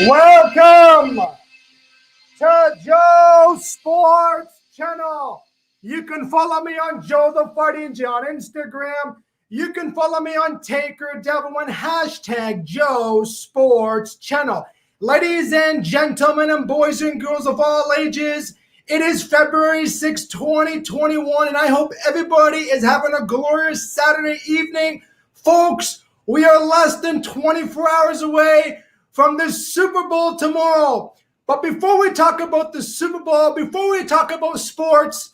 Welcome to Joe Sports Channel. You can follow me on Joe the Fighting J on Instagram. You can follow me on Taker Devil One hashtag Joe Sports Channel. Ladies and gentlemen and boys and girls of all ages, it is February 6, 2021, and I hope everybody is having a glorious Saturday evening. Folks, we are less than 24 hours away from the Super Bowl tomorrow. But before we talk about the Super Bowl, before we talk about sports,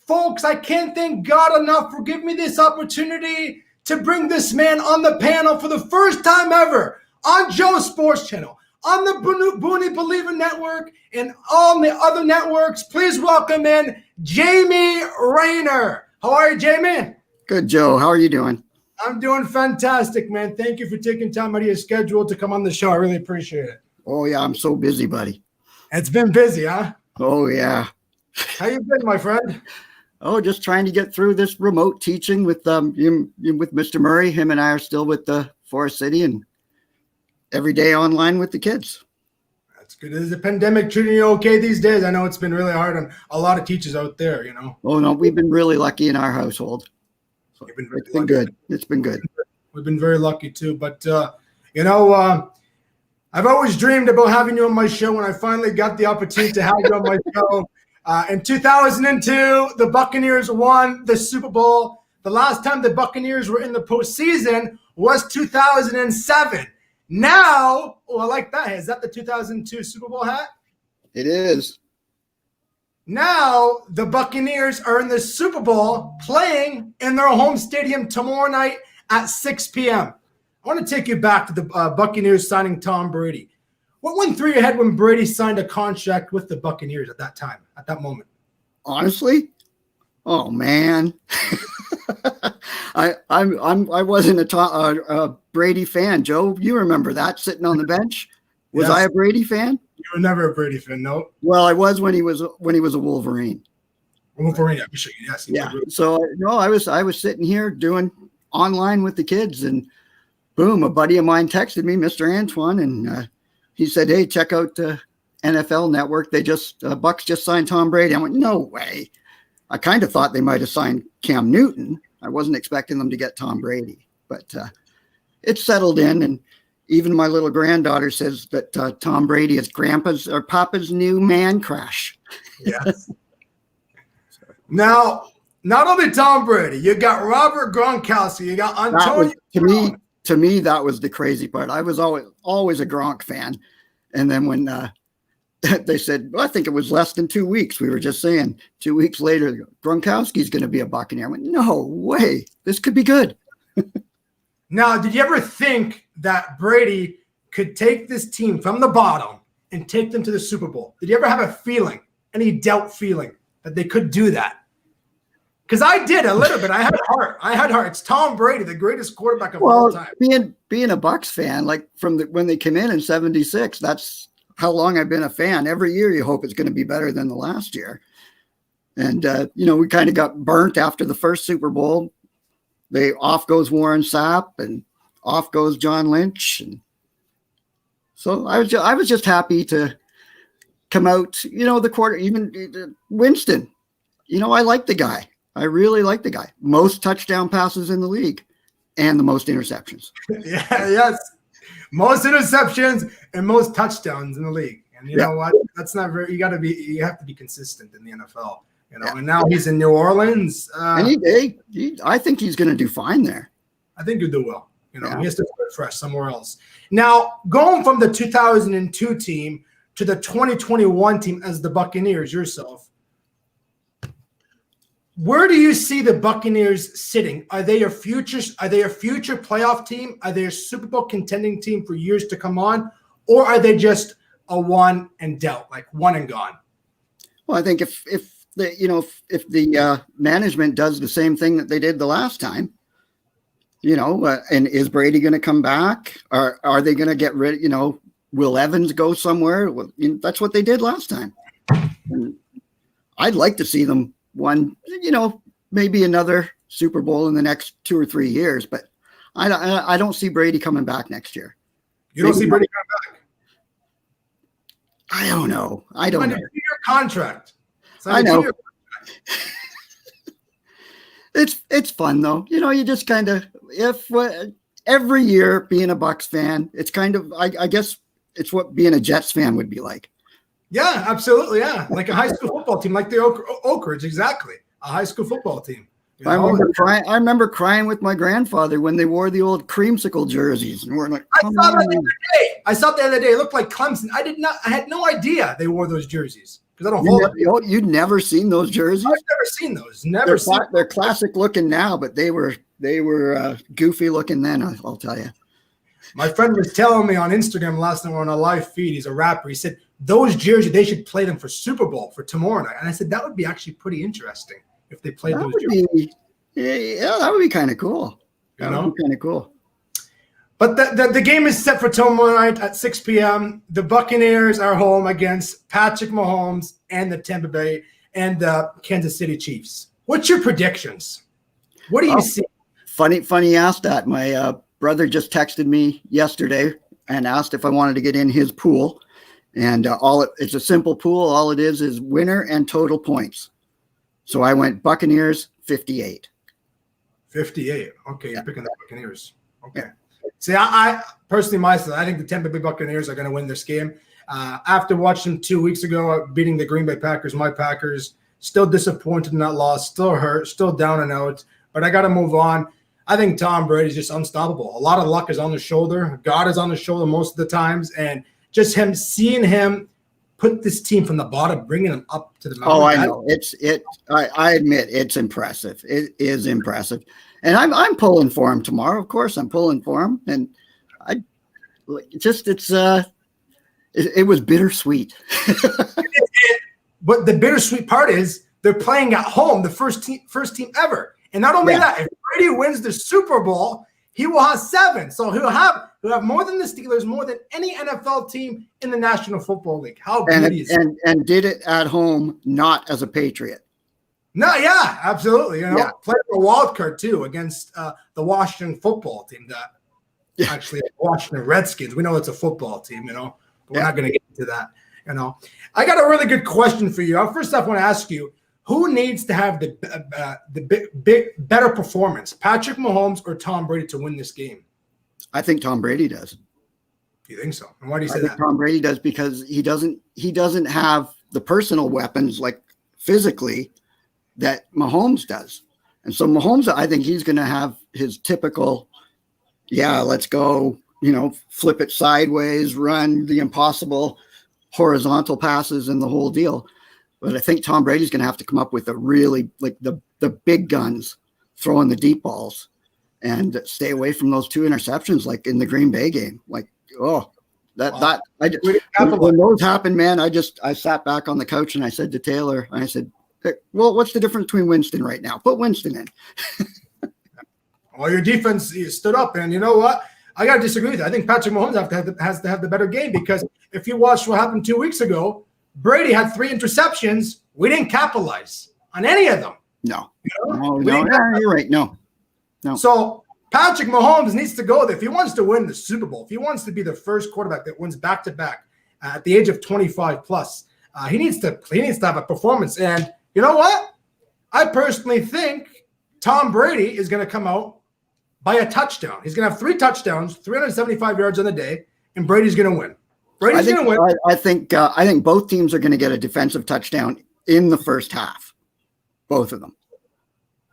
folks, I can't thank God enough for giving me this opportunity to bring this man on the panel for the first time ever on Joe Sports Channel, on the Booney Believer Network, and on the other networks. Please welcome in Jamie Rayner. How are you, Jamie? Good, Joe. How are you doing? I'm doing fantastic, man. Thank you for taking time out of your schedule to come on the show. I really appreciate it. Oh, yeah. I'm so busy, buddy. It's been busy, huh? Oh, yeah. How you been, my friend? Oh, just trying to get through this remote teaching with with Mr. Murray. Him and I are still with the Forest City and every day online with the kids. That's good. Is the pandemic treating you okay these days? I know it's been really hard on a lot of teachers out there, you know. Oh, no. We've been really lucky in our household. It's been good. It's been good. We've been very lucky too. But, I've always dreamed about having you on my show, and I finally got the opportunity to have you on my show. In 2002, the Buccaneers won the Super Bowl. The last time the Buccaneers were in the postseason was 2007. Now, I like that. Is that the 2002 Super Bowl hat? It is. Now, the Buccaneers are in the Super Bowl playing in their home stadium tomorrow night at 6 p.m. I want to take you back to the Buccaneers signing Tom Brady. What went through your head when Brady signed a contract with the Buccaneers at that time, at that moment? Honestly? Oh, man. I wasn't a Brady fan, Joe. You remember that, sitting on the bench? Was Yes. I a Brady fan? You were never a Brady fan, no? Well, I was when he was a Wolverine. Wolverine, yes. Yeah. So no, I was sitting here doing online with the kids, and boom, a buddy of mine texted me, Mr. Antoine, and he said, "Hey, check out NFL Network. They Bucs just signed Tom Brady." I went, "No way." I kind of thought they might have signed Cam Newton. I wasn't expecting them to get Tom Brady, but it settled in, and even my little granddaughter says that Tom Brady is Grandpa's or Papa's new man crush. Yes. Now, not only Tom Brady, you got Robert Gronkowski, you got Antonio. To me, that was the crazy part. I was always a Gronk fan, and then when they said, well, I think it was less than 2 weeks. We were just saying 2 weeks later, Gronkowski's going to be a Buccaneer. I went, no way, this could be good. Now, did you ever think that Brady could take this team from the bottom and take them to the Super Bowl? Did you ever have a feeling, any doubt feeling that they could do that? Because I did a little bit. I had heart. It's Tom Brady, the greatest quarterback of all time. Being a Bucs fan, like from when they came in '76, that's how long I've been a fan. Every year you hope it's going to be better than the last year. And, we kind of got burnt after the first Super Bowl. Off goes Warren Sapp and off goes John Lynch. And so I was just happy to come out, the quarter, even Winston, I like the guy. I really like the guy. Most touchdown passes in the league and the most interceptions. Yes. Most interceptions and most touchdowns in the league. And you know what? That's not very, you have to be consistent in the NFL. And now he's in New Orleans. And I think he's going to do fine there. I think he'll do well. He has to start fresh somewhere else. Now, going from the 2002 team to the 2021 team as the Buccaneers yourself, where do you see the Buccaneers sitting? Are they a future playoff team? Are they a Super Bowl contending team for years to come on? Or are they just a one and dealt, like one and gone? Well, I think if the management does the same thing that they did the last time, and is Brady going to come back? Or are they going to get rid? Will Evans go somewhere? Well, that's what they did last time. And I'd like to see them won, maybe another Super Bowl in the next 2 or 3 years, but I don't see Brady coming back next year. You don't see Brady coming back? I don't know. I don't know. Your contract. I know. It's fun though. You just kind of every year being a Bucs fan, it's kind of I guess it's what being a Jets fan would be like. Yeah, absolutely. Yeah, like a high school football team, like the Oak Ridge, exactly. A high school football team. I remember crying with my grandfather when they wore the old creamsicle jerseys, and we're like, I saw it the other day. It looked like Clemson. I had no idea they wore those jerseys because I don't follow. You'd never seen those jerseys? I've never seen those. They're classic looking now, but they were goofy looking then. I'll tell you. My friend was telling me on Instagram last night on a live feed. He's a rapper. He said those jerseys, they should play them for Super Bowl for tomorrow night. And I said that would be actually pretty interesting if they played those jerseys. That would be kind of cool. That would be kind of cool. But the game is set for tomorrow night at 6 p.m. The Buccaneers are home against Patrick Mahomes and the Tampa Bay and the Kansas City Chiefs. What's your predictions? What do you see? Funny you asked that. My brother just texted me yesterday and asked if I wanted to get in his pool. And it's a simple pool. All it is winner and total points. So I went Buccaneers 58. 58. Okay, you're picking the Buccaneers. Okay. See, I personally myself, I think the Tampa Bay Buccaneers are going to win this game. After watching them 2 weeks ago, beating the Green Bay Packers, my Packers, still disappointed in that loss, still hurt, still down and out. But I got to move on. I think Tom Brady's just unstoppable. A lot of luck is on his shoulder. God is on his shoulder most of the times. And just seeing him put this team from the bottom, bringing them up to the mountain. Oh, I know. I admit it's impressive. It is impressive. And I'm pulling for him tomorrow. Of course, I'm pulling for him. And it was bittersweet. But the bittersweet part is they're playing at home, the first team ever. And not only that, if Brady wins the Super Bowl, he will have 7. So he'll have more than the Steelers, more than any NFL team in the National Football League. How beauty is it? And did it at home, not as a Patriot. No, yeah, absolutely. Played a wild card too against the Washington football team. Actually, Washington Redskins. We know it's a football team, but we're not going to get into that. I got a really good question for you. First off, I want to ask you, who needs to have the better performance, Patrick Mahomes or Tom Brady, to win this game? I think Tom Brady does. You think so? And why do you say that? I think Tom Brady does because he doesn't have the personal weapons like physically that Mahomes does. And so Mahomes, I think he's going to have his typical, let's go, flip it sideways, run the impossible horizontal passes and the whole deal. But I think Tom Brady's going to have to come up with a really the big guns throwing the deep balls and stay away from those 2 interceptions like in the Green Bay game. When those happen, man, I sat back on the couch and I said to Taylor, hey, well, what's the difference between Winston right now? Put Winston in. Well, your defense stood up, and you know what? I got to disagree with you. I think Patrick Mahomes has to have the better game because if you watched what happened 2 weeks ago, Brady had 3 interceptions. We didn't capitalize on any of them. No, you're right. No. So Patrick Mahomes needs to go there. If he wants to win the Super Bowl, if he wants to be the first quarterback that wins back-to-back at the age of 25 plus, he needs to have a performance. And you know what? I personally think Tom Brady is going to come out by a touchdown. He's going to have 3 touchdowns, 375 yards on the day, and Brady's going to win. Brady's going to win. I think both teams are going to get a defensive touchdown in the first half. both of them.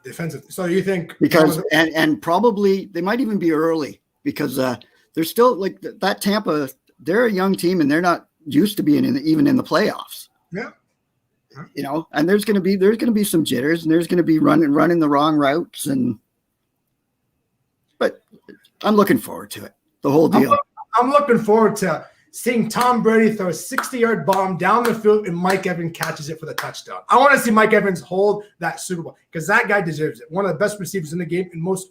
Defensive. So you think because and probably they might even be early because they're still like that Tampa. They're a young team and they're not used to being even in the playoffs. Yeah. You know, and there's going to be some jitters and there's going to be running the wrong routes but I'm looking forward to it. The whole deal. I'm looking forward to seeing Tom Brady throw a 60-yard bomb down the field and Mike Evans catches it for the touchdown. I want to see Mike Evans hold that Super Bowl because that guy deserves it. One of the best receivers in the game and one of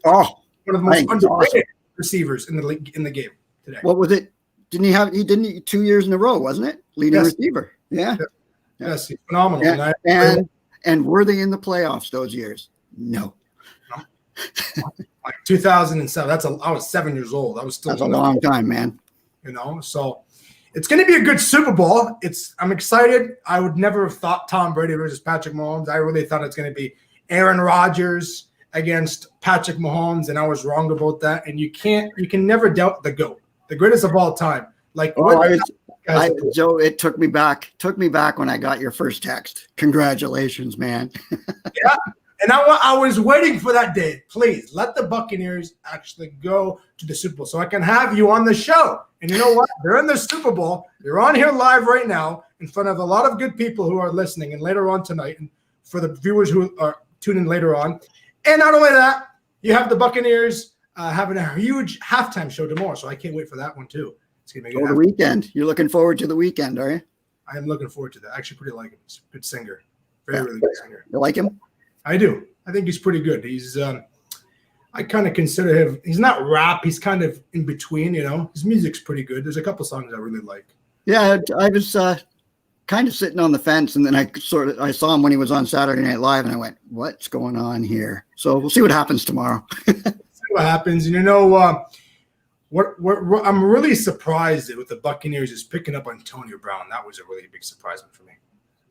the most underrated receivers in the league in the game today. What was it? Didn't he 2 years in a row, wasn't it? Leading receiver. Yeah. Yes, he's phenomenal. Yeah. And were they in the playoffs those years? No. Like 2007. I was 7 years old. That's a long time, man. You know, so it's going to be a good Super Bowl. I'm excited. I would never have thought Tom Brady versus Patrick Mahomes. I really thought it's going to be Aaron Rodgers against Patrick Mahomes, and I was wrong about that. And you can never doubt the GOAT, the greatest of all time. Like, Joe, it took me back when I got your first text. Congratulations, man. Yeah. And I was waiting for that day. Please let the Buccaneers actually go to the Super Bowl so I can have you on the show. And you know what? They're in the Super Bowl. They're on here live right now in front of a lot of good people who are listening. And later on tonight, and for the viewers who are tuning in later on. And not only that, you have the Buccaneers having a huge halftime show tomorrow. So I can't wait for that one too. It's gonna be the weekend. You're looking forward to the weekend, are you? I am looking forward to that. I actually pretty like him. He's a good singer. Really good singer. You like him? I do. I think he's pretty good. He's I kind of consider him, he's not rap, he's kind of in between, you know. His music's pretty good. There's a couple songs I really like. Yeah, I was kind of sitting on the fence, and then I saw him when he was on Saturday Night Live, and I went, what's going on here? So we'll see what happens tomorrow. See what happens. And you know, what I'm really surprised with the Buccaneers is picking up Antonio Brown. That was a really big surprise for me.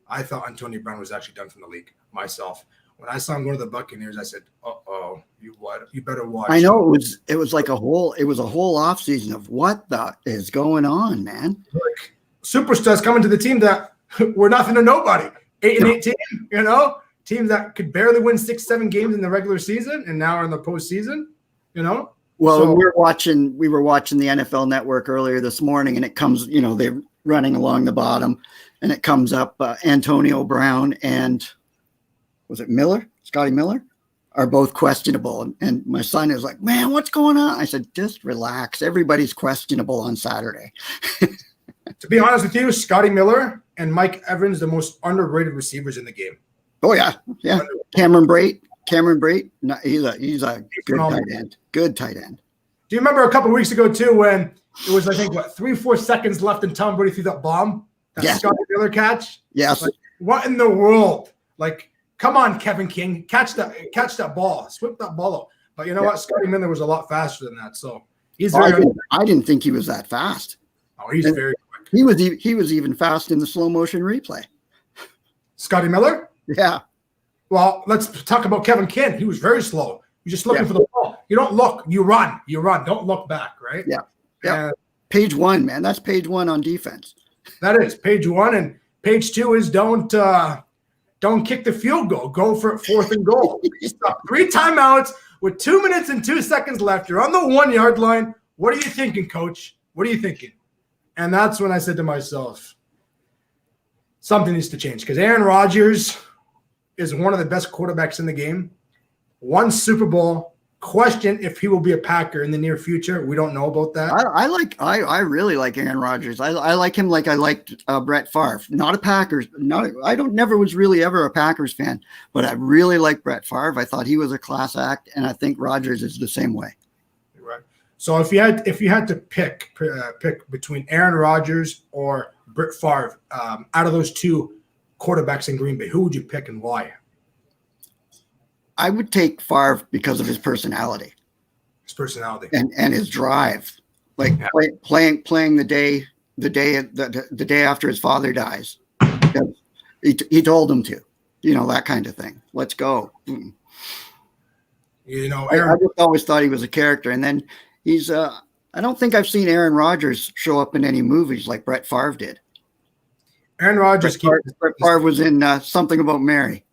I thought Antonio Brown was actually done from the league myself. When I saw him go to the Buccaneers, I said, "Uh-oh, you better watch." I know it was like a whole offseason of what the is going on, man. Like superstars coming to the team that were nothing to nobody. 8-8 team, you know, teams that could barely win 6-7 games in the regular season and now are in the postseason, you know. Well, we were watching the NFL Network earlier this morning, and it comes, you know, they're running along the bottom, and it comes up Antonio Brown and was it Scotty Miller are both questionable. And my son is like, man, what's going on? I said, just relax. Everybody's questionable on Saturday. To be honest with you, Scotty Miller and Mike Evans, the most underrated receivers in the game. Oh yeah. Yeah. Cameron Brate. No, he's a good tight end. Good tight end. Do you remember a couple of weeks ago too, when it was, I think, 3-4 seconds left and Tom Brady threw that bomb, Scotty Miller catch? Yes. Like, what in the world? Like, come on, Kevin King, catch that ball, swip that ball out. But you know what? Scotty Miller was a lot faster than that. So he's I didn't think he was that fast. Oh, he's very quick. He was even fast in the slow motion replay. Scotty Miller? Yeah. Well, let's talk about Kevin King. He was very slow. You're just looking for the ball. You don't look. You run. Don't look back, right? Yeah. Yeah. Page 1, man. That's page 1 on defense. That is page 1, and page 2 is don't kick the field goal. Go for it, 4th and goal. Stop 3 timeouts with 2 minutes and 2 seconds left. You're on the 1 yard line. What are you thinking, coach? What are you thinking? And that's when I said to myself, something needs to change, because Aaron Rodgers is one of the best quarterbacks in the game. Won Super Bowl. Question if he will be a Packer in the near future. We don't know about that. I really like Aaron Rodgers. I like him like I liked Brett Favre. Not a Packers. Never was really ever a Packers fan, but I really like Brett Favre. I thought he was a class act, and I think Rodgers is the same way. Right. So if you had to pick between Aaron Rodgers or Brett Favre, out of those two quarterbacks in Green Bay, who would you pick and why? I would take Favre because of his personality. And his drive. Like playing the day after his father dies. He told him to. You know, that kind of thing. Let's go. You know, I just always thought he was a character. And then he's I don't think I've seen Aaron Rodgers show up in any movies like Brett Favre did. Aaron Rodgers Brett Favre was in Something About Mary.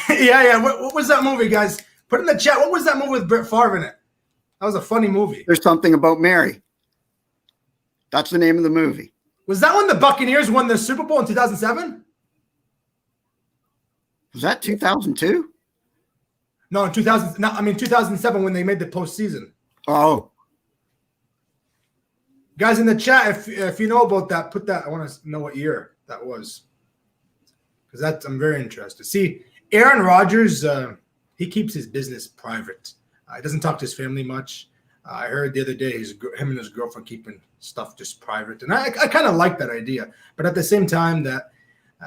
Yeah. What was that movie, guys? Put in the chat. What was that movie with Brett Favre in it? That was a funny movie. There's Something About Mary. That's the name of the movie. Was that when the Buccaneers won the Super Bowl in 2007? Was that 2002? No, in 2000. No, I mean 2007 when they made the postseason. Oh, Guys in the chat, if you know about that, put that. I want to know what year that was, because I'm very interested. See, Aaron Rodgers, he keeps his business private. He doesn't talk to his family much. I heard the other day him and his girlfriend keeping stuff just private, and I kind of like that idea. But at the same time, that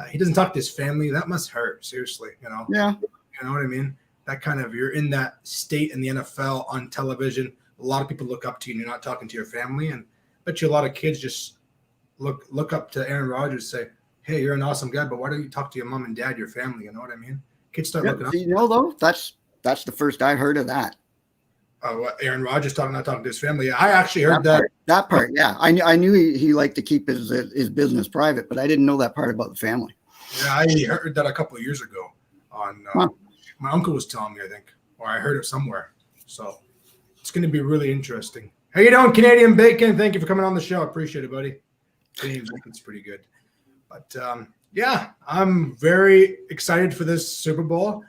he doesn't talk to his family, that must hurt. Seriously, yeah. You know what I mean? That kind of, you're in that state in the NFL on television. A lot of people look up to you, and you're not talking to your family. And I bet you a lot of kids just look up to Aaron Rodgers and say, "Hey, you're an awesome guy, but why don't you talk to your mom and dad, your family?" You know what I mean? Kids start looking up. Though, that's the first I heard of that. What, Aaron Rodgers not talking to his family? I actually heard that part. Yeah, I knew he liked to keep his business private, but I didn't know that part about the family. Yeah, I heard that a couple of years ago. My uncle was telling me, I think, or I heard it somewhere. So it's going to be really interesting. How you doing, Canadian Bacon? Thank you for coming on the show. I appreciate it, buddy. Canadian Bacon's pretty good. But yeah, I'm very excited for this Super Bowl.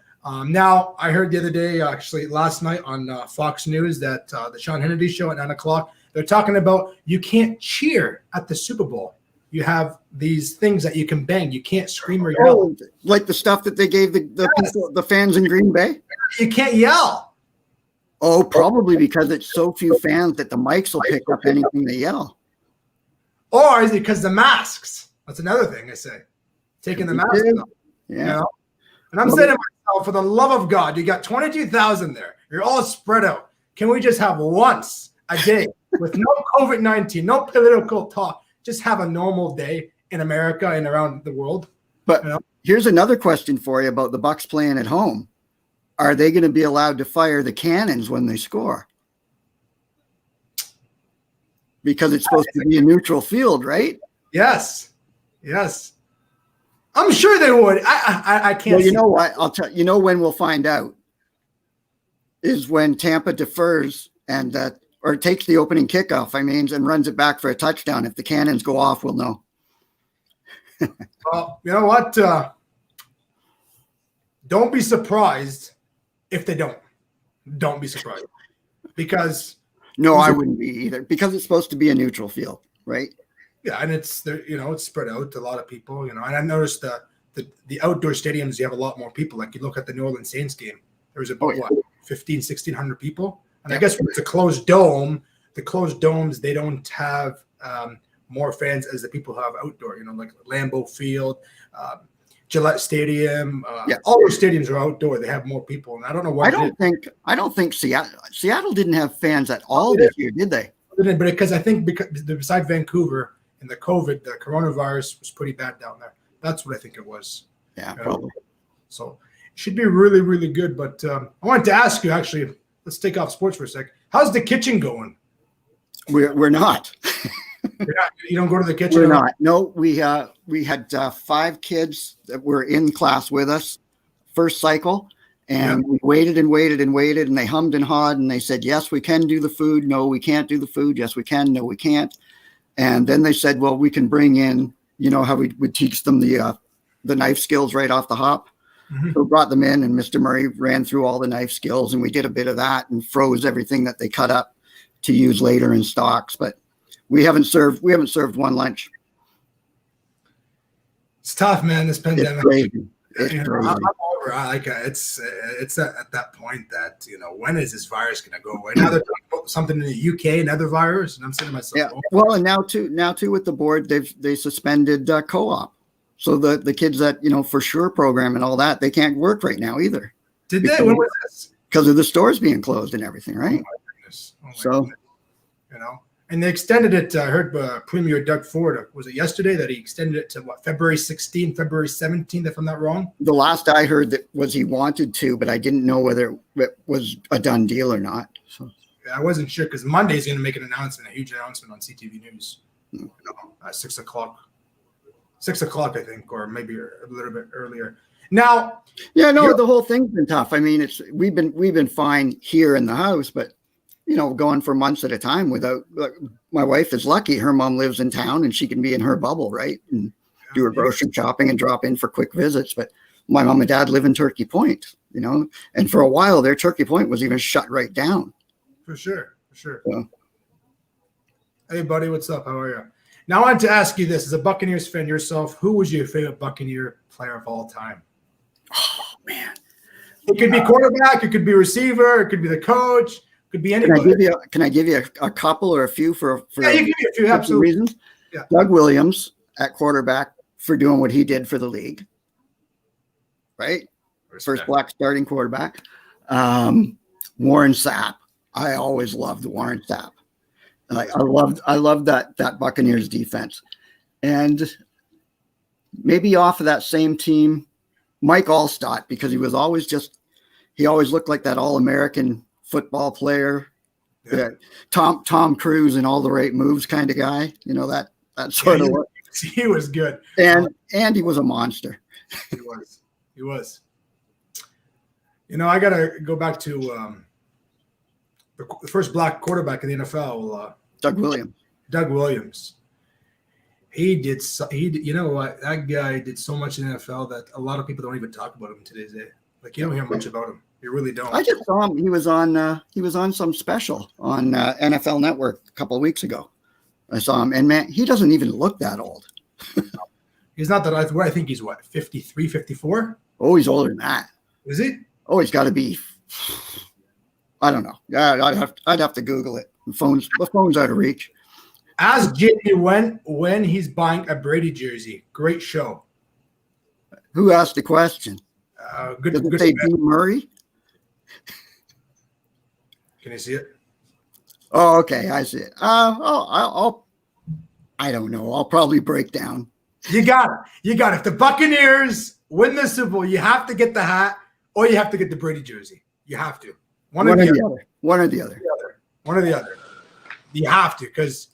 Now, I heard the other day, actually last night on Fox News, that the Sean Hannity show at 9 o'clock, they're talking about you can't cheer at the Super Bowl. You have these things that you can bang. You can't scream or yell. Like the stuff that they gave the fans in Green Bay? You can't yell. Oh, probably because it's so few fans that the mics will pick up anything they yell. Or is it because the masks? That's another thing I say. Taking the mask off. Yeah. And I'm saying to myself, for the love of God, you got 22,000 there. You're all spread out. Can we just have once a day with no COVID-19, no political talk? Just have a normal day in America and around the world. But here's another question for you about the Bucs playing at home. Are they going to be allowed to fire the cannons when they score? Because it's supposed to be a neutral field, right? Yes. I'm sure they would. I can't. Well, you know what? I'll tell you. Know when we'll find out is when Tampa defers and or takes the opening kickoff. And runs it back for a touchdown. If the cannons go off, we'll know. Well, you know what? Don't be surprised if they don't. Don't be surprised, because I wouldn't be either, because it's supposed to be a neutral field, right? Yeah, and it's there. It's spread out to a lot of people. And I noticed the outdoor stadiums, you have a lot more people. Like you look at the New Orleans Saints game, there was about 1,500-1,600 people. And I guess when it's a closed dome, the closed domes, they don't have more fans as the people who have outdoor. Like Lambeau Field, Gillette Stadium. All those stadiums are outdoor. They have more people, and I don't know why. I don't think Seattle didn't have fans at all this year, did they? But because I think besides Vancouver and the coronavirus was pretty bad down there. That's what I think it was. Yeah, probably. So it should be really, really good. But I wanted to ask you, actually, let's take off sports for a sec. How's the kitchen going? We're not. You don't go to the kitchen? We're not. No, we had 5 kids that were in class with us first cycle, and we waited and waited and waited, and they hummed and hawed, and they said, yes, we can do the food. No, we can't do the food. Yes, we can. No, we can't. And then they said, well, we can bring in, how we would teach them the knife skills right off the hop. Mm-hmm. So we brought them in, and Mr. Murray ran through all the knife skills, and we did a bit of that and froze everything that they cut up to use later in stocks. But we haven't served one lunch. It's tough, man. This pandemic. It's crazy. I'm over. It's at that point that when is this virus going to go away? Now they're talking about something in the UK, another virus, and I'm saying to myself, well, and now too with the board, they suspended co-op, so the kids that for sure program and all that, they can't work right now either. Did they? When was this? Because of the stores being closed and everything, right? Oh my goodness. And they extended it. I heard Premier Doug Ford, was it yesterday, that he extended it to February 16th, February 17th, if I'm not wrong? The last I heard that was he wanted to, but I didn't know whether it was a done deal or not. So I wasn't sure, because Monday's going to make a huge announcement on CTV News at 6 o'clock. 6 o'clock, I think, or maybe a little bit earlier. Now, Yeah, no, the whole thing's been tough. I mean, we've been fine here in the house, but going for months at a time without. My wife is lucky; her mom lives in town and she can be in her bubble, right, and do her grocery shopping and drop in for quick visits. But my mom and dad live in Turkey Point, and for a while their Turkey Point was even shut right down. For sure. So, hey, buddy, what's up? How are you? Now, I wanted to ask you this: as a Buccaneers fan yourself, who was your favorite Buccaneer player of all time? Oh man, it could be quarterback, it could be receiver, it could be the coach, it could be anybody. Can I give you a couple or a few for yeah, you can give me a few, absolutely. Reasons? Yeah. Doug Williams at quarterback for doing what he did for the league, right? First black starting quarterback. Warren Sapp. I always loved Warren Sapp. I loved that Buccaneers defense, and maybe off of that same team, Mike Allstott, because he always looked like that all-American football player, Tom Cruise and all the right moves kind of guy. That sort of. He was good, and he was a monster. He was. I gotta go back to the first black quarterback in the NFL, Doug Williams. He did. You know what? That guy did so much in the NFL that a lot of people don't even talk about him today's day. Like, you don't hear much about him. You really don't. I just saw him. He was on some special on NFL Network a couple of weeks ago. I saw him, and man, he doesn't even look that old. He's not that. I think he's 53, 54? Oh, he's older than that. Is he? Oh, he's got to be. I don't know. Yeah, I'd have to Google it. The phone's out of reach. Ask Jimmy when he's buying a Brady jersey. Great show. Who asked the question? Good. Did it say Dean Murray? Can you see it? Oh, okay, I see it. I don't know. I'll probably break down. You got it. If the Buccaneers win the Super Bowl, you have to get the hat or you have to get the Brady jersey. You have to. One or the other. One or the other. You have to, because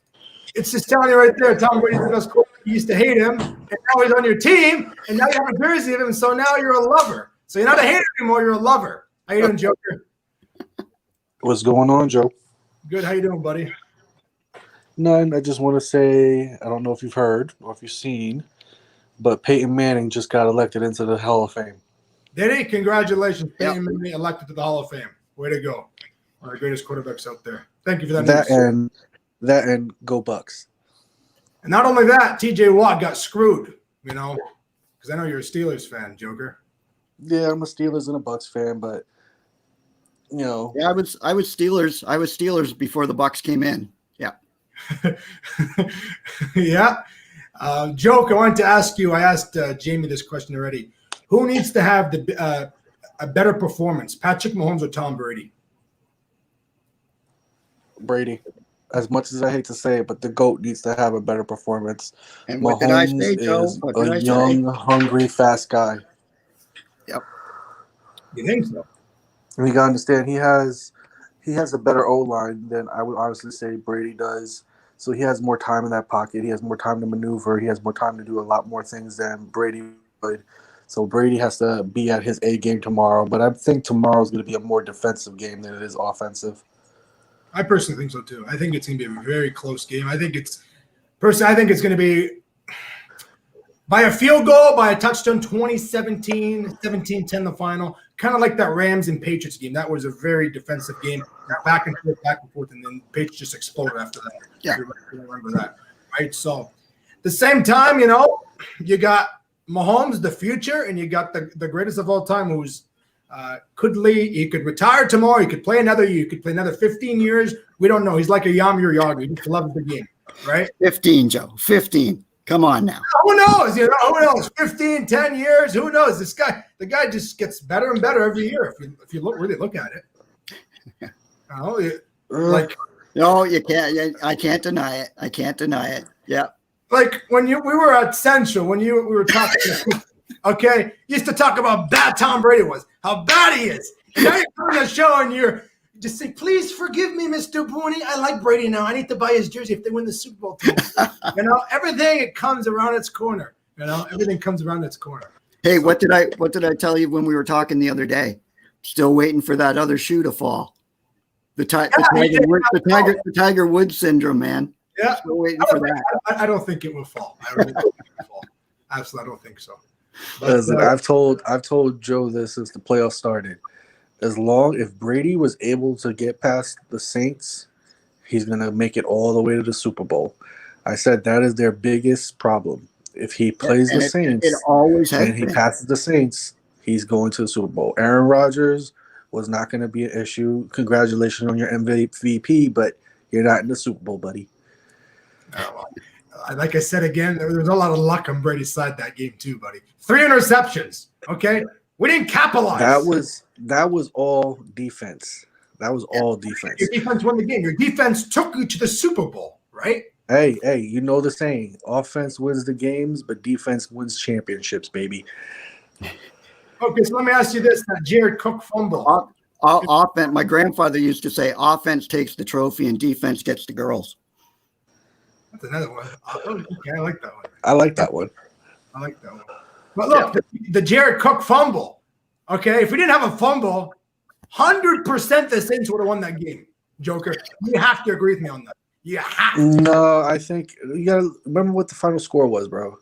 it's just telling you right there, Tom Brady's the best quarterback. You used to hate him, and now he's on your team, and now you have a jersey of him, so now you're a lover. So you're not a hater anymore, you're a lover. How you doing, Joker? What's going on, Joe? Good. How you doing, buddy? None. I just want to say, I don't know if you've heard or if you've seen, but Peyton Manning just got elected into the Hall of Fame. Did he? Congratulations. Peyton Manning elected to the Hall of Fame. Way to go. One of the greatest quarterbacks out there. Thank you for that. That and go Bucs. And not only that, TJ Watt got screwed, because I know you're a Steelers fan, Joker. Yeah, I'm a Steelers and a Bucs fan, but Yeah, I was Steelers before the Bucs came in. Yeah. Yeah. Joke, I wanted to ask you, I asked Jamie this question already. Who needs to have a better performance, Patrick Mahomes or Tom Brady? Brady. As much as I hate to say it, but the GOAT needs to have a better performance. And what did I say, Joe? Is a young, hungry, fast guy. Yep. You think so? And you got to understand, he has a better O-line than I would honestly say Brady does. So he has more time in that pocket. He has more time to maneuver. He has more time to do a lot more things than Brady would. So Brady has to be at his A game tomorrow. But I think tomorrow's going to be a more defensive game than it is offensive. I personally think so too. I think it's going to be a very close game. I think it's going to be by a field goal, by a touchdown, 2017, 17-10 the final. Kind of like that Rams and Patriots game. That was a very defensive game. Back and forth, and then Patriots just exploded after that. Yeah. You remember that, right? So at the same time, you got Mahomes, the future, and you got the greatest of all time, who's could lead. He could retire tomorrow. He could play another year. He could play another 15 years. We don't know. He's like a Yamir Yager. He just loves the game, right? 15, Joe. 15. Come on now. Who knows? Who knows? 15, 10 years. Who knows? The guy just gets better and better every year. If you really look at it. No, you can't. I can't deny it. Yeah. Like when we were at Central, we were talking. Okay, used to talk about how bad Tom Brady was, how bad he is. Now you're coming to the show and you're just saying, "Please forgive me, Mr. Booney. I like Brady now. I need to buy his jersey if they win the Super Bowl." Everything it comes around its corner. Everything comes around its corner. Hey, what did I tell you when we were talking the other day? Still waiting for that other shoe to fall. The Tiger Woods syndrome, man. Yeah, still waiting for that. I don't think it will fall. I really don't think it will fall. Absolutely, I don't think so. But, Listen, I've told Joe this since the playoffs started. If Brady was able to get past the Saints, he's gonna make it all the way to the Super Bowl. I said that is their biggest problem. If he plays the Saints it always has and he passes the Saints, he's going to the Super Bowl. Aaron Rodgers was not going to be an issue. Congratulations on your MVP, but you're not in the Super Bowl, buddy. Like I said again, there was a lot of luck on Brady's side that game too, buddy. 3 interceptions. Okay, we didn't capitalize. That was all defense. That was all defense. Your defense won the game. Your defense took you to the Super Bowl, right? Hey, you know the saying: offense wins the games, but defense wins championships, baby. Okay, so let me ask you this: that Jared Cook fumble. Offense. My grandfather used to say, "Offense takes the trophy, and defense gets the girls." That's another one. Okay, I like that one. I like that one. But look, the Jared Cook fumble. Okay, if we didn't have a fumble, 100% the Saints would have won that game. Joker, you have to agree with me on that. You have to. No, I think you gotta remember what the final score was, bro.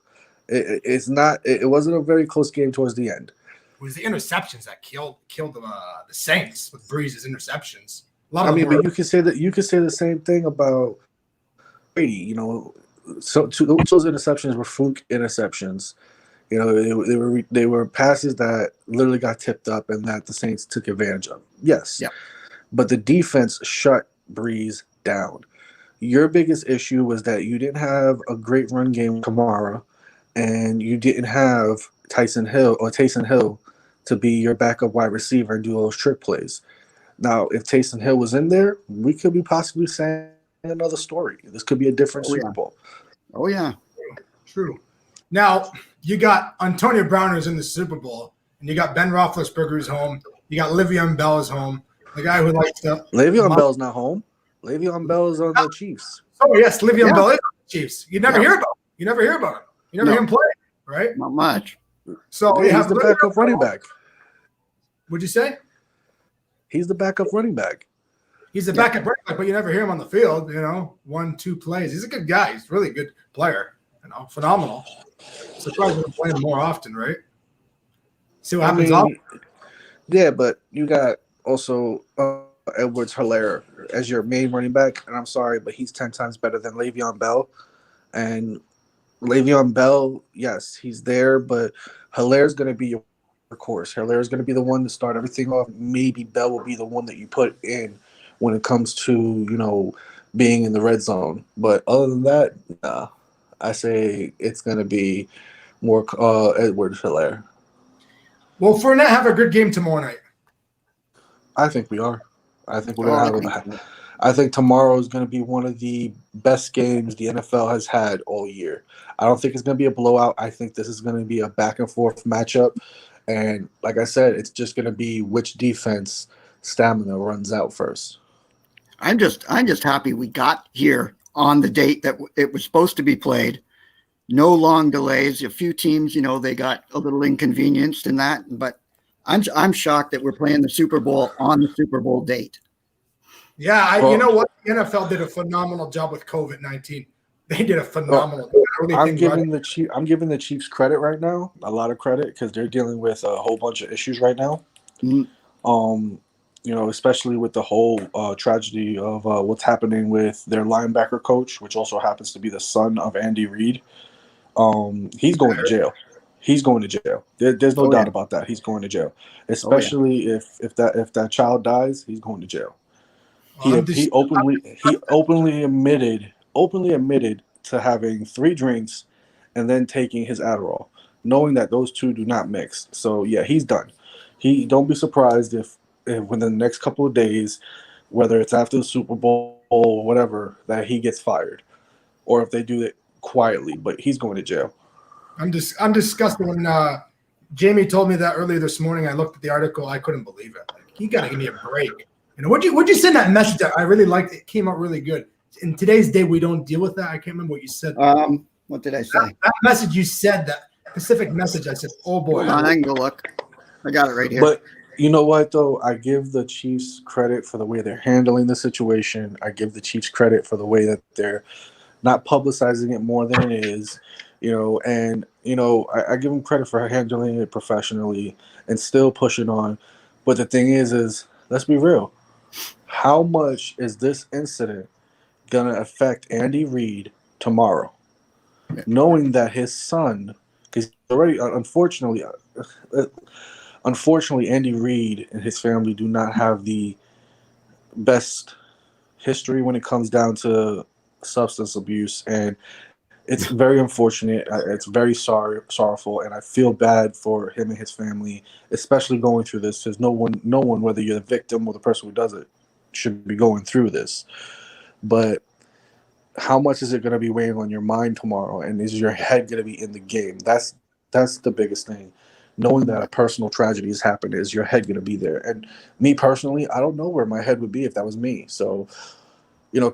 It wasn't a very close game towards the end. It was the interceptions that killed the Saints with Breeze's interceptions. But you could say the same thing about Brady. You know, so those interceptions were fluke interceptions. You know, they were passes that literally got tipped up and that the Saints took advantage of. Yes, yeah. But the defense shut Breeze down. Your biggest issue was that you didn't have a great run game tomorrow, and you didn't have Taysom Hill to be your backup wide receiver and do those trick plays. Now, if Taysom Hill was in there, we could be possibly saying another story. This could be a different Super Bowl. Oh, yeah. True. Now, you got Antonio Brown who's in the Super Bowl, and you got Ben Roethlisberger's home. You got Le'Veon Bell's home. The guy who likes to – Le'Veon Bell's not home. Le'Veon Bell is on the Chiefs. Oh, yes, Le'Veon Bell is on the Chiefs. You never hear about him. You never hear him play, right? Not much. So we have the backup running back. What'd you say? He's the backup running back. He's the backup running back, but you never hear him on the field, 1-2 plays. He's a good guy. He's a really good player, phenomenal. Surprised we don't play him more often, right? See what happens. Yeah, but you got also Edwards-Helaire as your main running back, and I'm sorry, but he's 10 times better than Le'Veon Bell. And Le'Veon Bell, yes, he's there, but Hilaire's going to be your course. Hilaire's going to be the one to start everything off. Maybe Bell will be the one that you put in when it comes to, being in the red zone. But other than that, nah, I say it's going to be more Edwards-Helaire. Will Fournette have a good game tomorrow night? I think we are. I think we're going to have I think tomorrow is going to be one of the best games the NFL has had all year. I don't think it's going to be a blowout. I think this is going to be a back-and-forth matchup. And like I said, it's just going to be which defense stamina runs out first. I'm just happy we got here on the date that it was supposed to be played. No long delays. A few teams, they got a little inconvenienced in that. But I'm shocked that we're playing the Super Bowl on the Super Bowl date. Yeah, you know what? The NFL did a phenomenal job with COVID-19. They did a phenomenal job. I'm giving the Chiefs credit right now, a lot of credit, because they're dealing with a whole bunch of issues right now. Mm-hmm. Especially with the whole tragedy of what's happening with their linebacker coach, which also happens to be the son of Andy Reid. He's going to jail. He's going to jail. There's no doubt about that. He's going to jail. Especially if that child dies, he's going to jail. He openly admitted to having 3 drinks and then taking his Adderall, knowing that those two do not mix. So yeah, he's done. Don't be surprised if within the next couple of days, whether it's after the Super Bowl or whatever, that he gets fired, or if they do it quietly. But he's going to jail. I'm disgusted when Jamie told me that earlier this morning. I looked at the article. I couldn't believe it. You got to give me a break. Would you send that message that I really liked? It came out really good. In today's day, we don't deal with that. I can't remember what you said. What did I say? That message you said Pacific Message. I said, oh boy. Hold on, I can go look. I got it right here. But you know what, though? I give the Chiefs credit for the way they're handling the situation. I give the Chiefs credit for the way that they're not publicizing it more than it is, and I give them credit for handling it professionally and still pushing on. But the thing is let's be real. How much is this incident gonna affect Andy Reid tomorrow, knowing that his son, because already unfortunately, Andy Reid and his family do not have the best history when it comes down to substance abuse, and it's very unfortunate. It's very sorrowful, and I feel bad for him and his family, especially going through this. Because no one, whether you're the victim or the person who does it, should be going through this. But how much is it going to be weighing on your mind tomorrow, and is your head going to be in the game? That's the biggest thing. Knowing that a personal tragedy has happened, is your head going to be there? And me personally, I don't know where my head would be if that was me. So,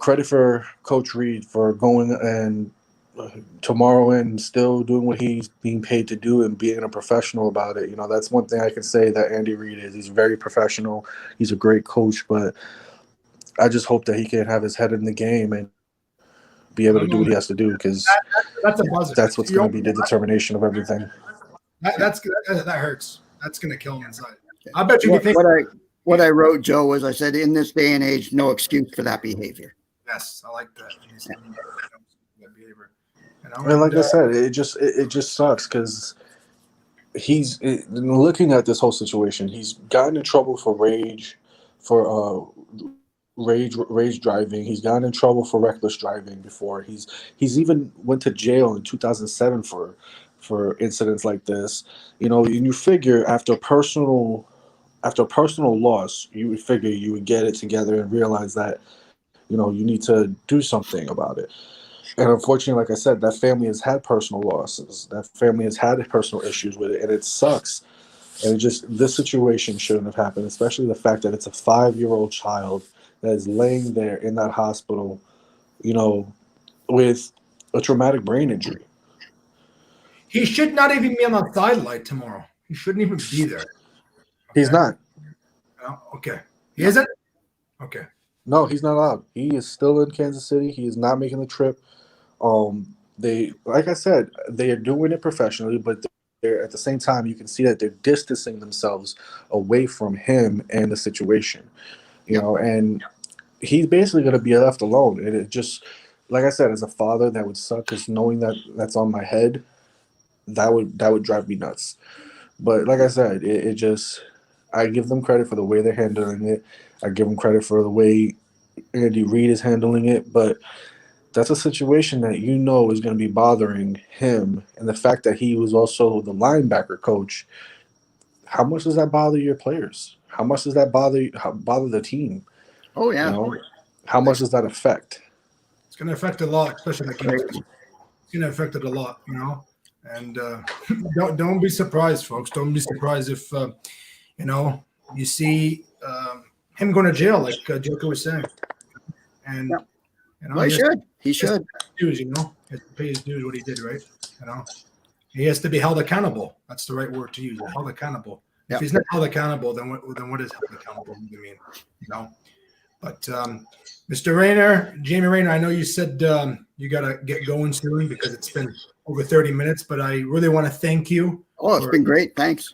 credit for Coach Reid for going and tomorrow and still doing what he's being paid to do and being a professional about it. That's one thing I can say that Andy Reid is. He's very professional. He's a great coach, but I just hope that he can have his head in the game and be able to do what he has to do, because that's a buzzer. That's what's going to be the determination of everything. That hurts. That's going to kill him inside. I bet you think what I wrote, Joe, was I said, in this day and age, no excuse for that behavior. Yes, I like that. That behavior. And like I said, it just sucks because he's looking at this whole situation. He's gotten in trouble for rage driving. He's gotten in trouble for reckless driving before. He's even went to jail in 2007 for incidents like this. And you figure after personal loss, you would figure you would get it together and realize that you need to do something about it. And unfortunately, like I said, that family has had personal losses. That family has had personal issues with it, and it sucks. And this situation shouldn't have happened, especially the fact that it's a 5-year-old child that is laying there in that hospital, with a traumatic brain injury. He should not even be on the sideline tomorrow. He shouldn't even be there. Okay. He's not. Oh, okay. He isn't? Okay. No, he's not allowed. He is still in Kansas City. He is not making the trip. They, like I said, they are doing it professionally, but they're at the same time, you can see that they're distancing themselves away from him and the situation, and he's basically going to be left alone. And it just, like I said, as a father, that would suck, because knowing that that's on my head, that would drive me nuts. But like I said, it just, I give them credit for the way they're handling it. I give them credit for the way Andy Reid is handling it, but that's a situation that is going to be bothering him. And the fact that he was also the linebacker coach, how much does that bother your players? How much does that bother the team? Oh, yeah. How much does that affect? It's going to affect a lot, especially the kids. It's going to affect it a lot, And don't be surprised, folks. Don't be surprised if, you see him going to jail, like Joker was saying. And, he should. Dues, he has to pay his dues what he did, right? He has to be held accountable. That's the right word to use. Held accountable. Yep. If he's not held accountable, then what is held accountable? But Mr. Rayner, Jamie Rayner, I know you said you got to get going soon because it's been over 30 minutes, but I really want to thank you. Oh, it's been great. Thanks.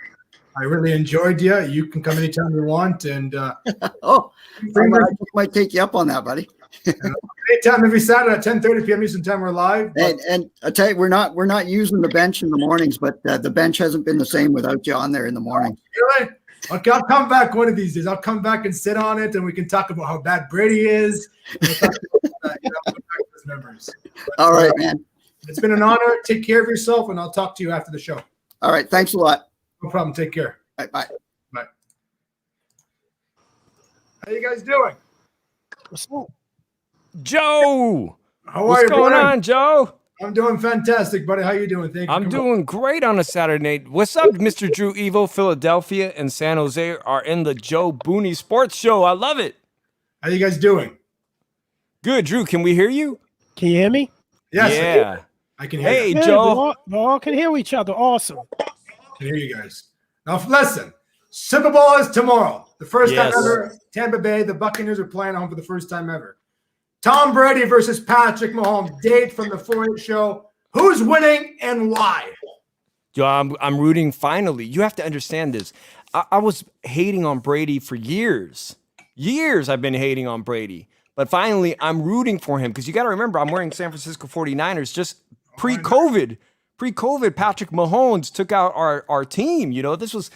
I really enjoyed you. You can come anytime you want. And I might take you up on that, buddy. Anytime, every Saturday at 10:30 p.m. Eastern Time, we're live. And I tell you, we're not using the bench in the mornings, but the bench hasn't been the same without you on there in the morning. Really? Okay, I'll come back one of these days. I'll come back and sit on it, and we can talk about how bad Brady is. We'll talk about those members. All right, man. It's been an honor. Take care of yourself, and I'll talk to you after the show. All right. Thanks a lot. No problem. Take care. Bye. Bye. Bye. How you guys doing? What's up? Joe, how are what's you, going brother? on, Joe? I'm doing fantastic, buddy. How you doing? Thank you. I'm doing great on a Saturday night. What's up, Mr. Drew Evo? Philadelphia and San Jose are in the Joe Booney Sports Show. I love it. How you guys doing? Good, Drew. Can we hear you? Can you hear me? Yes. Yeah. I can hear Hey, you. Good. Joe. We all can hear each other. Awesome. I can hear you guys. Now, listen. Super Bowl is tomorrow. The first time Yes. ever. Tampa Bay. The Buccaneers are playing home for the first time ever. Tom Brady versus Patrick Mahomes. Date from the 4-8 show. Who's winning and why? Joe, I'm rooting finally. You have to understand this. I was hating on Brady for years. Years I've been hating on Brady. But finally, I'm rooting for him because you got to remember, I'm wearing San Francisco 49ers just pre-COVID. Pre-COVID, Patrick Mahomes took out our team. You know, this was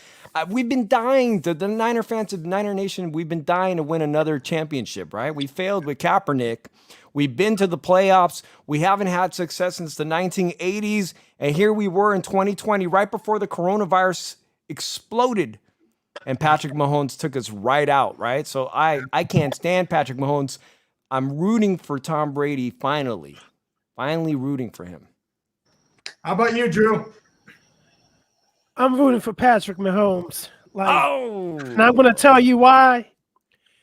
we've been dying. The Niner fans of Niner Nation, we've been dying to win another championship, right? We failed with Kaepernick. We've been to the playoffs. We haven't had success since the 1980s. And here we were in 2020, right before the coronavirus exploded. And Patrick Mahomes took us right out, right? So I can't stand Patrick Mahomes. I'm rooting for Tom Brady finally rooting for him. How about you, Drew? I'm rooting for Patrick Mahomes. Oh! And I'm going to tell you why.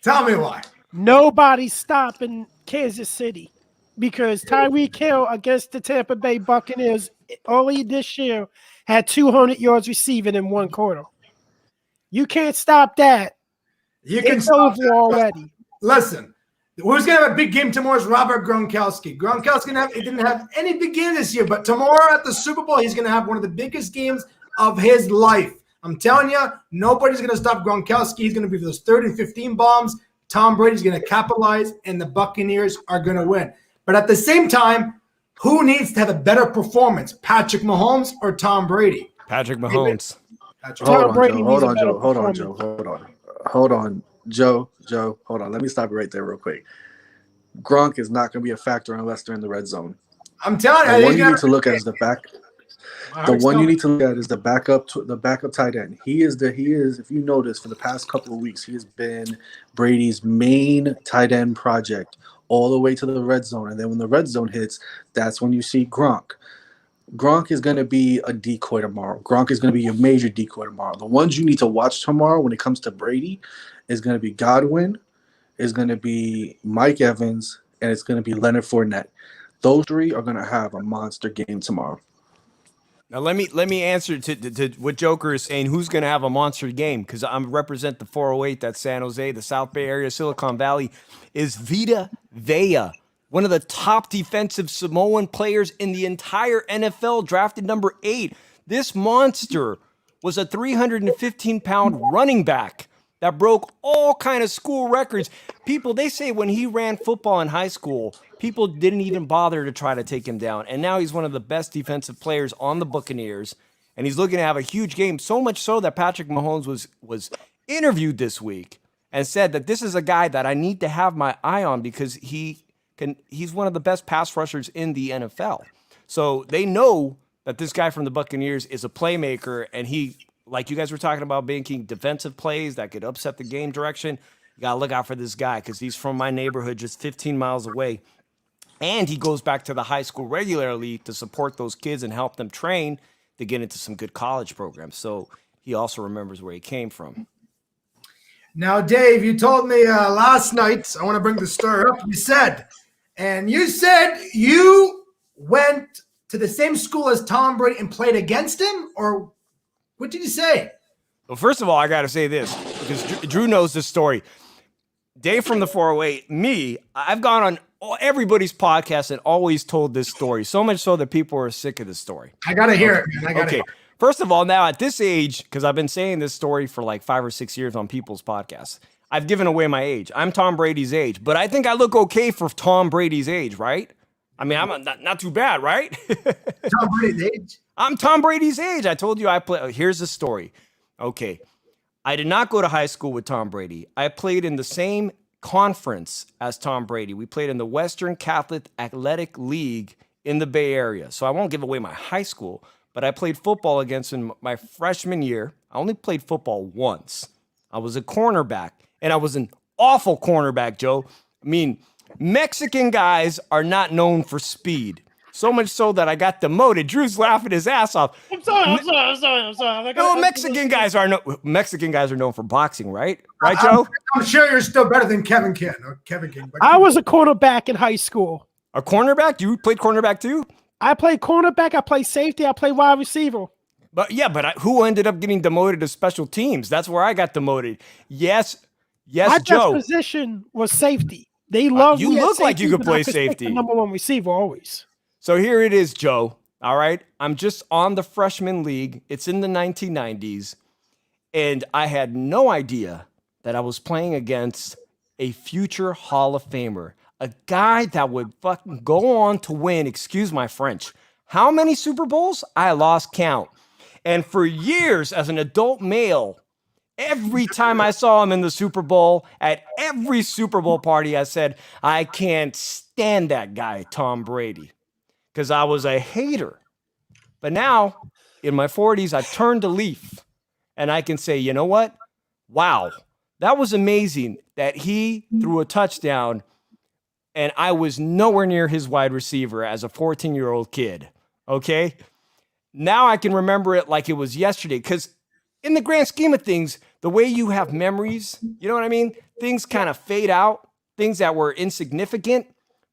Tell me why. Nobody's stopping Kansas City because Tyreek Hill against the Tampa Bay Buccaneers early this year had 200 yards receiving in one quarter. You can't stop that. You can It's stop over that. already. Listen, who's going to have a big game tomorrow is Robert Gronkowski. He didn't have any big game this year, but tomorrow at the Super Bowl, he's going to have one of the biggest games of his life. I'm telling you, nobody's going to stop Gronkowski. He's going to be for those 30 and 15 bombs. Tom Brady's going to capitalize, and the Buccaneers are going to win. But at the same time, who needs to have a better performance, Patrick Mahomes or Tom Brady? Patrick Mahomes. Tom Brady needs a better Hold on, Joe. Hold on. Let me stop you right there real quick. Gronk is not going to be a factor unless they're in the red zone. I'm telling you. The one you need to look at is the back. My The heart's one you telling need to look at is the backup tight end. He is, if you notice, for the past couple of weeks, he has been Brady's main tight end project all the way to the red zone. And then when the red zone hits, that's when you see Gronk. Gronk is going to be a decoy tomorrow. Gronk is going to be a major decoy tomorrow. The ones you need to watch tomorrow when it comes to Brady is going to be Godwin, is going to be Mike Evans, and it's going to be Leonard Fournette. Those three are going to have a monster game tomorrow. Now let me answer to what Joker is saying. Who's going to have a monster game? Because I represent the 408, that's San Jose, the South Bay area, Silicon Valley. Is Vita Vea, one of the top defensive Samoan players in the entire NFL, drafted number 8. This monster was a 315-pound running back that broke all kind of school records. People, they say when he ran football in high school, people didn't even bother to try to take him down. And now he's one of the best defensive players on the Buccaneers. And he's looking to have a huge game, so much so that Patrick Mahomes was interviewed this week and said that this is a guy that I need to have my eye on because he's one of the best pass rushers in the NFL. So they know that this guy from the Buccaneers is a playmaker, and he, like you guys were talking about, making defensive plays that could upset the game direction. You got to look out for this guy because he's from my neighborhood just 15 miles away. And he goes back to the high school regularly to support those kids and help them train to get into some good college programs. So he also remembers where he came from. Now, Dave, you told me last night, I want to bring the story up. You said you went to the same school as Tom Brady and played against him? Or what did you say? Well, first of all, I got to say this because Drew knows this story. Dave from the 408, I've gone on everybody's podcast and always told this story, so much so that people are sick of this story. I got to hear it, man. Okay. First of all, now at this age, because I've been saying this story for like 5 or 6 years on people's podcasts, I've given away my age. I'm Tom Brady's age, but I think I look okay for Tom Brady's age, right? I mean, I'm not too bad, right? Tom Brady's age? I'm Tom Brady's age. I told you I play. Here's the story. Okay. I did not go to high school with Tom Brady. I played in the same conference as Tom Brady. We played in the Western Catholic Athletic League in the Bay Area. So I won't give away my high school, but I played football against him my freshman year. I only played football once. I was a cornerback, and I was an awful cornerback, Joe. I mean, Mexican guys are not known for speed. So much so that I got demoted. Drew's laughing his ass off. I'm sorry. No, Mexican guys are known for boxing, right? Right, Joe? I'm sure you're still better than Kevin King. But I was a cornerback in high school. A cornerback? You played cornerback too? I play cornerback. I play safety. I play wide receiver. But yeah, who ended up getting demoted to special teams? That's where I got demoted. Yes, My best Joe. position was safety. They love You me at look like you safety, could but play I could pick safety. the number one receiver always. So here it is, Joe. All right. I'm just on the freshman league. It's in the 1990s. And I had no idea that I was playing against a future Hall of Famer, a guy that would fucking go on to win, excuse my French, how many Super Bowls? I lost count. And for years as an adult male, every time I saw him in the Super Bowl, at every Super Bowl party, I said, I can't stand that guy, Tom Brady, because I was a hater. But now, in my 40s, I've turned a leaf, and I can say, you know what? Wow, that was amazing that he threw a touchdown, and I was nowhere near his wide receiver as a 14-year-old kid, okay? Now I can remember it like it was yesterday, because in the grand scheme of things, the way you have memories, you know what I mean? Things kind of fade out, things that were insignificant.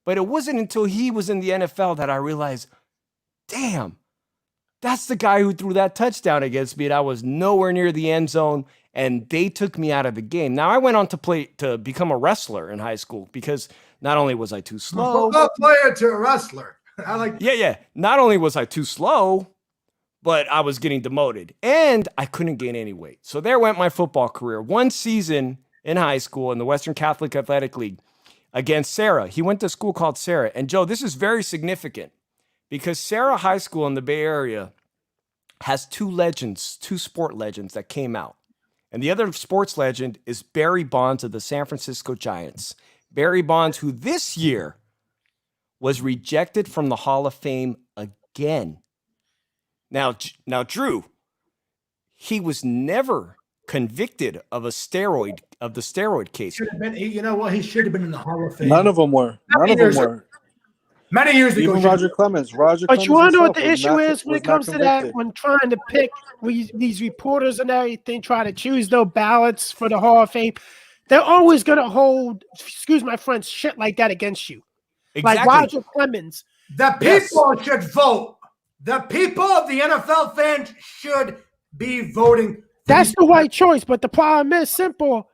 But it wasn't until he was in the NFL that I realized, damn, that's the guy who threw that touchdown against me. And I was nowhere near the end zone, and they took me out of the game. Now I went on to become a wrestler in high school because not only was I too slow. From a player to a wrestler. I like. Yeah. Not only was I too slow, but I was getting demoted and I couldn't gain any weight. So there went my football career. One season in high school in the Western Catholic Athletic League against Sarah. He went to a school called Sarah. And Joe, this is very significant because Sarah High School in the Bay Area has two sport legends that came out. And the other sports legend is Barry Bonds of the San Francisco Giants. Barry Bonds, who this year was rejected from the Hall of Fame again. Now, Drew, he was never convicted of the steroid case. Should have been. You know what? He should have been in the Hall of Fame. None of them were. Many years ago. Even Roger Clemens. But you want to know what the issue is when it comes to that? When trying to pick these reporters and everything, try to choose their ballots for the Hall of Fame, they're always going to hold, excuse my French, shit like that against you. Exactly. Like Roger Clemens. The people should vote. The people of the NFL fans should be voting. That's the right choice, but the problem is simple.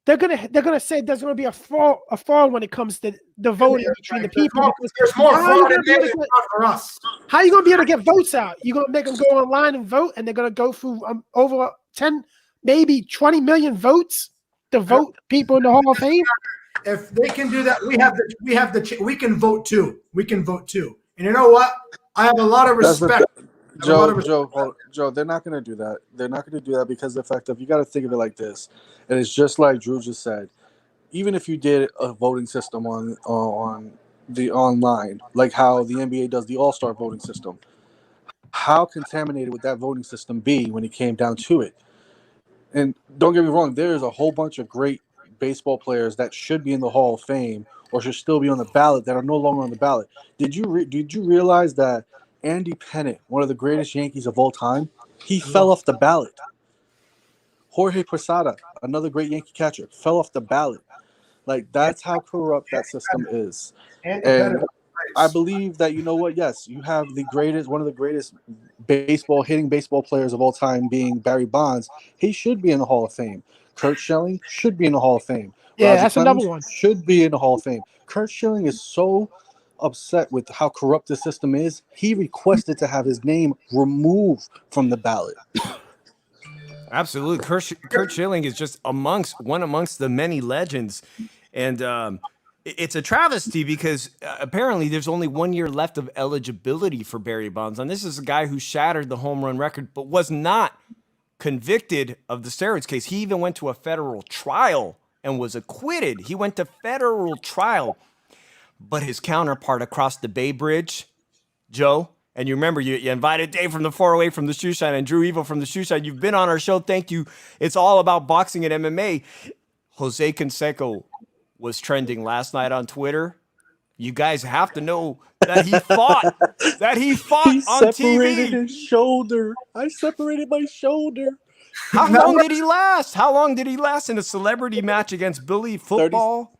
They're gonna say there's gonna be a fraud when it comes to the voting between the people. There's more fraud in there than for us. How are you gonna be able to get votes out? You're gonna make them go online and vote, and they're gonna go through over 10, maybe 20 million votes to vote people in the Hall of Fame. If they can do that, we can vote too. We can vote too. And you know what? I have a lot of respect. Joe, they're not going to do that. They're not going to do that because of the fact of you got to think of it like this, and it's just like Drew just said. Even if you did a voting system on the online, like how the NBA does the All-Star voting system, how contaminated would that voting system be when it came down to it? And don't get me wrong, there's a whole bunch of great baseball players that should be in the Hall of Fame or should still be on the ballot that are no longer on the ballot. Did you realize that Andy Pettitte, one of the greatest Yankees of all time, he fell off the ballot? Jorge Posada, another great Yankee catcher, fell off the ballot. Like, that's how corrupt that system is. And I believe that, you know what, yes, you have one of the greatest hitting baseball players of all time being Barry Bonds. He should be in the Hall of Fame. Kurt Schilling should be in the Hall of Fame. Yeah, Roger that's Clemens another one. should be in the Hall of Fame. Kurt Schilling is so upset with how corrupt the system is. He requested to have his name removed from the ballot. Absolutely. Kurt Schilling is just amongst the many legends. And it's a travesty because apparently there's only 1 year left of eligibility for Barry Bonds. And this is a guy who shattered the home run record, but was not convicted of the steroids case. He even went to a federal trial and was acquitted. He went to federal trial. But his counterpart across the Bay Bridge, Joe, and you remember you invited Dave from the 408 from the Shoe Shine and Drew Evil from the Shoe Shine. You've been on our show. Thank you. It's all about boxing and MMA. Jose Canseco was trending last night on Twitter. You guys have to know that he fought. He on separated TV. his shoulder. I separated my shoulder. How long did he last? How long did he last in a celebrity match against Billy Football?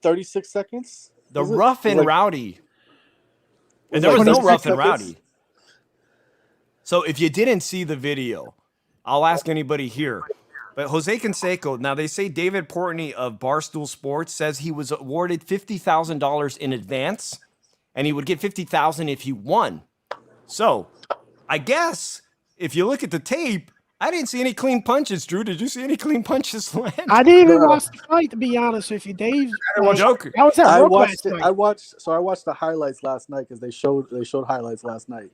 36 seconds. The rough and rowdy. And there was no 26 rough and seconds. rowdy. So if you didn't see the video, I'll ask anybody here. But Jose Canseco, now they say David Portney of Barstool Sports says he was awarded $50,000 in advance, and he would get $50,000 if he won. So I guess if you look at the tape, I didn't see any clean punches. Drew, did you see any clean punches land? I didn't even watch the fight, to be honest with you, Dave. Joker. I was at I work watched last it. night. I watched the highlights last night because they showed highlights last night,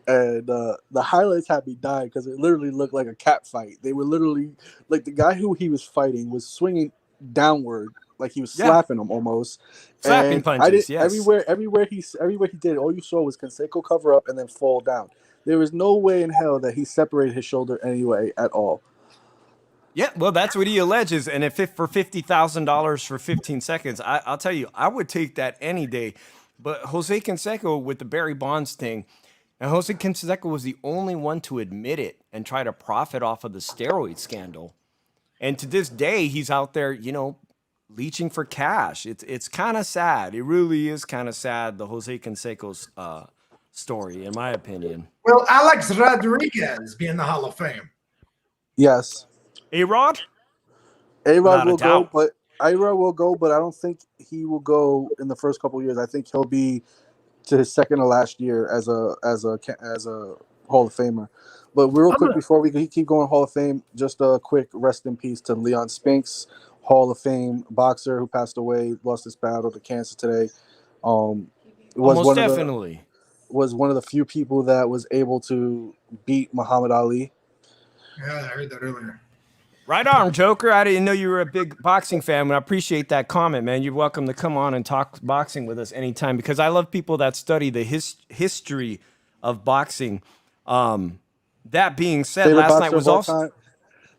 and the highlights had me dying because it literally looked like a cat fight. They were literally like the guy who he was fighting was swinging downward, like he was slapping him almost. Slapping And punches, yes. Everywhere he did, all you saw was Canseco cover up and then fall down. There was no way in hell that he separated his shoulder anyway at all. Yeah, well, that's what he alleges. And if for $50,000 for 15 seconds, I'll tell you, I would take that any day. But Jose Canseco with the Barry Bonds thing, and Jose Canseco was the only one to admit it and try to profit off of the steroid scandal. And to this day, he's out there, leeching for cash. It's kind of sad. It really is kind of sad, the Jose Canseco's story, in my opinion. Will Alex Rodriguez be in the Hall of Fame? Yes, A-Rod? A-Rod Without a will go, doubt. but I don't think he will go in the first couple of years. I think he'll be to his second to last year as a Hall of Famer. But real quick before we keep going Hall of Fame, just a quick rest in peace to Leon Spinks, Hall of Fame boxer who passed away, lost his battle to cancer today. Most definitely. Was one of the few people that was able to beat Muhammad Ali. Yeah, I heard that earlier. Right on, Joker. I didn't know you were a big boxing fan, but I appreciate that comment, man. You're welcome to come on and talk boxing with us anytime because I love people that study the history of boxing. That being said, last night was also...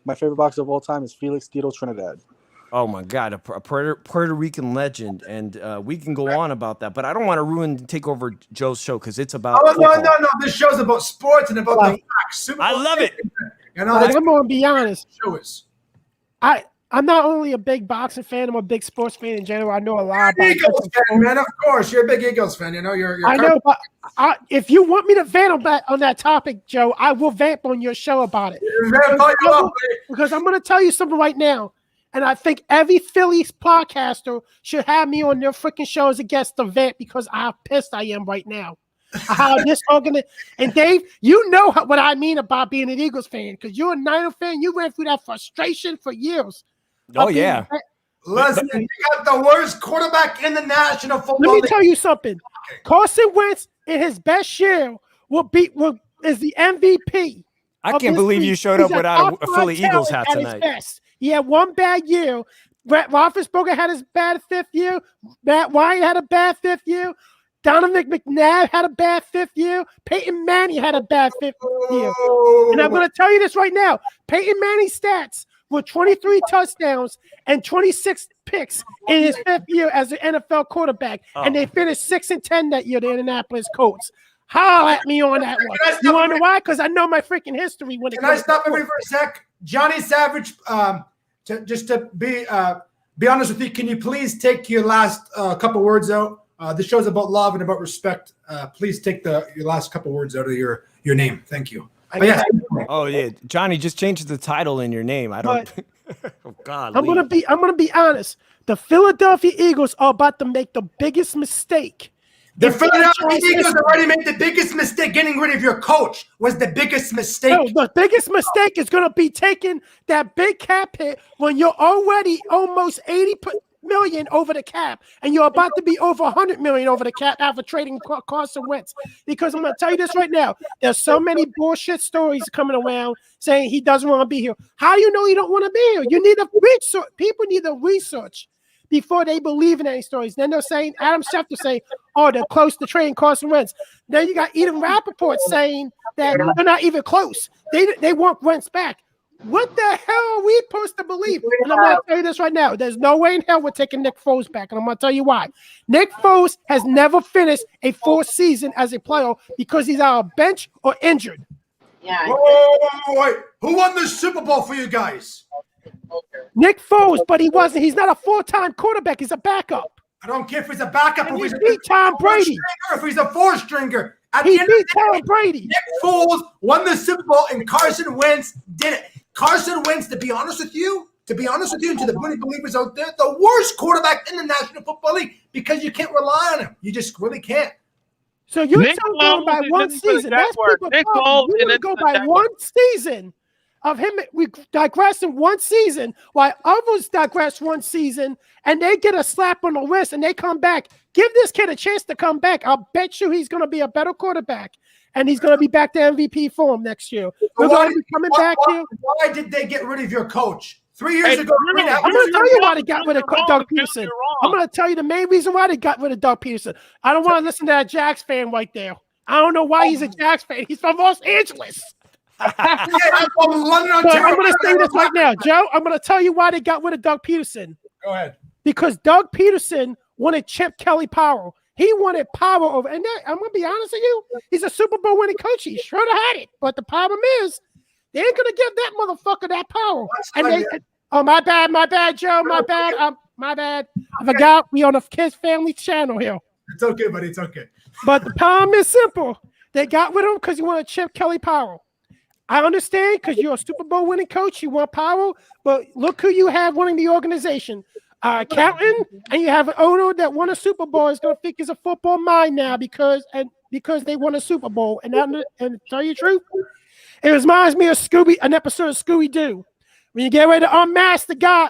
My favorite boxer of all time is Felix Tito Trinidad. Oh, my God, a Puerto Rican legend, and we can go on about that, but I don't want to take over Joe's show because it's about football. No, this show's about sports and about the facts. I love it. I'm going to be honest. Show us. I'm not only a big boxing fan, I'm a big sports fan in general. I know a lot about Eagles fan, man. Of course, you're a big Eagles fan. You're I know, but if you want me to vamp on that topic, Joe, I will vamp on your show about it. Because I'm going to tell you something right now. And I think every Phillies podcaster should have me on their freaking shows against the vamp because how pissed I am right now. How this and Dave, you know what I mean about being an Eagles fan because you're a Niner fan. You went through that frustration for years. Oh, yeah. Listen, you got the worst quarterback in the National Football League. Let me tell you something. Carson Wentz in his best year is the MVP. I can't believe you showed up without a Philly Eagles hat tonight. He had one bad year. Brett Roethlisberger had his bad fifth year. Matt Ryan had a bad fifth year. Donovan McNabb had a bad fifth year. Peyton Manning had a bad fifth year. And I'm going to tell you this right now. Peyton Manning's stats were 23 touchdowns and 26 picks in his fifth year as an NFL quarterback. And they finished 6-10 that year, the Indianapolis Colts. Holler at me on that one. You want to know why? Because I know my freaking history. Can I stop everybody for a sec? Johnny Savage, just to be honest with you, can you please take your last couple words out? The show's about love and about respect. Please take your last couple words out of your name. Thank you. Oh yeah, Johnny, just change the title in your name. I don't. Oh God. I'm gonna be honest. The Philadelphia Eagles are about to make the biggest mistake. The Philadelphia Eagles already made the biggest mistake. Getting rid of your coach was the biggest mistake. No, the biggest mistake is going to be taking that big cap hit when you're already almost 80 million over the cap, and you're about to be over 100 million over the cap after trading Carson Wentz. Because I'm going to tell you this right now. There's so many bullshit stories coming around saying he doesn't want to be here. How do you know he don't want to be here? You need to research. People need to research before they believe in any stories. Then they're saying, Adam Schefter saying, oh, they're close to trading Carson Wentz. Then you got Eden Rappaport saying that they're not even close. They want Wentz back. What the hell are we supposed to believe? And I'm going to tell you this right now. There's no way in hell we're taking Nick Foles back. And I'm going to tell you why. Nick Foles has never finished a full season as a player because he's on a bench or injured. Yeah. Wait. Who won the Super Bowl for you guys? Nick Foles, but he wasn't. He's not a full-time quarterback. He's a backup. I don't care if he's a backup, And or if he he's beat Tom Brady. if he's a four-stringer. At He the end of beat the day, Tom Brady. Nick Foles won the Super Bowl, and Carson Wentz did it. Carson Wentz, to be honest with you, and to the Brady believers out there, the worst quarterback in the National Football League, because you can't rely on him. You just really can't. So you're Nick still going by Foles one is into the season. That's Jaguars. people's Nick problem. Foles You and want to into go the by Jaguars. one season of him. We digress in one season, while others digress one season, and they get a slap on the wrist and they come back. Give this kid a chance to come back. I'll bet you he's going to be a better quarterback, and he's going to be back to MVP form next year. We're going to be coming back here. Why did they get rid of your coach 3 years Hey, ago? Drew, I'm going to tell you why they got rid of You're wrong. Doug You're Peterson. wrong. I'm going to tell you the main reason why they got rid of Doug Peterson. I don't want to listen to that Jags fan right there. I don't know why he's a Jags fan. He's from Los Angeles. Yeah, I'm from London, But Ontario. I'm going to say this right now, Joe. I'm going to tell you why they got rid of Doug Peterson. Go ahead. Because Doug Peterson wanted Chip Kelly power. He wanted power over, and I'm going to be honest with you, he's a Super Bowl winning coach. He should have had it. But the problem is, they ain't going to give that motherfucker that power. My bad, Joe. My bad. I forgot we on a Kids Family channel here. It's okay, buddy. It's okay. But the problem is simple. They got rid of him because you want to Chip Kelly power. I understand because you're a Super Bowl winning coach. You want power, but look who you have running the organization. Captain, and you have an owner that won a Super Bowl is going to think he's a football mind now because they won a Super Bowl. And to tell you the truth, it reminds me of an episode of Scooby-Doo. When you get ready to unmask the guy,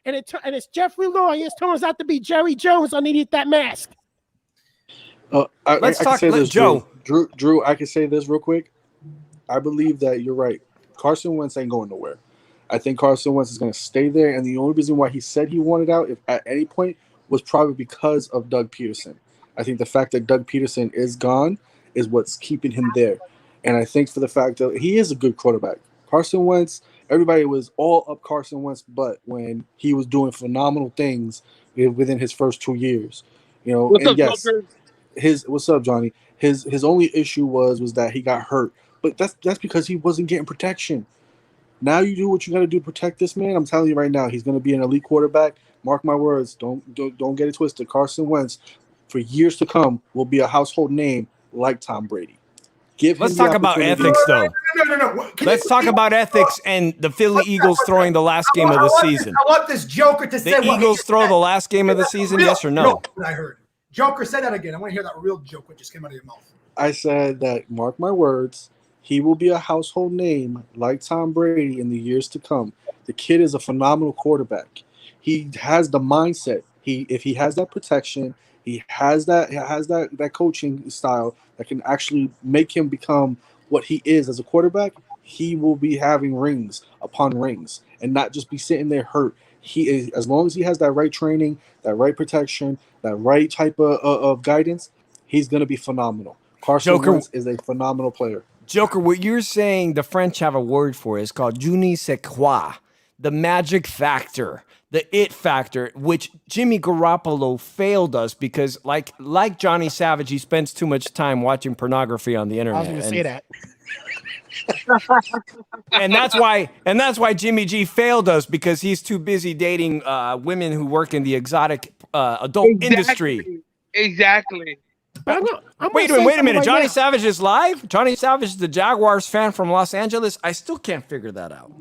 and it's Jeffrey Lloyd, it turns out to be Jerry Jones underneath that mask. Let's talk. Joe. Drew, I can say this real quick. I believe that you're right. Carson Wentz ain't going nowhere. I think Carson Wentz is going to stay there, and the only reason why he said he wanted out, if at any point, was probably because of Doug Peterson. I think the fact that Doug Peterson is gone is what's keeping him there. And I think for the fact that he is a good quarterback. Carson Wentz, everybody was all up Carson Wentz, but when he was doing phenomenal things within his first 2 years. What's up, Joker? What's up, Johnny? His only issue was that he got hurt. But that's because he wasn't getting protection. Now you do what you got to do to protect this man. I'm telling you right now, he's going to be an elite quarterback. Mark my words. Don't get it twisted. Carson Wentz, for years to come, will be a household name like Tom Brady. Let's talk about ethics, though. No. Let's talk about ethics and the Philly Eagles throwing the last game of the season. I want this Joker to say the Eagles throw the last game of the season, yes or no? I heard. Joker, say that again. I want to hear that real joke that just came out of your mouth. I said that, mark my words, he will be a household name like Tom Brady in the years to come. The kid is a phenomenal quarterback. He has the mindset. If he has that protection, he has that coaching style that can actually make him become what he is as a quarterback. He will be having rings upon rings and not just be sitting there hurt. He is, as long as he has that right training, that right protection, that right type of guidance, he's going to be phenomenal. Carson Wentz is a phenomenal player. Joker, what you're saying, the French have a word for it. It's called je ne sais quoi, the magic factor, the it factor, which Jimmy Garoppolo failed us because, like Johnny Savage, he spends too much time watching pornography on the internet. I was going to say that. And that's why Jimmy G failed us, because he's too busy dating women who work in the exotic adult industry. Exactly. Wait a minute. Johnny Savage is live? Johnny Savage is the Jaguars fan from Los Angeles? I still can't figure that out.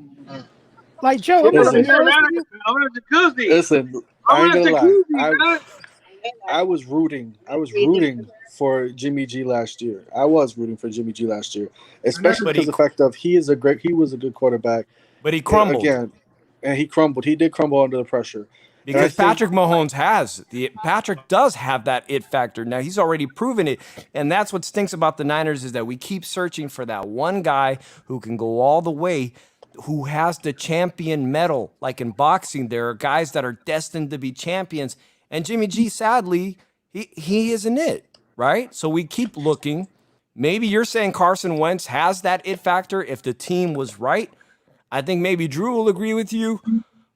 Like, Joe, I'm in a jacuzzi. Listen, I ain't gonna lie. I was rooting for Jimmy G last year. Especially because of the fact of he was a good quarterback. But he crumbled. And he crumbled. He did crumble under the pressure. Because Patrick Mahomes Patrick does have that it factor. Now, he's already proven it. And that's what stinks about the Niners, is that we keep searching for that one guy who can go all the way, who has the champion medal. Like in boxing, there are guys that are destined to be champions. And Jimmy G, sadly, he isn't it, right? So we keep looking. Maybe you're saying Carson Wentz has that it factor if the team was right. I think maybe Drew will agree with you.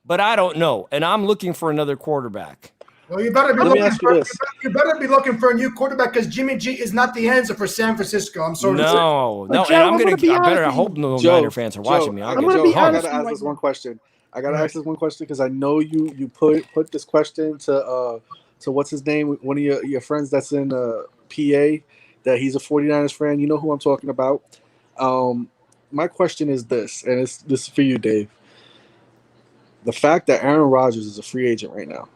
But I don't know, and I'm looking for another quarterback. Well, you better be looking for a new quarterback, because Jimmy G is not the answer for San Francisco. I'm sorry. No. Joe, I hope no Niner fans are watching me. I gotta ask this one question. I gotta ask this one question because I know you put this question to to what's his name? One of your friends that's in PA, that he's a 49ers fan. You know who I'm talking about. My question is this, and this is for you, Dave. The fact that Aaron Rodgers is a free agent right now.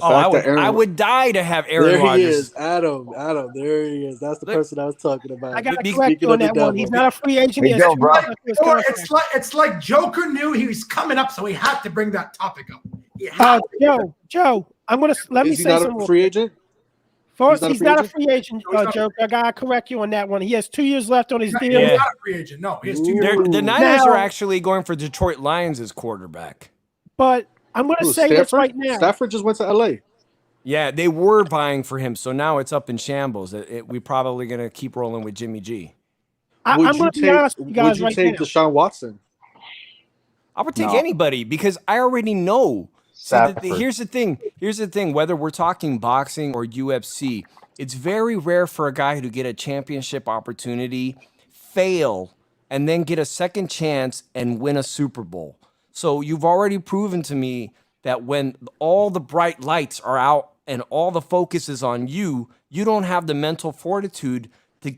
I would die to have Aaron Rodgers. There he is, Adam. There he is. That's the person I was talking about. I got to correct you on that one. He's not a free agent. Hey, go, bro. It's like Joker knew he was coming up, so he had to bring that topic up. Joe, I'm gonna let me say something. Is he not a free agent? First, he's not a free agent, Joker. I gotta correct you on that one. He has 2 years left on his deal. He's not a free agent. No, he has 2 years. The Niners are actually going for Detroit Lions as quarterback. But I'm going to say this right now. Stafford just went to LA. Yeah, they were buying for him, so now it's up in shambles. We're probably going to keep rolling with Jimmy G. I'm going to be honest with you guys right now. Would you take Deshaun Watson? I would take anybody because I already know. Here's the thing. Whether we're talking boxing or UFC, it's very rare for a guy to get a championship opportunity, fail, and then get a second chance and win a Super Bowl. So you've already proven to me that when all the bright lights are out and all the focus is on you, you don't have the mental fortitude to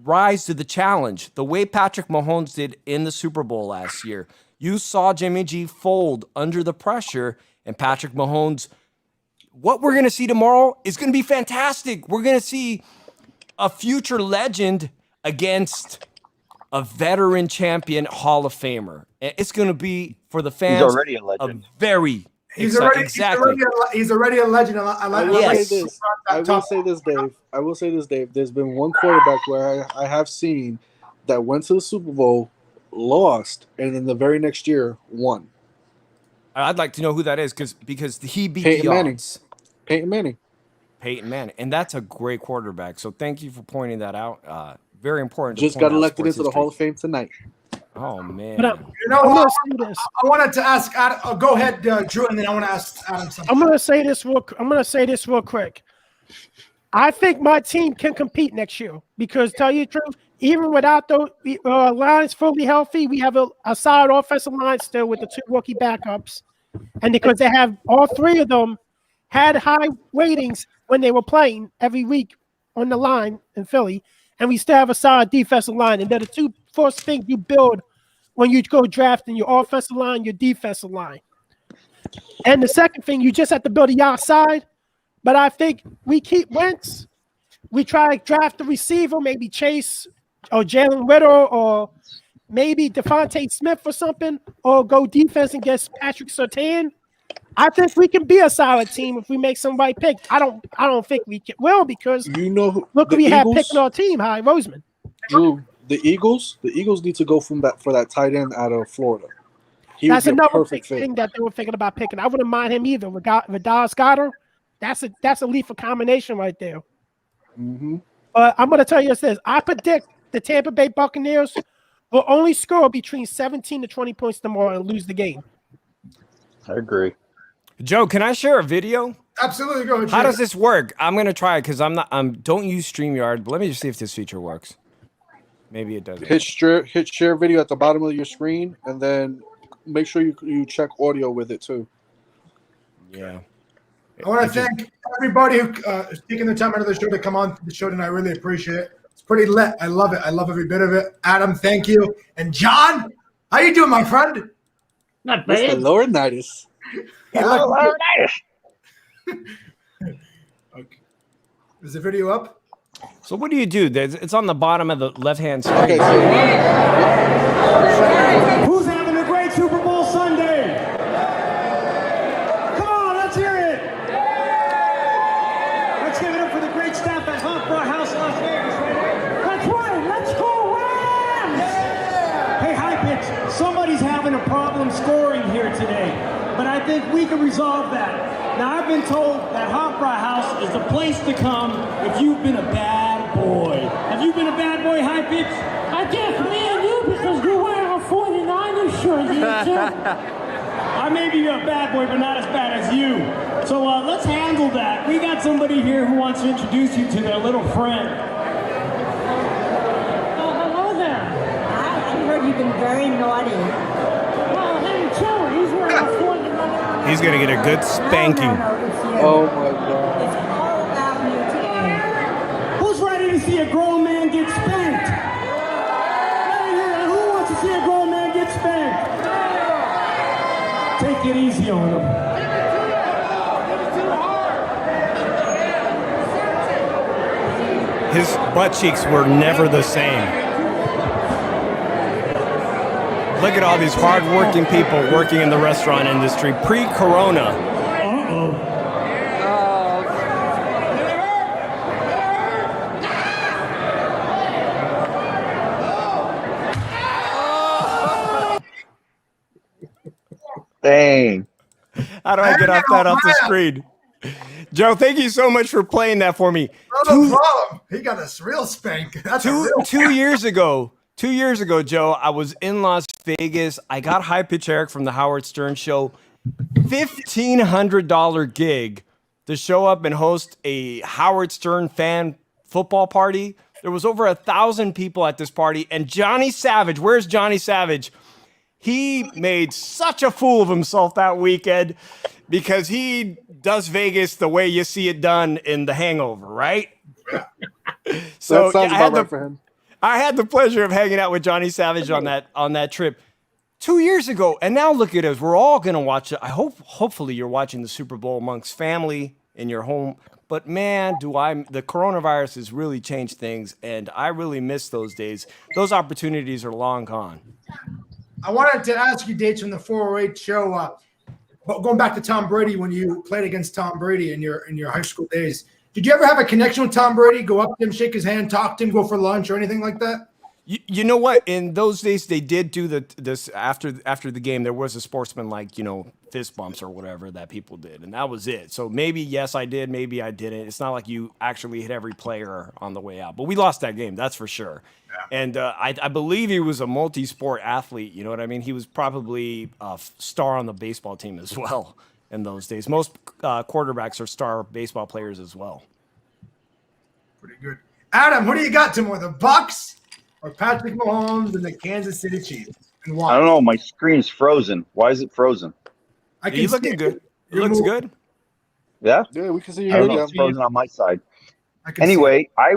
rise to the challenge. The way Patrick Mahomes did in the Super Bowl last year. You saw Jimmy G fold under the pressure, and Patrick Mahomes, what we're going to see tomorrow is going to be fantastic. We're going to see a future legend against a veteran champion Hall of Famer. It's going to be, for the fans, he's already a legend. He's already a legend. I will say this, Dave. There's been one quarterback where I have seen that went to the Super Bowl, lost, and then the very next year won. I'd like to know who that is because he beat Peyton the Manning. odds. Peyton Manning. And that's a great quarterback. So thank you for pointing that out. Very important. Just got elected into the Hall of Fame tonight. Oh man! But I wanted to ask Adam. Go ahead, Drew, and then I want to ask Adam something. I'm going to say this real quick. I think my team can compete next year because, tell you the truth, even without the lines fully healthy, we have a solid offensive line still with the 2 rookie backups, and because they have all 3 of them had high ratings when they were playing every week on the line in Philly, and we still have a solid defensive line, and they're the 2 first things you build when you go drafting your offensive line, your defensive line. And the second thing, you just have to build the outside. But I think we keep Wentz. We try to draft the receiver, maybe Chase or Jalen Riddle or maybe Devontae Smith or something, or go defense and get Patrick Surtain. I think we can be a solid team if we make some right picks. I don't think we will because look what we have picking our team, High Roseman. Drew, the Eagles need to go for that tight end out of Florida. That's another thing that they were thinking about picking. I wouldn't mind him either. With Dallas Goedert, that's a lethal combination right there. Mm-hmm. But I'm going to tell you this. I predict the Tampa Bay Buccaneers will only score between 17 to 20 points tomorrow and lose the game. I agree. Joe, can I share a video? Absolutely, go ahead. How does this work? I'm going to try it because don't use StreamYard, but let me just see if this feature works. Maybe it doesn't. Hit share video at the bottom of your screen, and then make sure you check audio with it too. Yeah. I want to thank everybody who is taking the time out of the show to come on the show tonight. I really appreciate it. It's pretty lit. I love it. I love every bit of it. Adam, thank you. And John, how you doing, my friend? Not bad. Mr. Laurinaitis. Okay. Is the video up? So what do you do? It's on the bottom of the left-hand side. Okay, Who's having a great Super Bowl Sunday? Come on, let's hear it. Let's give it up for the great staff at Hofbräu House, Las Vegas. That's right. Let's go Rams! Yeah. Hey, High Pitch, somebody's having a problem scoring here today, but I think we can resolve that. Now, I've been told that Hofbräu House is the place to come if you've been a bad boy. Have you been a bad boy, High Pitch? I guess me and you because you're wearing a 49ers shirt. I may be a bad boy, but not as bad as you. So let's handle that. We got somebody here who wants to introduce you to their little friend. Oh, hello there. I heard you've been very naughty. Well, hey, Joe, he's wearing a 49ers. He's going to get a good spanking. Oh my God. It's all about you today. Who's ready to see a grown man get spanked? Right here. Who wants to see a grown man get spanked? Take it easy on him. His butt cheeks were never the same. Look at all these hardworking people working in the restaurant industry pre-corona. Dang. How do I get off the screen? Joe, thank you so much for playing that for me. No problem. He got a real spank. That's Two years ago, Joe, I was in Las Vegas. I got High Pitch Eric from the Howard Stern Show. $1,500 gig to show up and host a Howard Stern fan football party. There was over 1,000 people at this party. And Johnny Savage, where's Johnny Savage? He made such a fool of himself that weekend because he does Vegas the way you see it done in The Hangover, right? So that sounds about right for him. I had the pleasure of hanging out with Johnny Savage on that trip 2 years ago, and now look at us. We're all gonna watch it. Hopefully you're watching the Super Bowl amongst family in your home. But man, the coronavirus has really changed things, and I really miss those days. Those opportunities are long gone. I wanted to ask you dates from the 408 show. But going back to Tom Brady, when you played against Tom Brady in your high school days, did you ever have a connection with Tom Brady? Go up to him, shake his hand, talk to him, go for lunch, or anything like that? You know what? In those days, they did do this after the game. There was a sportsman fist bumps or whatever that people did, and that was it. So maybe yes, I did. Maybe I didn't. It's not like you actually hit every player on the way out, but we lost that game. That's for sure. Yeah. And I believe he was a multi-sport athlete. You know what I mean? He was probably a star on the baseball team as well in those days. Most quarterbacks are star baseball players as well. Pretty good. Adam, what do you got tomorrow? The Bucs or Patrick Mahomes and the Kansas City Chiefs? And why? I don't know. My screen's frozen. Why is it frozen? He's looking good. It looks good. Yeah? Yeah, we can see I don't you. know. It's frozen on my side. Anyway, I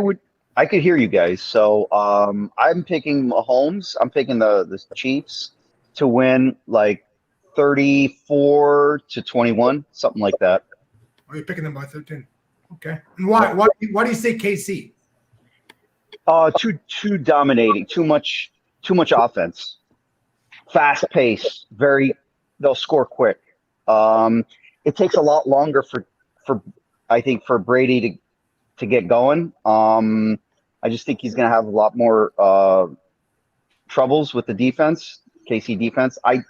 could hear you guys. So I'm picking Mahomes. I'm picking the Chiefs to win like 34-21, something like that. Oh, you're picking them by 13. Okay. And why? Why do you say KC? Too dominating. Too much offense. Fast pace. They'll score quick. It takes a lot longer for Brady to get going. I just think he's going to have a lot more troubles with the defense, KC defense. I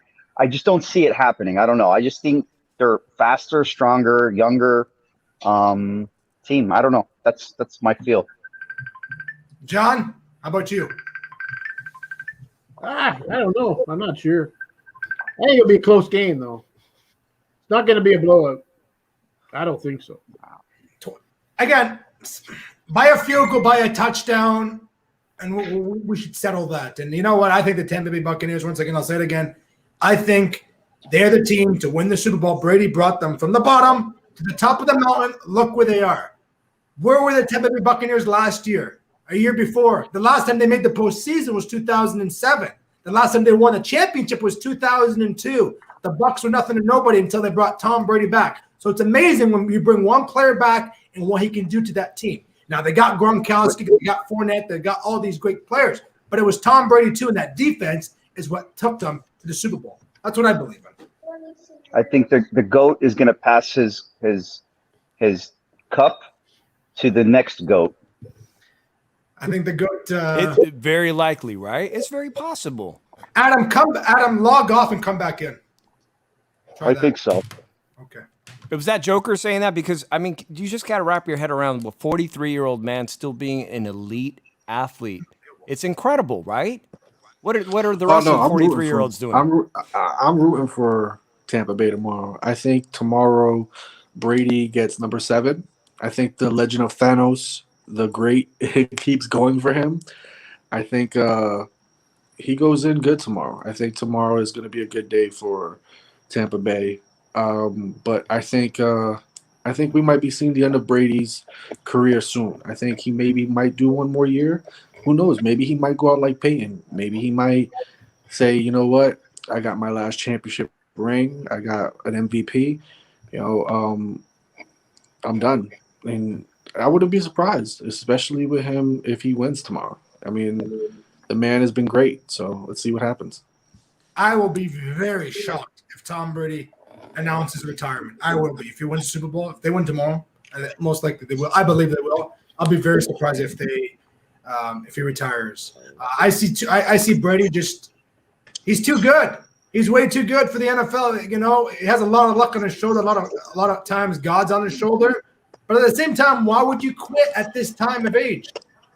just don't see it happening. I don't know. I just think they're faster, stronger, younger team. I don't know. That's my feel. John, how about you? I don't know. I'm not sure. I think it'll be a close game, though. It's not going to be a blowout. I don't think so. Again, by a field goal, by a touchdown, and we should settle that. And you know what? I think the Tampa Bay Buccaneers, once again, I'll say it again, I think they're the team to win the Super Bowl. Brady brought them from the bottom to the top of the mountain. Look where they are. Where were the Tampa Bay Buccaneers last year? A year before? The last time they made the postseason was 2007. The last time they won a championship was 2002. The Bucs were nothing to nobody until they brought Tom Brady back. So it's amazing when you bring one player back and what he can do to that team. Now, they got Gronkowski, they got Fournette, they got all these great players. But it was Tom Brady, too, and that defense is what took them to the Super Bowl. That's what I believe in. I think the GOAT is going to pass his cup to the next GOAT. I think the GOAT. It's very likely, right? It's very possible. Adam, log off and come back in. I think so. Okay. Was that Joker saying that? Because, I mean, you just got to wrap your head around a 43-year-old man still being an elite athlete. It's incredible, right? What are the rest of the 43-year-olds doing? I'm rooting for Tampa Bay tomorrow. I think tomorrow Brady gets number 7. I think the Legend of Thanos, the Great, it keeps going for him. I think he goes in good tomorrow. I think tomorrow is going to be a good day for Tampa Bay. But I think I think we might be seeing the end of Brady's career soon. I think he maybe might do one more year. Who knows? Maybe he might go out like Peyton. Maybe he might say, you know what? I got my last championship ring. I got an MVP. I'm done. And I wouldn't be surprised, especially with him if he wins tomorrow. I mean, the man has been great. So let's see what happens. I will be very shocked if Tom Brady announces retirement. I will be. If he wins the Super Bowl, if they win tomorrow, and most likely they will. I believe they will. I'll be very surprised if he retires. I see Brady he's too good. He's way too good for the NFL. You know, he has a lot of luck on his shoulder. A lot of times God's on his shoulder. But at the same time, why would you quit at this time of age?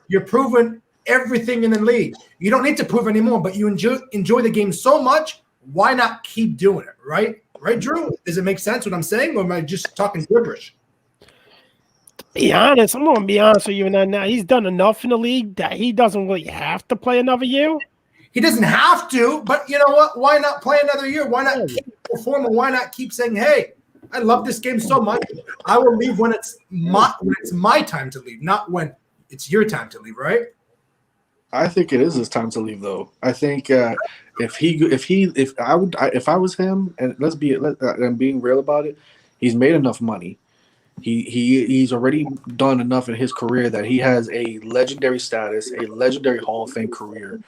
You're proven everything in the league. You don't need to prove anymore, but you enjoy the game so much. Why not keep doing it, right? Right, Drew? Does it make sense what I'm saying, or am I just talking gibberish? To be honest, I'm going to be honest with you now. He's done enough in the league that he doesn't really have to play another year. He doesn't have to, but you know what? Why not play another year? Why not keep performing? Why not keep saying, hey, I love this game so much. I will leave when it's my time to leave, not when it's your time to leave, right? I think it is his time to leave, though. I think if I was him, and I'm being real about it, he's made enough money. He's already done enough in his career that he has a legendary status, a legendary Hall of Fame career.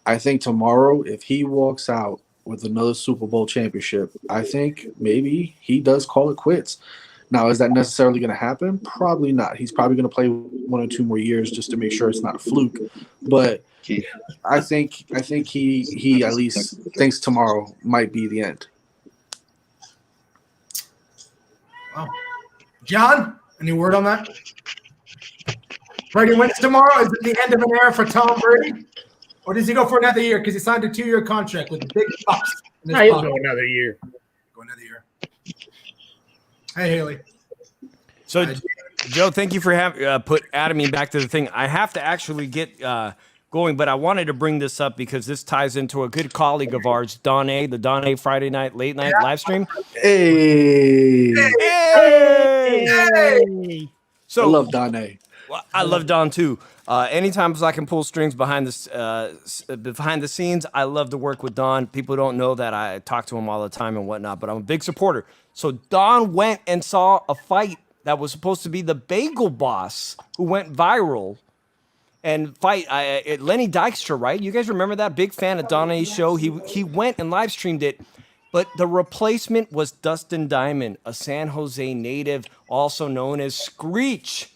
I think tomorrow, if he walks out with another Super Bowl championship, I think maybe he does call it quits. Now, is that necessarily going to happen? Probably not. He's probably going to play 1 or 2 more years just to make sure it's not a fluke. But I think he at least thinks tomorrow might be the end. Wow. John, any word on that? Brady wins tomorrow. Is it the end of an era for Tom Brady? Or does he go for another year because he signed a 2-year contract with the big Bucs? He'll go another year. Go another year. Hey, Haley. So, Joe, thank you for adding me back to the thing. I have to actually get going, but I wanted to bring this up because this ties into a good colleague of ours, Don A, the Don A Friday night late night live stream. Hey. So I love Don A. Well, I love Don too. Anytime I can pull strings behind the scenes, I love to work with Don. People don't know that I talk to him all the time and whatnot, but I'm a big supporter. So Don went and saw a fight that was supposed to be the Bagel Boss, who went viral, and fight Lenny Dykstra, right? You guys remember that? Big fan of Don A's show. He went and live streamed it, but the replacement was Dustin Diamond, a San Jose native, also known as Screech.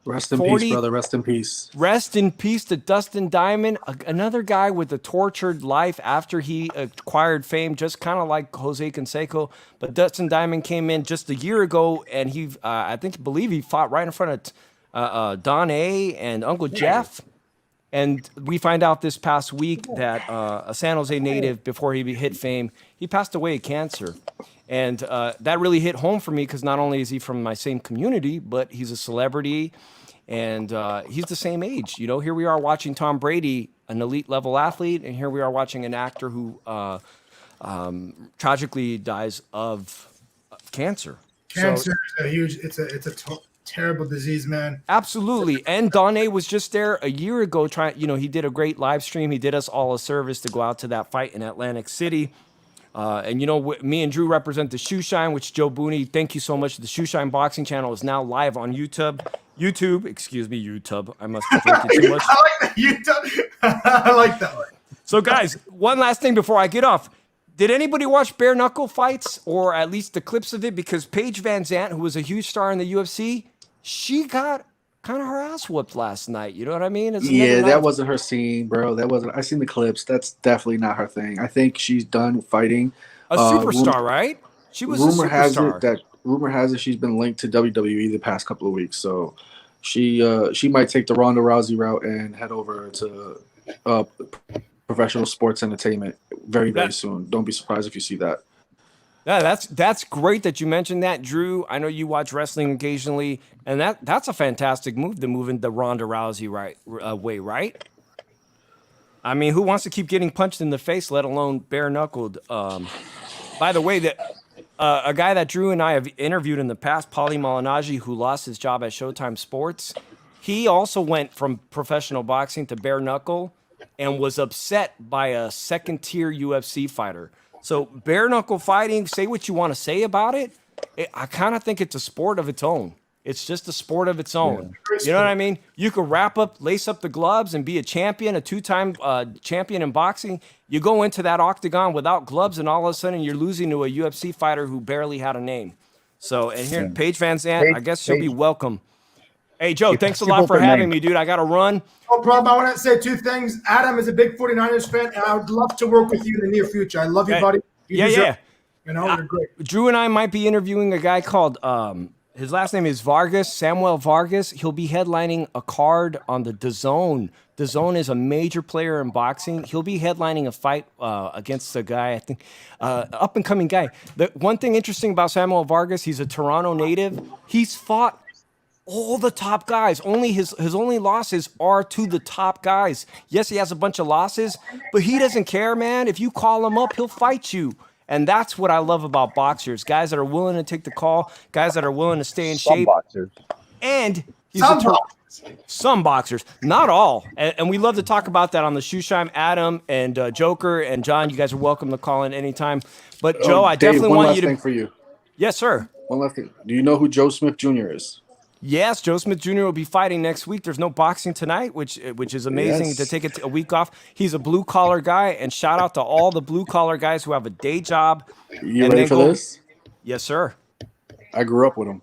Rest in peace, brother. Rest in peace. Rest in peace to Dustin Diamond, another guy with a tortured life after he acquired fame, just kind of like Jose Canseco. But Dustin Diamond came in just a year ago, and believe he fought right in front of Don A and Uncle Jeff. And we find out this past week that a San Jose native, before he hit fame, he passed away of cancer. And that really hit home for me because not only is he from my same community, but he's a celebrity. And he's the same age. You know, here we are watching Tom Brady, an elite level athlete, and here we are watching an actor who tragically dies of cancer. Cancer is a huge. It's a terrible disease, man. Absolutely. And Don A was just there a year ago. He did a great live stream. He did us all a service to go out to that fight in Atlantic City. And me and Drew represent the Shoe Shine, which Joe Booney, thank you so much. The Shoe Shine boxing channel is now live on YouTube. YouTube. I must be drinking too much. I like that YouTube. I like that one. So, guys, one last thing before I get off. Did anybody watch bare knuckle fights, or at least the clips of it? Because Paige Van Zant, who was a huge star in the UFC, she got kind of her ass whooped last night. You know what I mean? That wasn't her scene, bro. I seen the clips. That's definitely not her thing. I think she's done fighting. A superstar, right? She was a superstar. Rumor has it she's been linked to WWE the past couple of weeks. So she might take the Ronda Rousey route and head over to professional sports entertainment very, very soon. Don't be surprised if you see that. Yeah, that's great that you mentioned that, Drew. I know you watch wrestling occasionally, and that's a fantastic move to move in the Ronda Rousey way, right? I mean, who wants to keep getting punched in the face, let alone bare knuckled? By the way, A guy that Drew and I have interviewed in the past, Paulie Malignaggi, who lost his job at Showtime Sports. He also went from professional boxing to bare knuckle and was upset by a second-tier UFC fighter. So bare knuckle fighting, say what you want to say about it, I kind of think it's a sport of its own. It's just a sport of its own. Yeah. You know what I mean? You could lace up the gloves and be a champion, a two-time champion in boxing. You go into that octagon without gloves, and all of a sudden you're losing to a UFC fighter who barely had a name. So, and here, Paige Van Zandt, I guess she'll be welcome. Hey, Joe, thanks a lot for having me, dude. I got to run. No problem. I want to say two things. Adam is a big 49ers fan, and I would love to work with you in the near future. I love you, buddy. You deserve, you're great. Drew and I might be interviewing a guy called his last name is Vargas, Samuel Vargas. He'll be headlining a card on the DAZN. DAZN is a major player in boxing. He'll be headlining a fight against a guy, I think, up-and-coming guy. The one thing interesting about Samuel Vargas, he's a Toronto native. He's fought all the top guys. Only his only losses are to the top guys. Yes, he has a bunch of losses, but he doesn't care, man. If you call him up, he'll fight you. And that's what I love about boxers. Guys that are willing to take the call, guys that are willing to stay in shape. Boxers. And some boxers, not all. And we love to talk about that on the Shoeshime. Adam and Joker and John, you guys are welcome to call in anytime. But Joe, I Dave, definitely want you to. One last thing for you. Yes, sir. One last thing. Do you know who Joe Smith Jr. is? Yes, Joe Smith Jr. will be fighting next week. There's no boxing tonight, which is amazing to take a week off. He's a blue-collar guy, and shout out to all the blue-collar guys who have a day job. You ready for this? Yes, sir. I grew up with him.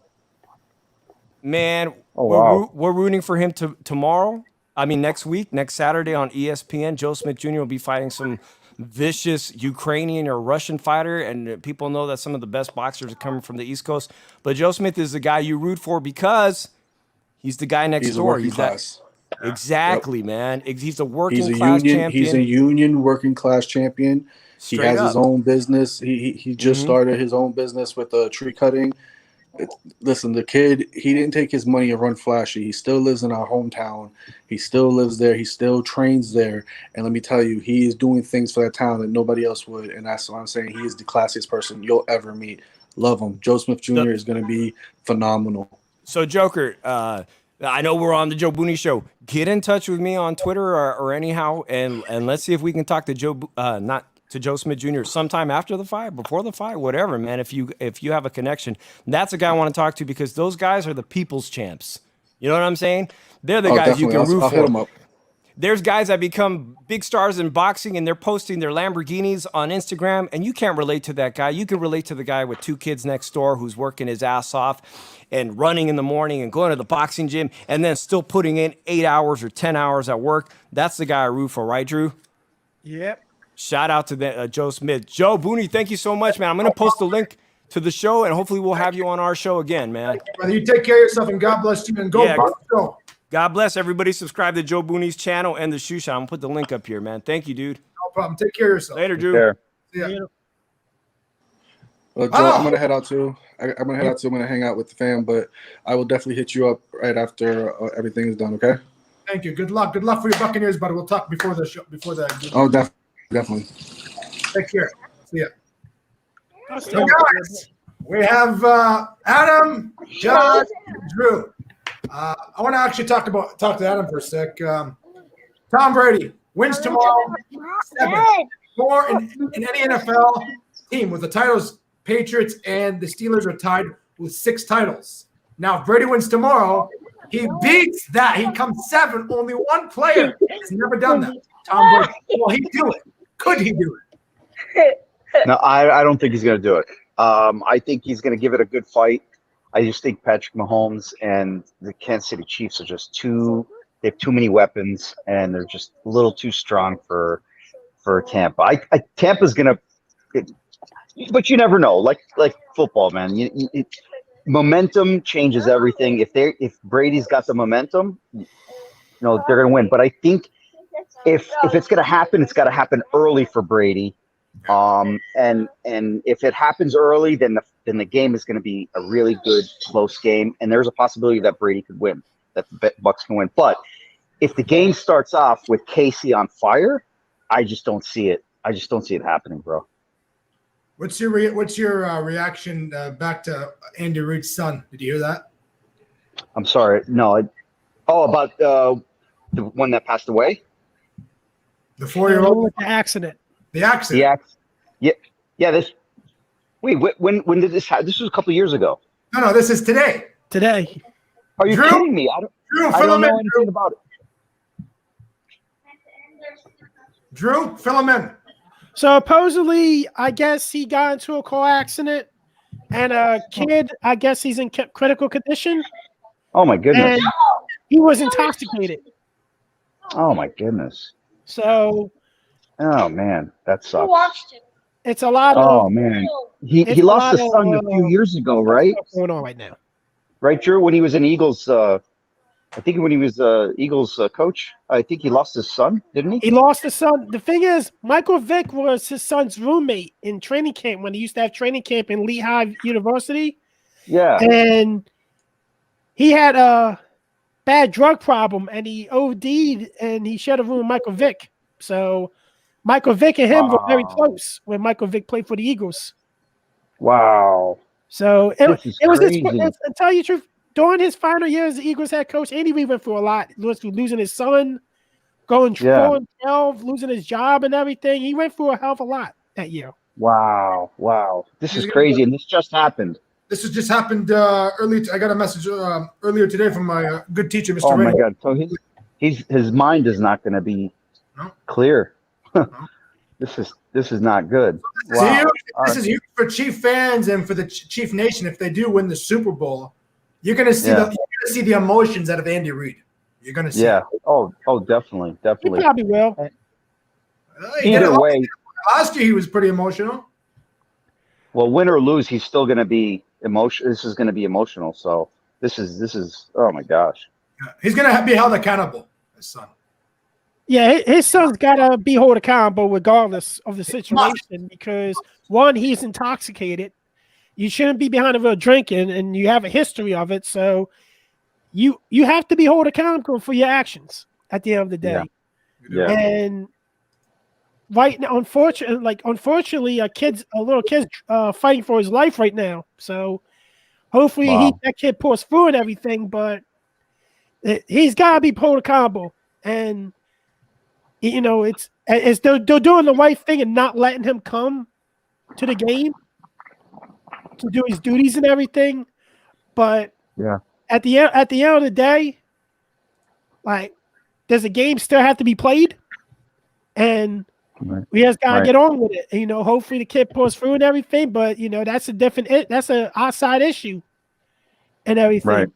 Man, we're rooting for him tomorrow. I mean, next week, next Saturday on ESPN. Joe Smith Jr. will be fighting some vicious Ukrainian or Russian fighter, and people know that some of the best boxers are coming from the East Coast. But Joe Smith is the guy you root for because he's the guy next door. He's class. Exactly, man. He's a working class champion. He's a union working class champion. He has his own business. He just started his own business with tree cutting. Listen, the kid, he didn't take his money and run flashy. He still lives in our hometown. He still lives there. He still trains there. And let me tell you, he is doing things for that town that nobody else would. And that's what I'm saying. He is the classiest person you'll ever meet. Love him. Joe Smith Jr. is going to be phenomenal. So, Joker, I know we're on the Joe Booney Show. Get in touch with me on Twitter or anyhow, and let's see if we can talk to Joe Smith Jr. sometime after the fight, before the fight, whatever, man. If you have a connection, that's a guy I want to talk to because those guys are the people's champs. You know what I'm saying? They're the guys you can root for. Hit him up. There's guys that become big stars in boxing and they're posting their Lamborghinis on Instagram, and you can't relate to that guy. You can relate to the guy with 2 kids next door who's working his ass off and running in the morning and going to the boxing gym and then still putting in 8 hours or 10 hours at work. That's the guy I root for, right, Drew? Yep. Shout out to Joe Smith. Joe Booney, thank you so much, man. I'm going to post a link to the show, and hopefully we'll have you on our show again, man. Brother, you take care of yourself, and God bless you, and go. God bless everybody. Subscribe to Joe Booney's channel and the Shoe Shine. I'm going to put the link up here, man. Thank you, dude. No problem. Take care of yourself. Later, Drew. See ya. Well, Joe, I'm going to head out too. I'm going to hang out with the fam, but I will definitely hit you up right after everything is done, okay? Thank you. Good luck. Good luck for your Buccaneers, buddy. We'll talk before the show. Oh, definitely. Take care. See ya. So guys, we have Adam, John, and Drew. I want to actually talk to Adam for a sec. Tom Brady wins tomorrow, 7-4 in any NFL team with the titles. Patriots and the Steelers are tied with 6 titles. Now, if Brady wins tomorrow, he beats that. He comes 7. Only one player has never done that. Tom Brady. Will he do it? Could he do it? No, I don't think he's going to do it. I think he's going to give it a good fight. I just think Patrick Mahomes and the Kansas City Chiefs are just they have too many weapons, and they're just a little too strong for Tampa. Tampa's going to, but you never know. Like football, man. Momentum changes everything. If Brady's got the momentum, they're going to win. But I think if it's going to happen, it's got to happen early for Brady. And if it happens early, then the game is going to be a really good close game, and there's a possibility that Brady could win, that the Bucs can win. But if the game starts off with Casey on fire, I just don't see it. I just don't see it happening, bro. What's your reaction back to Andy Reid's son? Did you hear that? I'm sorry. No. About the one that passed away? The 4-year-old with the accident. The accident. Yeah. When did this happen? This was a couple of years ago. No, this is today. Today. Are you kidding me? Drew, I don't know anything about it. Drew, fill him in. So supposedly, I guess he got into a car accident, and a kid, I guess he's in critical condition. Oh my goodness! And he was intoxicated. Oh my goodness! So. Oh man, that sucks. Who watched it? It's a lot of. Oh man, he lost his son a few years ago, right? What's going on right now? Right, Drew. When he was an Eagles, I think when he was Eagles coach, I think he lost his son, didn't he? He lost his son. The thing is, Michael Vick was his son's roommate in training camp when he used to have training camp in Lehigh University. Yeah. And he had a bad drug problem, and he OD'd, and he shared a room with Michael Vick. So Michael Vick and him were very close when Michael Vick played for the Eagles. Wow. So it was crazy. to tell you the truth, during his final year as the Eagles head coach, Andy Reid went through a lot. Losing his son, going 4-12, losing his job and everything. He went through a hell of a lot that year. Wow. This is crazy, and this just happened. This has just happened early. I got a message earlier today from my good teacher, Mr. Oh my Raymond. God! So his mind is not going to be clear. This is not good. Wow. This is huge for Chief fans and for the Chief Nation. If they do win the Super Bowl, you're going to see the emotions out of Andy Reid. You're going to see. Yeah. Oh, definitely. He probably will. Either way, last year he was pretty emotional. Well, win or lose, he's still going to be emotional. This is going to be emotional. So this is. Oh my gosh. Yeah. He's going to be held accountable. His son. Yeah, his son's got to be held accountable regardless of the situation because, one, he's intoxicated. You shouldn't be behind the wheel drinking, and you have a history of it. So you have to be held accountable for your actions at the end of the day. Yeah. And right now, unfortunately, a little kid's fighting for his life right now. So hopefully that kid pulls through and everything, but he's got to be held accountable. And it's they're doing the right thing and not letting him come to the game to do his duties and everything. But at the end of the day, like, does the game still have to be played? And we just gotta get on with it. And, hopefully the kid pulls through and everything. But that's an outside issue and everything. Right.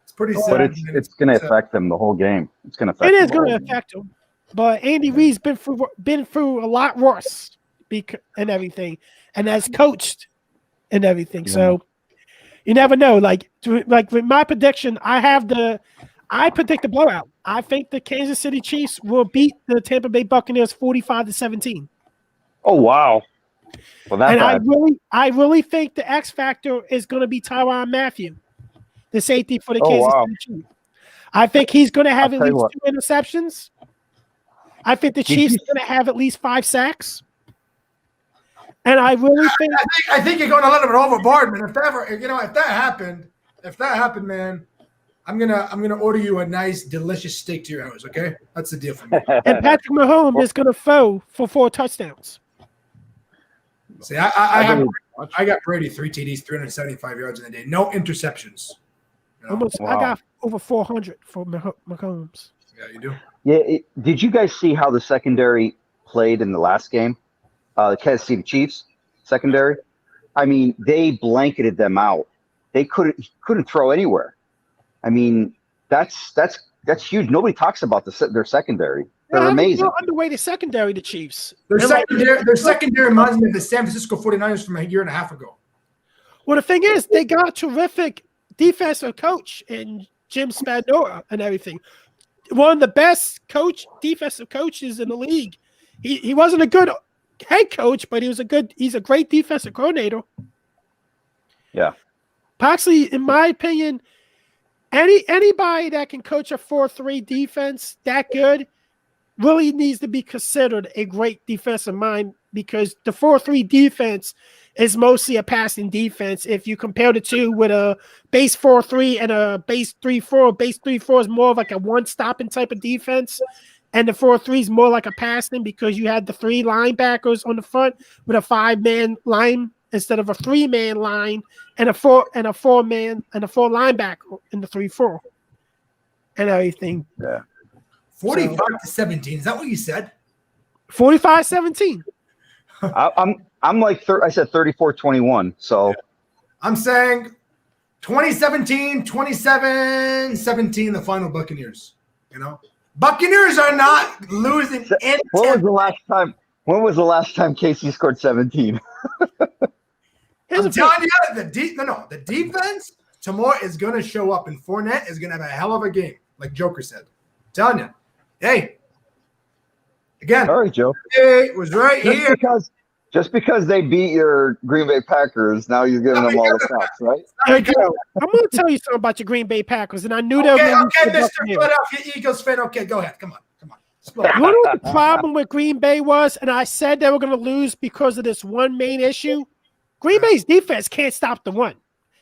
It's pretty sad. But it's going to affect them the whole game. It's going to affect. It is going to affect them. But Andy Reid's been through a lot worse and everything, and has coached and everything. Yeah. So you never know. Like with my prediction, I predict a blowout. I think the Kansas City Chiefs will beat the Tampa Bay Buccaneers 45-17. Oh wow! Well, that's I really think the X factor is going to be Tyrann Mathieu, the safety for the Kansas City Chiefs. I think he's going to have at least 2 interceptions. I think the Chiefs are going to have at least 5 sacks. And I really think I think you're going a little bit overboard, man. If that happened, man, I'm gonna order you a nice, delicious steak to your house. Okay, that's the deal for me. And Patrick Mahomes is going to throw for 4 touchdowns. See, I got Brady 3 TDs, 375 yards in a day, no interceptions. I got over 400 for Mahomes. Yeah, you do. Yeah, did you guys see how the secondary played in the last game? The Kansas City Chiefs secondary. I mean, they blanketed them out. They couldn't throw anywhere. I mean, that's huge. Nobody talks about their secondary. They're amazing. Underrated secondary, the Chiefs. Their secondary reminds me of the San Francisco 49ers from a year and a half ago. Well, the thing is, they got a terrific defensive coach in Jim Spagnuolo and everything. One of the best defensive coaches in the league. He wasn't a good head coach, but he's a great defensive coordinator. Yeah. Actually, in my opinion, anybody that can coach a 4-3 defense that good really needs to be considered a great defensive mind because the 4-3 defense is mostly a passing defense. If you compare the two with a base 4-3 and a base 3-4, base 3-4 is more of like a one-stopping type of defense. And the 4-3 is more like a passing because you had the 3 linebackers on the front with a 5-man line instead of a 3-man line and a 4-man and a 4 linebacker in the 3-4 and everything. Yeah. 45-17. Is that what you said? 45-17. I'm like I said 34-21. So I'm saying 2017, 27-17, the final Buccaneers. You know, Buccaneers are not losing. When was the last time Casey scored 17? I'm telling you, the defense tomorrow is going to show up, and Fournette is going to have a hell of a game, like Joker said. I'm telling you, hey, again, all right, Joe. It was right here. Just because they beat your Green Bay Packers, now you're giving them all the props, right? Hey, Joe, I'm going to tell you something about your Green Bay Packers, and I knew that. Okay, Mr. Philadelphia Eagles fan. Okay, go ahead. Come on. You know what the problem with Green Bay was? And I said they were going to lose because of this one main issue. Green Bay's defense can't stop the run.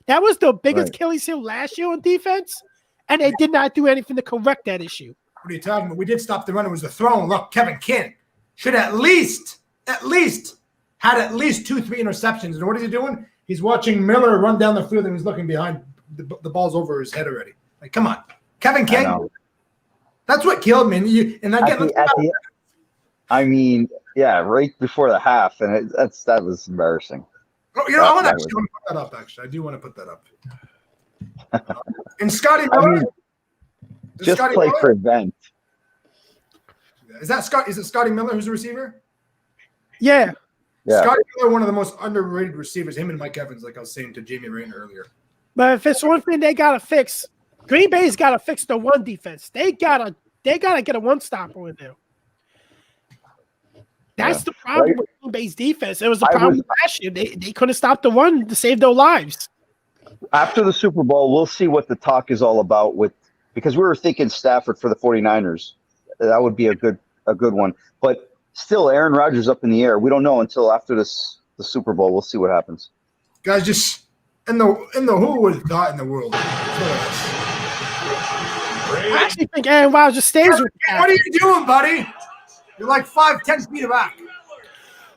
That was the biggest Achilles heel last year on defense, and they did not do anything to correct that issue. What are you talking about? We did stop the run. It was the throw. Look, Kevin King should at least had at least 2-3 interceptions. And what is he doing? He's watching Miller run down the field and he's looking behind. The ball's over his head already. Like, come on. Kevin King. That's what killed me. Right before the half. And that was embarrassing. Oh, you know, I want to put that up, actually. I do want to put that up. And Scotty Miller. Just play prevent. Is it Scotty Miller who's the receiver? Yeah. Scotty Miller, one of the most underrated receivers, him and Mike Evans, like I was saying to Jamie Rayner earlier. But if it's one thing they gotta fix, Green Bay's gotta fix the one defense. They gotta get a one stopper in there. That's the problem with Green Bay's defense. It was a problem last year. They couldn't stop the one to save their lives. After the Super Bowl, we'll see what the talk is all about because we were thinking Stafford for the 49ers. That would be a good one. But still, Aaron Rodgers up in the air. We don't know until after the Super Bowl. We'll see what happens. Guys, just in the who would have thought in the world? I actually think Aaron Rodgers stays with that. What are you doing, buddy? You're like 5-10 feet back.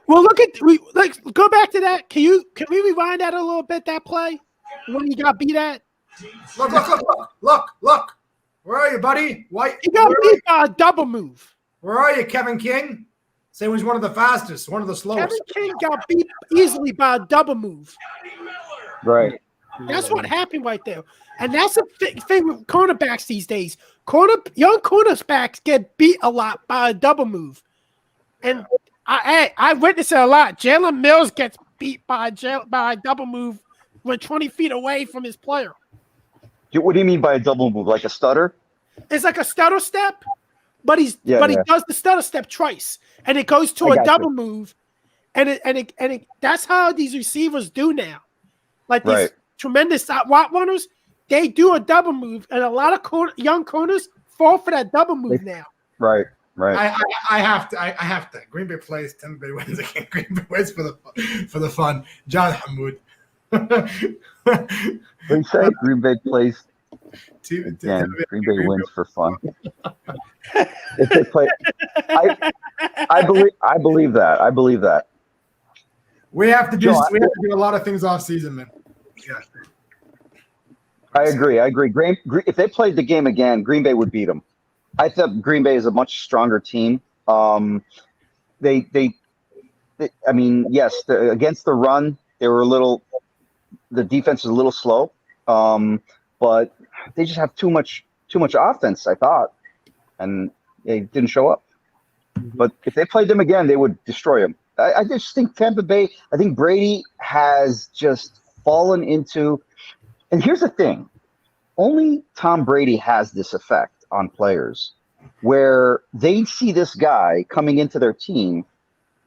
Well, go back to that. Can we rewind that a little bit? That play when he got beat at. Look. Where are you, buddy? He got beat by a double move. Where are you, Kevin King? Say he was one of the fastest, one of the slowest. Kevin King got beat easily by a double move. Right. That's what happened right there. And that's the thing with cornerbacks these days. Young cornerbacks get beat a lot by a double move. And I witness it a lot. Jalen Mills gets beat by a double move when 20 feet away from his player. What do you mean by a double move? Like a stutter? It's like a stutter step, but he does the stutter step twice, and it goes to a double move, and that's how these receivers do now. Like these tremendous route runners, they do a double move, and a lot of young corners fall for that double move now. Right. I have to. Green Bay plays. Tampa Bay wins again. Green Bay wins for the fun. John Hamoud. What do you say? Green Bay plays. Again, Green Bay wins for fun. If they play, I believe that. I believe that. We have to do a lot of things off season, man. Yeah. I agree. If they played the game again, Green Bay would beat them. I thought Green Bay is a much stronger team. Against the run, they were the defense is a little slow, but they just have too much offense, I thought, and they didn't show up. But if they played them again, they would destroy them. I just think Tampa Bay, I think Brady has just fallen into, and here's the thing, only Tom Brady has this effect on players where they see this guy coming into their team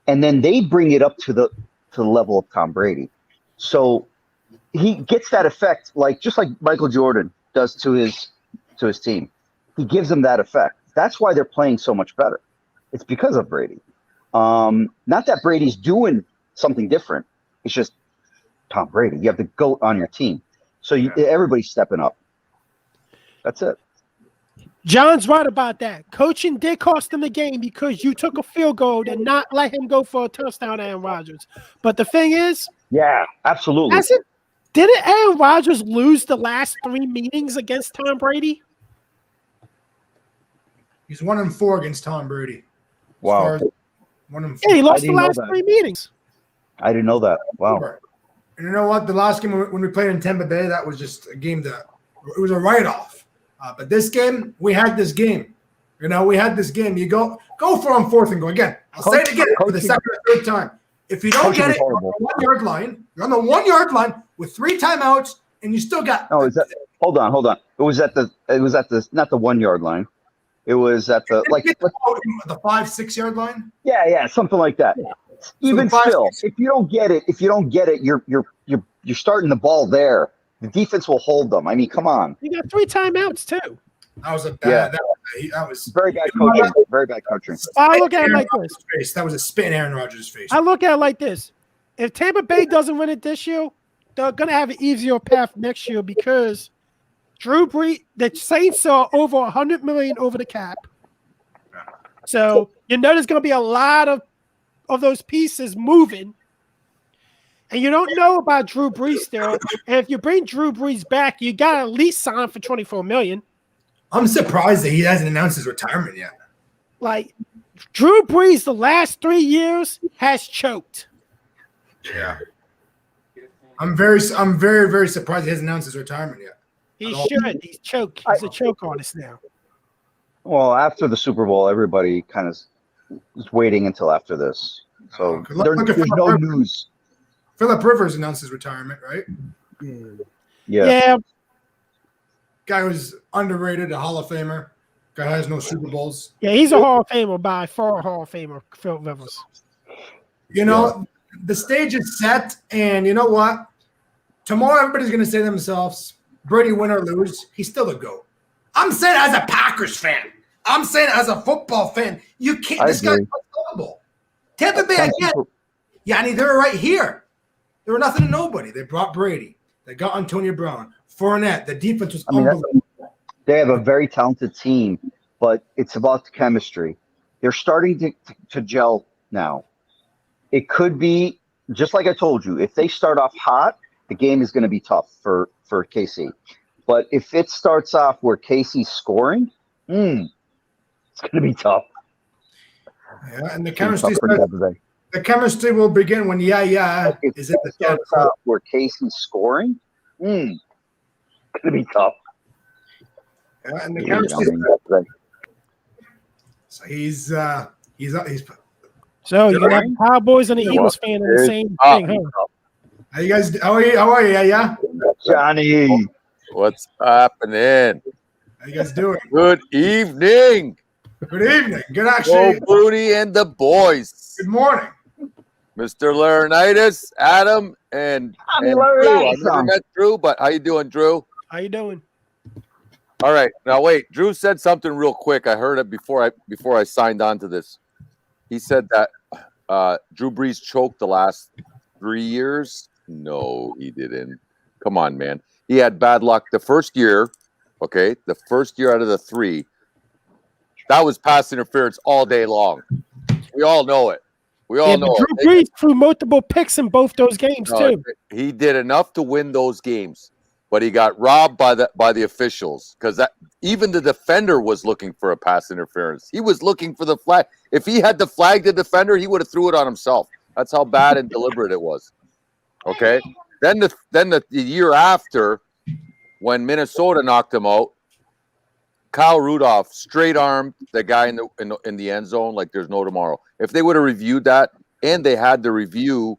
and then they bring it up to the level of Tom Brady. So he gets that effect, just like Michael Jordan does to his team. He gives them that effect. That's why they're playing so much better. It's because of Brady. Not that Brady's doing something different. It's just Tom Brady. You have the GOAT on your team. So everybody's stepping up. That's it. John's right about that. Coaching did cost him the game because you took a field goal and not let him go for a touchdown, Aaron Rodgers. But the thing is, yeah, absolutely. Didn't Aaron Rodgers lose the last 3 meetings against Tom Brady? He's 1-4 against Tom Brady. Wow. 1-4. Yeah, he lost the last 3 meetings. I didn't know that. Wow. And you know what? The last game when we played in Tampa Bay, that was just a game it was a write-off. But this game, we had this game. You know, we had this game. You go for on 4th and go again. I'll say it again for the second or third time. If you don't get it, you're on the 1 yard line. You're on the 1 yard line with 3 timeouts, and you still got. No, hold on. It was at the not the 1 yard line. It was at the the 5-6 yard line. Yeah, something like that. Yeah. Even still, if you don't get it, you're starting the ball there. The defense will hold them. I mean, come on. You got 3 timeouts too. That was a bad. That was very bad coaching. Very bad coaching. I look at it like this. That was a spit in Aaron Rodgers' face. I look at it like this. If Tampa Bay doesn't win it this year, they're gonna have an easier path next year because Drew Brees, the Saints are over $100 million over the cap. So you know there's gonna be a lot of those pieces moving. And you don't know about Drew Brees still. And if you bring Drew Brees back, you got to at least sign for $24 million. I'm surprised that he hasn't announced his retirement yet. Like, Drew Brees the last 3 years has choked. Yeah. I'm very, very surprised he hasn't announced his retirement yet. He should. He's choked. He's a choke artist now. Well, after the Super Bowl, everybody kind of is waiting until after this. So there's no news. Phillip Rivers announced his retirement, right? Yeah. Guy was underrated, a Hall of Famer. Guy has no Super Bowls. Yeah, he's a Hall of Famer by far. A Hall of Famer, Phillip Rivers. You know, the stage is set, and you know what? Tomorrow, everybody's going to say to themselves, Brady win or lose, he's still a GOAT. I'm saying it as a Packers fan. I'm saying it as a football fan. You can't. This guy's unstoppable. Tampa Bay again. Yanni, they're right here. They were nothing to nobody. They brought Brady. They got Antonio Brown. Fournette. The defense was unbelievable. They have a very talented team, but it's about the chemistry. They're starting to gel now. It could be, just like I told you, if they start off hot, the game is going to be tough for KC. But if it starts off where KC's scoring, it's going to be tough. Yeah, and the chemistry will begin when is at the starts off where Casey's scoring. It's going to be tough. Yeah, and the chemistry. So he's. So you're gonna have Cowboys and the Eagles fan in the same thing, huh? How you guys? How are you? Yeah. Johnny, what's happening? How you guys doing? Good evening. Good evening. Good actually. Go Booty and the boys. Good morning. Mr. Laurinaitis, Adam, and Drew. I never met Drew, but how you doing, Drew? How you doing? All right. Now wait. Drew said something real quick. I heard it before I signed on to this. He said that Drew Brees choked the last 3 years. No, he didn't. Come on, man. He had bad luck the first year. Okay, the first year out of the 3. That was pass interference all day long. We all know it. We all know Drew Brees threw multiple picks in both those games too. He did enough to win those games, but he got robbed by the officials because even the defender was looking for a pass interference. He was looking for the flag. If he had to flag the defender, he would have threw it on himself. That's how bad and deliberate it was. Okay. Then the year after, when Minnesota knocked him out, Kyle Rudolph straight armed the guy in the end zone like there's no tomorrow. If they would have reviewed that, and they had the review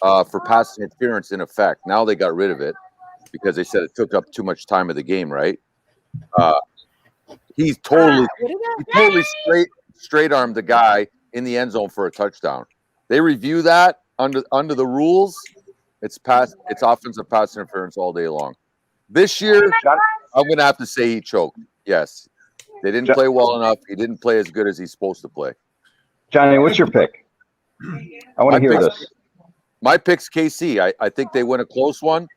for pass interference in effect, now they got rid of it because they said it took up too much time of the game. Right? He totally straight armed the guy in the end zone for a touchdown. They review that under the rules. It's offensive pass interference all day long. This year, I'm going to have to say he choked. Yes. They didn't play well enough. He didn't play as good as he's supposed to play. Johnny, what's your pick? I want to hear this. My pick's KC. I think they win a close one.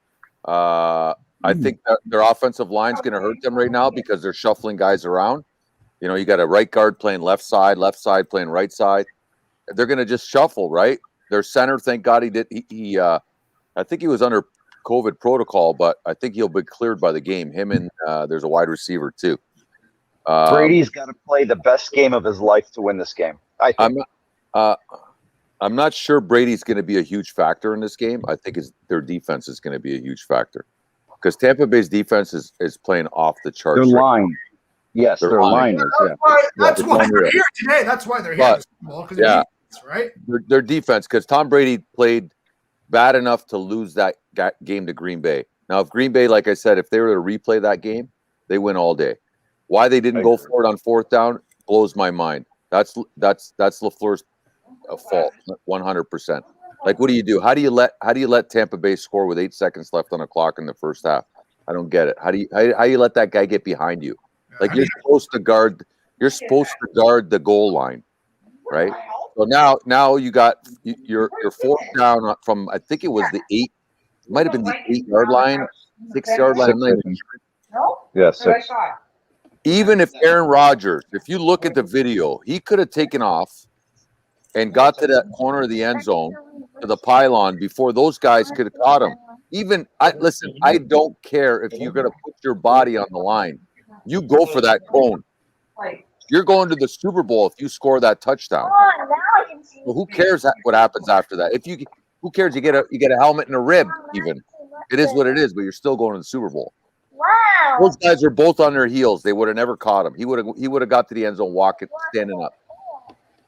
I think that their offensive line's going to hurt them right now because they're shuffling guys around. You know, you got a right guard playing left side playing right side. They're going to just shuffle, right? Their center, thank God he did. I think he was under COVID protocol, but I think he'll be cleared by the game. Him and there's a wide receiver too. Brady's got to play the best game of his life to win this game. I think. I'm not sure Brady's going to be a huge factor in this game. I think their defense is going to be a huge factor because Tampa Bay's defense is playing off the charts. Their line. Yes, their line is. That's why they're here today. That's why they're here. Defense, right? Their defense, because Tom Brady played bad enough to lose that game to Green Bay. Now, if Green Bay, like I said, if they were to replay that game, they win all day. Why they didn't go for it on fourth down blows my mind. That's LaFleur's fault, 100%. Like, what do you do? How do you let Tampa Bay score with 8 seconds left on the clock in the first half? I don't get it. How do you let that guy get behind you? Like, you're supposed to guard the goal line, right? So now you got your fourth down from, I think it was the 8, it might have been the 8-yard line, 6-yard line. Yes. 6. Even if Aaron Rodgers, if you look at the video, he could have taken off and got to that corner of the end zone to the pylon before those guys could have caught him. Listen, I don't care if you're going to put your body on the line. You go for that cone. You're going to the Super Bowl if you score that touchdown. Well, who cares what happens after that? Who cares? You get a helmet and a rib. Even it is what it is. But you're still going to the Super Bowl. Wow. Those guys are both on their heels. They would have never caught him. He would have got to the end zone standing up.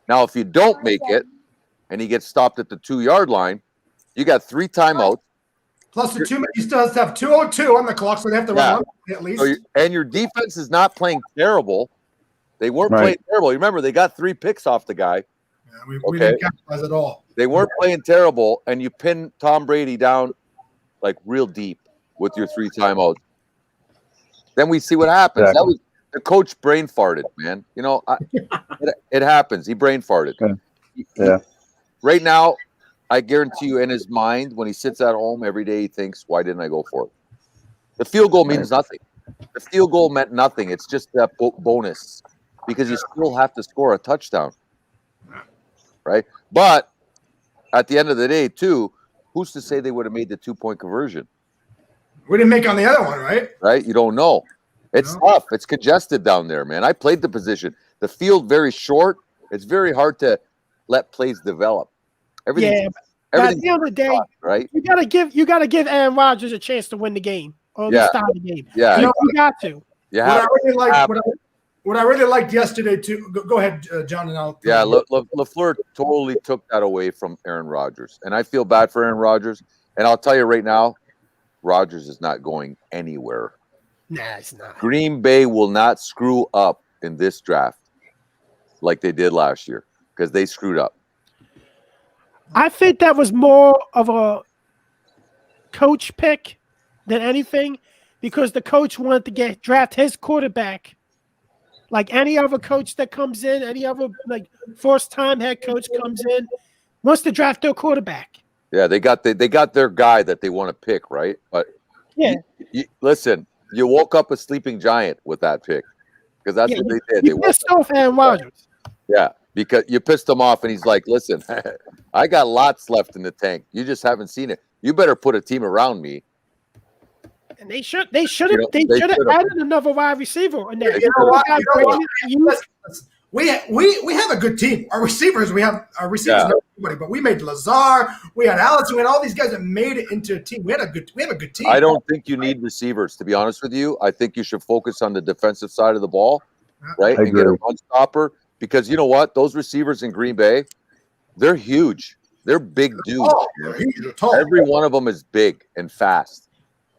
Now, if you don't make it and he gets stopped at the 2-yard line, you got 3 timeouts. Plus the 2 minutes, he still has to have 2:02 on the clock, so they have to run 1 at least. So and your defense is not playing terrible. They weren't playing terrible. You remember, they got 3 picks off the guy. Yeah, we didn't capitalize at all. They weren't playing terrible, and you pin Tom Brady down like real deep with your 3 timeouts. Then we see what happens. Exactly. That was the coach brain farted, man. You know, it happens. He brain farted. Yeah. Right now, I guarantee you, in his mind, when he sits at home every day, he thinks, "Why didn't I go for it?" The field goal means nothing. The field goal meant nothing. It's just that bonus because you still have to score a touchdown, right? But at the end of the day, too, who's to say they would have made the 2-point conversion? We didn't make on the other one, right? Right? You don't know. It's tough. It's congested down there, man. I played the position. The field very short. It's very hard to let plays develop. But at the end of the day, right? You gotta give Aaron Rodgers a chance to win the game or start the game. Yeah, you got to. Yeah. What I really liked yesterday too. Go ahead, John, and I'll. Yeah, LaFleur totally took that away from Aaron Rodgers, and I feel bad for Aaron Rodgers. And I'll tell you right now, Rodgers is not going anywhere. Nah, it's not. Green Bay will not screw up in this draft like they did last year because they screwed up. I think that was more of a coach pick than anything because the coach wanted to draft his quarterback. Like any other coach that comes in, any other first-time head coach comes in, wants to draft their quarterback. Yeah, they got their guy that they want to pick, right? But listen, you woke up a sleeping giant with that pick because that's what they did. You pissed off Aaron Rodgers. Yeah, because you pissed him off, and he's like, "Listen, I got lots left in the tank. You just haven't seen it. You better put a team around me." And they should have added another wide receiver in there. We have a good team. Our receivers, everybody, but we made Lazar, we had Alex, we had all these guys that made it into a team. We have a good team. I don't think you need receivers, to be honest with you. I think you should focus on the defensive side of the ball, right? And get a run stopper. Because you know what? Those receivers in Green Bay, they're huge. They're big dudes. They're tall. Every one of them is big and fast,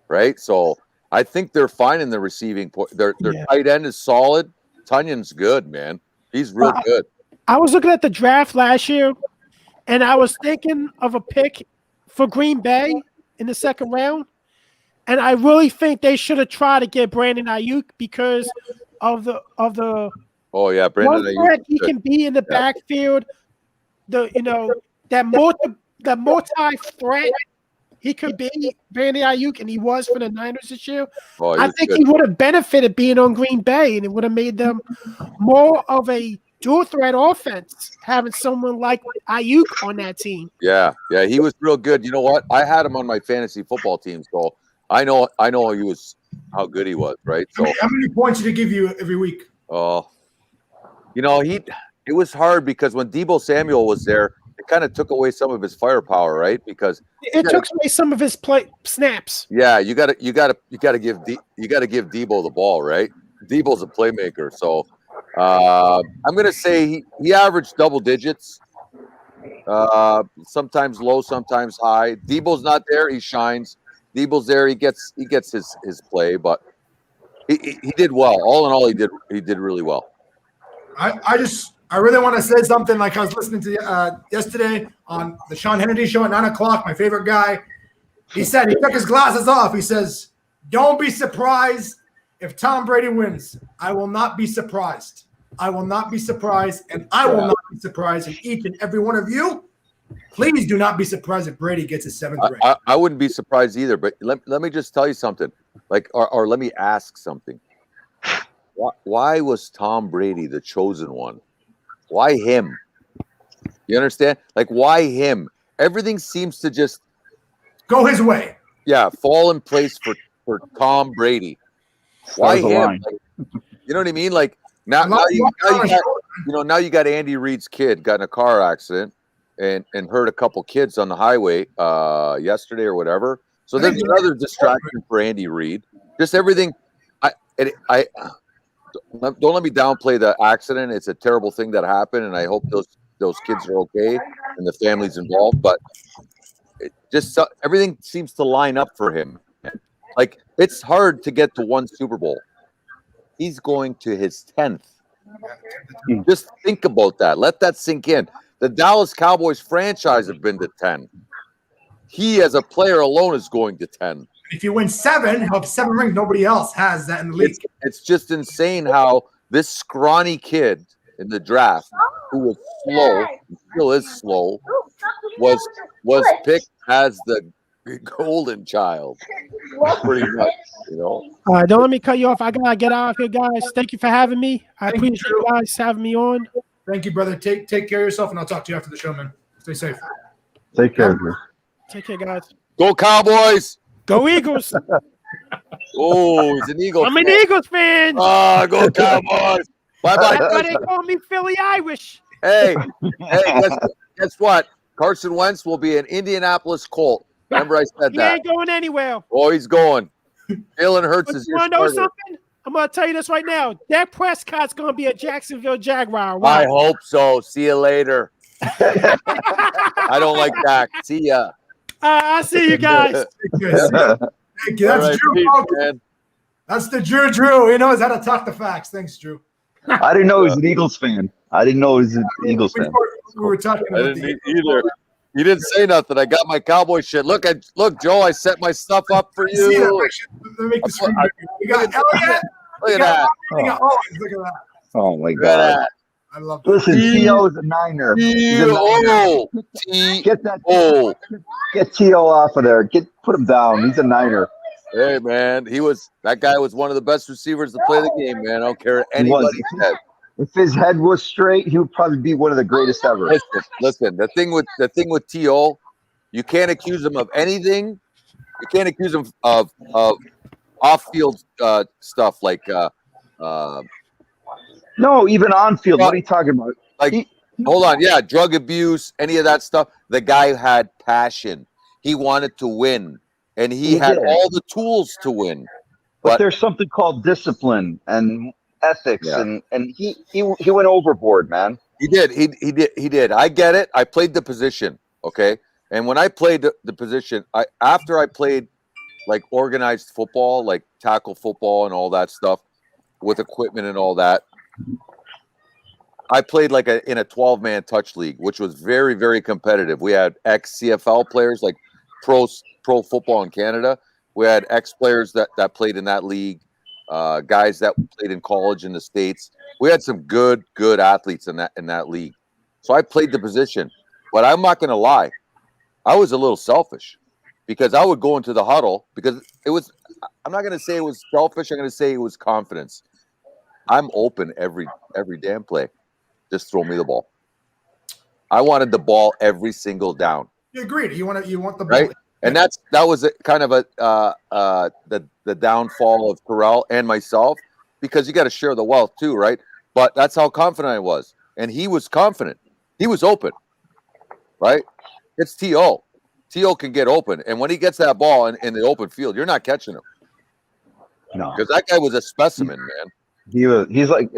right? So I think they're fine in the receiving point. Their tight end is solid. Tunyon's good, man. He's real good. I was looking at the draft last year, and I was thinking of a pick for Green Bay in the second round, and I really think they should have tried to get Brandon Ayuk because of the Oh yeah, One Brandon threat Ayuk. he can be in the backfield. That multi threat he could be Brandon Ayuk, and he was for the Niners this year. Oh, I think he would have benefited being on Green Bay, and it would have made them more of a dual threat offense, having someone like Ayuk on that team. Yeah, he was real good. You know what? I had him on my fantasy football team, so I know he was how good he was, right? So how many points did he give you every week? Oh, it was hard because when Deebo Samuel was there, it kind of took away some of his firepower, right? Because it took away some of his play snaps. Yeah, you gotta give Deebo the ball, right? Deebo's a playmaker, so I'm gonna say he averaged double digits, sometimes low, sometimes high. Deebo's not there, he shines. Deebo's there, he gets his play, but he did well. All in all, he did really well. I really want to say something. Like I was listening to yesterday on the Sean Hannity show at 9:00. My favorite guy. He said he took his glasses off. He says, "Don't be surprised if Tom Brady wins. I will not be surprised. I will not be surprised, and I will not be surprised. And each and every one of you, please do not be surprised if Brady gets his 7th ring." I wouldn't be surprised either. But let me just tell you something. Or let me ask something. Why was Tom Brady the chosen one? Why him? You understand? Like, why him? Everything seems to just go his way. Yeah, fall in place for Tom Brady. Why him? You know what I mean? Like now you got Andy Reid's kid got in a car accident and hurt a couple kids on the highway yesterday or whatever. So there's another distraction for Andy Reid. Just everything. I don't let me downplay the accident. It's a terrible thing that happened, and I hope those kids are okay and the families involved. But everything seems to line up for him. Like, it's hard to get to one Super Bowl. He's going to his 10th. Just think about that. Let that sink in. The Dallas Cowboys franchise have been to 10. He, as a player alone, is going to 10. If you win 7, he'll have 7 rings. Nobody else has that in the league. It's just insane how this scrawny kid in the draft, who was slow, still is slow, was picked as the golden child. Pretty much, All right, don't let me cut you off. I gotta get out of here, guys. Thank you for having me. I appreciate you guys having me on. Thank you, brother. Take care of yourself, and I'll talk to you after the show, man. Stay safe. Take care, bro. Take care, guys. Go Cowboys! Go Eagles! Oh, he's an Eagles I'm an Eagles fan. Oh, go Cowboys! Bye-bye. That's why they call me Philly Irish. Hey, guess what? Carson Wentz will be an Indianapolis Colt. Remember I said He that. ain't going anywhere. Oh, he's going. Jalen Hurts is You your want to know starter. something? I'm going to tell you this right now. Dak Prescott's going to be a Jacksonville Jaguar. I hope so. See you later. I don't like Dak. See ya. I'll see you guys. Thank you. That's right, Drew. peace, Folks. man. That's the Drew. He knows how to talk the facts. Thanks, Drew. I didn't know he was an Eagles fan. I didn't know he was an Eagles fan. We were talking I about didn't either. You didn't say nothing. I got my cowboy shit. Look, Joe. I set my stuff up for See that? you. Let me make the screen bigger. We got Elliot. Look at that. We got Owens. Look at that. Oh my Look at god! that. I love that. Listen, T.O. is a Niner. He's a Niner. Get that. Get T.O. off of there. Put him down. He's a Niner. Hey man, that guy was one of the best receivers to play the game, man. I don't care what anybody said. If his head was straight, he would probably be one of the greatest ever. Listen. The thing with T.O., you can't accuse him of anything. You can't accuse him of off-field stuff like no, even on field. What are you talking about? Like, hold on, yeah, drug abuse, any of that stuff. The guy had passion. He wanted to win, and he had all the tools to win. But there's something called discipline and ethics, and he went overboard, man. He did. I get it. I played the position, okay? And when I played the position, after I played like organized football, like tackle football and all that stuff with equipment and all that, I played like in a 12-man touch league, which was very, very competitive. We had ex-CFL players, like pro football in Canada. We had ex-players that played in that league. guys that played in college in the States. We had some good athletes in that league. So I played the position. But I'm not going to lie. I was a little selfish because I would go into the huddle because it was – I'm not going to say it was selfish. I'm going to say it was confidence. I'm open every damn play. Just throw me the ball. I wanted the ball every single down. You agreed. You want the ball. Right? And that was kind of the downfall of Terrell and myself because you got to share the wealth too, right? But that's how confident I was. And he was confident. He was open, right? It's T.O. T.O. can get open. And when he gets that ball in the open field, you're not catching him. No. Because that guy was a specimen, man. He's like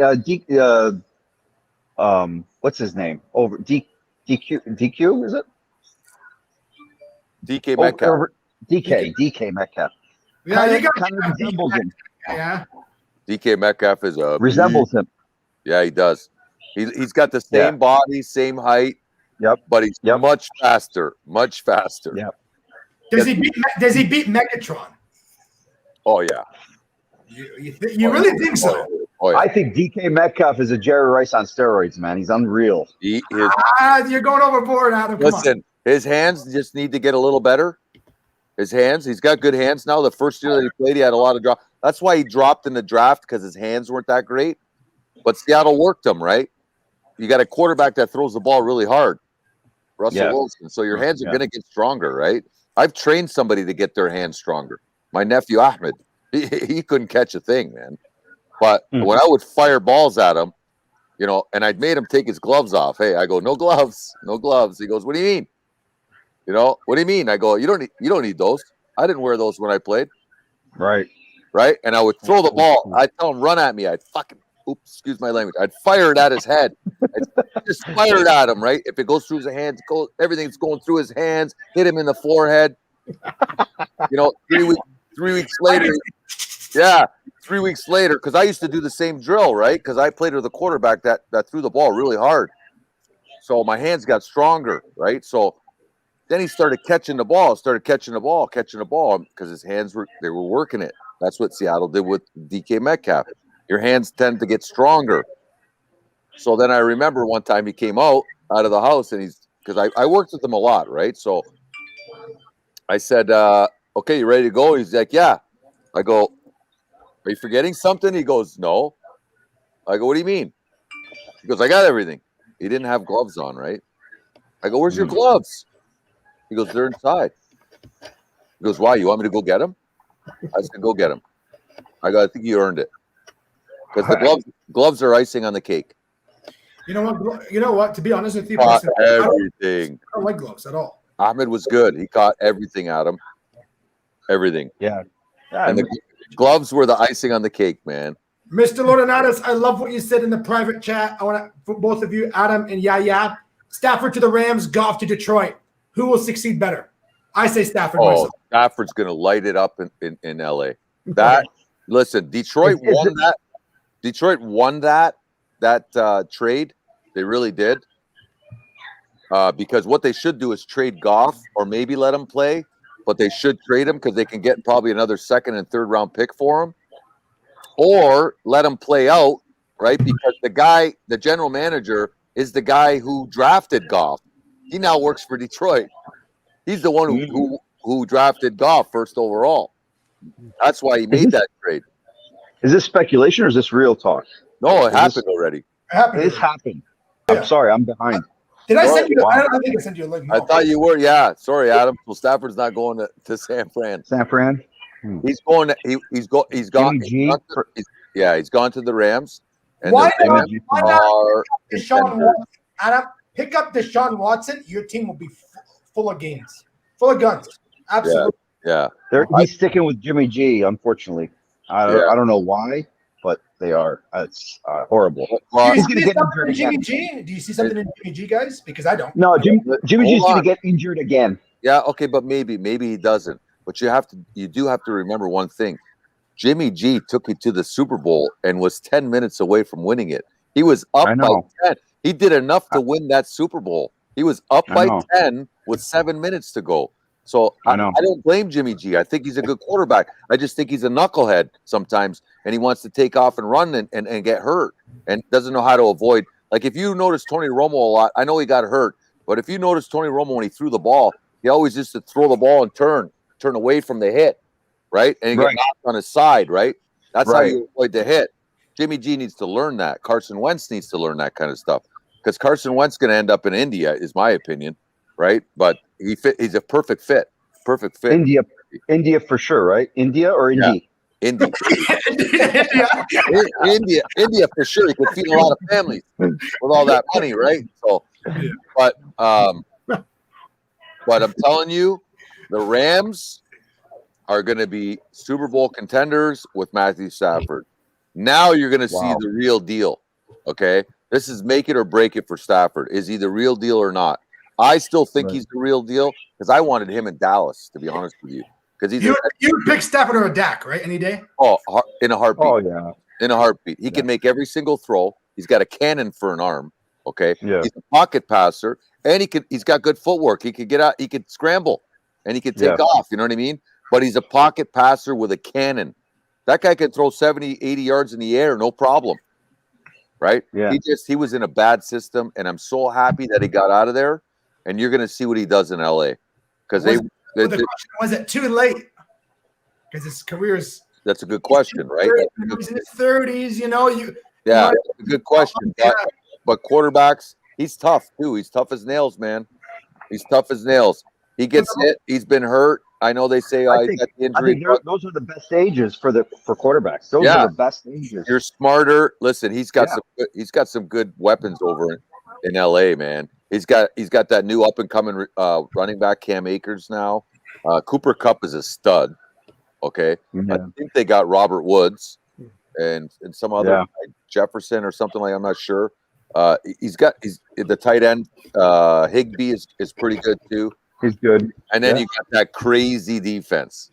what's his name? Over DQ, is it? DK Metcalf. DK Metcalf. Yeah, you got kind of resembles him. Yeah. DK Metcalf is resembles him. Yeah, he does. He's got the same body, same height. Yep. But he's much faster. Much faster. Yep. Does he beat Megatron? Oh yeah. You really think so? Oh, yeah. I think DK Metcalf is a Jerry Rice on steroids, man. He's unreal. He is. You're going overboard, Adam. Come Listen, his hands just need to get a little better. His hands, he's got good hands now. The first year that he played, he had a lot of drop. That's why he dropped in the draft because his hands weren't that great. But Seattle worked him, right? You got a quarterback that throws the ball really hard, Russell Wilson. So your hands are going to get stronger, right? I've trained somebody to get their hands stronger. My nephew Ahmed, he couldn't catch a thing, man. But when I would fire balls at him, and I'd made him take his gloves off. Hey, I go, no gloves, no gloves. He goes, what do you mean? What do you mean? I go, you don't need those. I didn't wear those when I played. Right. Right. And I would throw the ball. I'd tell him, run at me. I'd excuse my language. I'd fire it at his head. I'd just fire it at him, right? If it goes through his hands, everything's going through his hands, hit him in the forehead. 3 weeks later. Yeah. 3 weeks later, because I used to do the same drill, right? Because I played with a quarterback that threw the ball really hard. So my hands got stronger, right? So then he started catching the ball, because his hands were working it. That's what Seattle did with DK Metcalf. Your hands tend to get stronger. So then I remember one time he came out of the house, and because I worked with him a lot, right? So I said, okay, you ready to go? He's like, yeah. I go, are you forgetting something? He goes, no. I go, what do you mean? He goes, I got everything. He didn't have gloves on, right? I go, where's your gloves? He goes, they're inside. He goes, why? You want me to go get them? I said, go get them. I go, I think you earned it. Because the gloves are icing on the cake. You know what? To be honest with you, everything. I don't like gloves at all. Ahmed was good. He caught everything at him. Everything. Yeah. And the gloves were the icing on the cake, man. Mr. Lodonatos, I love what you said in the private chat. I want to, for both of you, Adam and Yaya, Stafford to the Rams, Goff to Detroit. Who will succeed better? I say Stafford myself. Stafford's going to light it up in LA. Listen, Detroit won that. Detroit won that trade. They really did. Because what they should do is trade Goff or maybe let him play, but they should trade him because they can get probably another second and third round pick for him, or let him play out, right? Because the general manager is the guy who drafted Goff. He now works for Detroit. He's the one who drafted Goff first overall. That's why he made that trade. Is this speculation or is this real talk? No, it happened already. This happened. I'm sorry, I'm behind. Did I send you? I don't think I sent you a link. No. I thought you were. Yeah, sorry, Adam. Well, Stafford's not going to San Fran. San Fran. He's going. He's gone. He's gone to the Rams. And Why not Deshaun Watson? Adam, pick up Deshaun Watson. Your team will be full of games, full of guns. Absolutely. Yeah. He's sticking with Jimmy G. Unfortunately, I don't know why, but they are. It's horrible. He's going to get injured again. Jimmy G? Do you see something in Jimmy G, guys? Because I don't. No, Jimmy G's going to get injured again. Yeah. Okay, but maybe he doesn't. But you do have to remember one thing. Jimmy G took you to the Super Bowl and was 10 minutes away from winning it. He was up by 10. He did enough to win that Super Bowl. He was up by 10 with 7 minutes to go. So I know. I don't blame Jimmy G. I think he's a good quarterback. I just think he's a knucklehead sometimes, and he wants to take off and run and get hurt and doesn't know how to avoid. Like if you notice Tony Romo a lot, I know he got hurt, but if you notice Tony Romo when he threw the ball, he always used to throw the ball and turn away from the hit, right? And he get knocked on his side, right? That's how you avoid the hit. Jimmy G needs to learn that. Carson Wentz needs to learn that kind of stuff because Carson Wentz going to end up in India, is my opinion, right? But he's a perfect fit. Perfect fit. India for sure, right? India or Indy? Yeah. India for sure. He could feed a lot of families with all that money, right? So, but I'm telling you, the Rams are going to be Super Bowl contenders with Matthew Stafford. Now you're going to see the real deal. Okay, this is make it or break it for Stafford. Is he the real deal or not? I still think he's the real deal because I wanted him in Dallas, to be honest with you. Because you would pick Stafford or a Dak, right? Any day? Oh, in a heartbeat. Oh yeah, in a heartbeat. He can make every single throw. He's got a cannon for an arm. Okay, yeah. He's a pocket passer, and he's got good footwork. He could get out. He could scramble, and he could take off. You know what I mean? But he's a pocket passer with a cannon. That guy can throw 70, 80 yards in the air, no problem. Right? Yeah. He was in a bad system, and I'm so happy that he got out of there. And you're going to see what he does in LA, because was it too late? Because his career is. That's a good question, right? He's in his 30s, you know. Yeah, a good question. But quarterbacks, he's tough too. He's tough as nails, man. He's tough as nails. He gets hit. He's been hurt. I know they say I he's think, got the injury. those are the best ages for quarterbacks. Those are the best ages. You're smarter. Listen, he's got some good weapons over in LA, man. He's got that new up and coming running back Cam Akers now. Cooper Kupp is a stud. Okay, I think they got Robert Woods and some other Jefferson or something like. I'm not sure. He's the tight end. Higbee is pretty good too. He's good. And then you got that crazy defense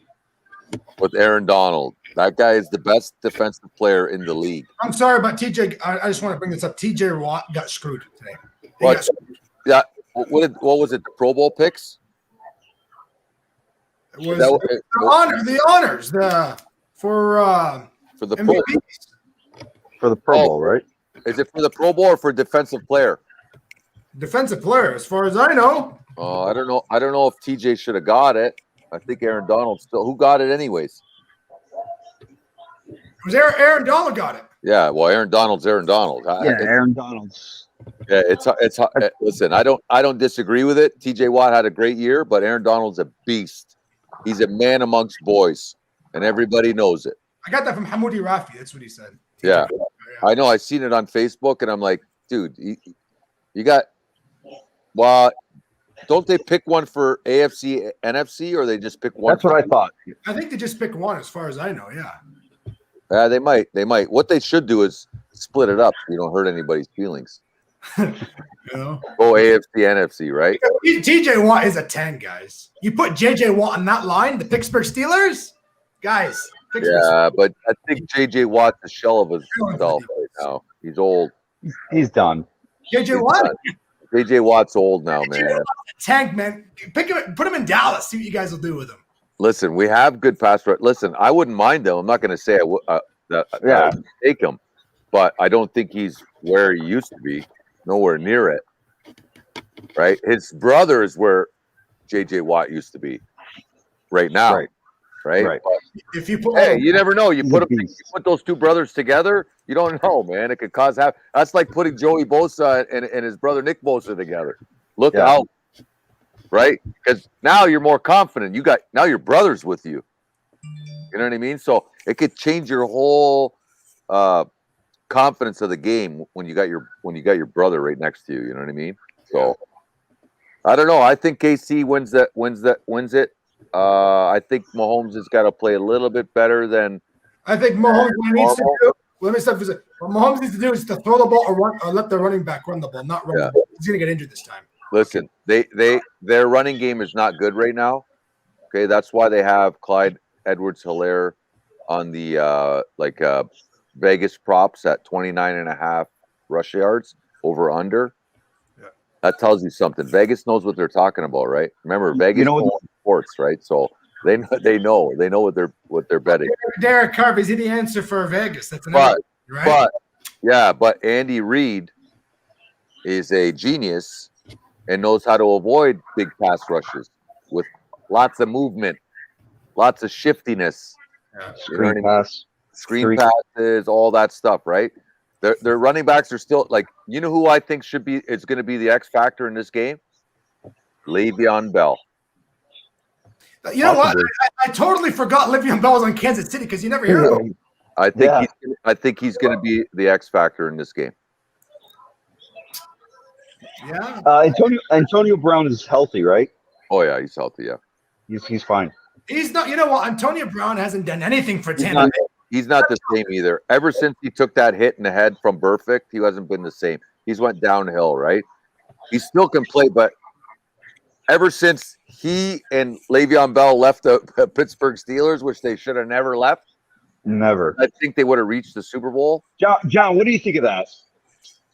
with Aaron Donald. That guy is the best defensive player in the league. I'm sorry, but TJ. I just want to bring this up. TJ Watt got screwed today. Yeah. What was it? The Pro Bowl picks? It was the honors for the MVPs. For the Pro Bowl, right? Is it for the Pro Bowl or for defensive player? Defensive player, as far as I know. Oh, I don't know. I don't know if TJ should have got it. I think Aaron Donald still. Who got it anyways? It was Aaron Donald got it. Yeah, well, Aaron Donald's Aaron Donald. Aaron Donald's. Yeah, it's listen. I don't disagree with it. TJ Watt had a great year, but Aaron Donald's a beast. He's a man amongst boys, and everybody knows it. I got that from Hamoudi Rafi. That's what he said. Yeah, I know. I seen it on Facebook, and I'm like, dude, you got. Well, don't they pick one for AFC, NFC, or they just pick one? That's what I thought. I think they just pick one, as far as I know. Yeah. Yeah, they might. They might. What they should do is split it up so you don't hurt anybody's feelings. You know? Go AFC, NFC, right? TJ Watt is a 10, guys. You put JJ Watt on that line, the Pittsburgh Steelers, guys. Yeah, but I think JJ Watt's a shell of himself right now. He's old. He's done. JJ Watt? JJ Watt's old now, man. Tank, man. Pick him, put him in Dallas. See what you guys will do with him. Listen, we have good pass rush. Listen, I wouldn't mind him. I'm not going to say I would take him, but I don't think he's where he used to be. Nowhere near it. Right? His brother is where JJ Watt used to be right now. Right? But, if you put, you never know. You put those two brothers together, you don't know, man. It could cause that's like putting Joey Bosa and his brother Nick Bosa together. Look out. Right? Because now you're more confident. Now your brother's with you. You know what I mean? So it could change your whole confidence of the game when you got your brother right next to you. You know what I mean? So I don't know. I think KC wins it. I think Mahomes has got to play a little bit better than. I think Mahomes needs to do. Let me stop for a second. What Mahomes needs to do is to throw the ball or let the running back run the ball, not run the ball. He's gonna get injured this time. Listen, their running game is not good right now. Okay, that's why they have Clyde Edwards-Helaire on the Vegas props at 29.5 rush yards over under. Yeah. That tells you something. Vegas knows what they're talking about, right? Remember, Vegas. sports, right? So they know what they're betting. Derek Carr, is he the answer for Vegas? That's another, right? But Andy Reid is a genius and knows how to avoid big pass rushes with lots of movement, lots of shiftiness. Screen pass. Screen passes, all that stuff, right? Their running backs are still like, you know who I think is going to be the X factor in this game? Le'Veon Bell. You know what? I totally forgot Le'Veon Bell was on Kansas City because you never hear of him. I think he's going to be the X factor in this game. Yeah. Antonio Brown is healthy, right? Oh yeah, he's healthy. Yeah, he's fine. He's not. You know what? Antonio Brown hasn't done anything for Tampa Bay. He's not the same either. Ever since he took that hit in the head from Burfict, he hasn't been the same. He's went downhill, right? He still can play, but ever since he and Le'Veon Bell left the Pittsburgh Steelers, which they should have never left, I think they would have reached the Super Bowl. John, what do you think of that?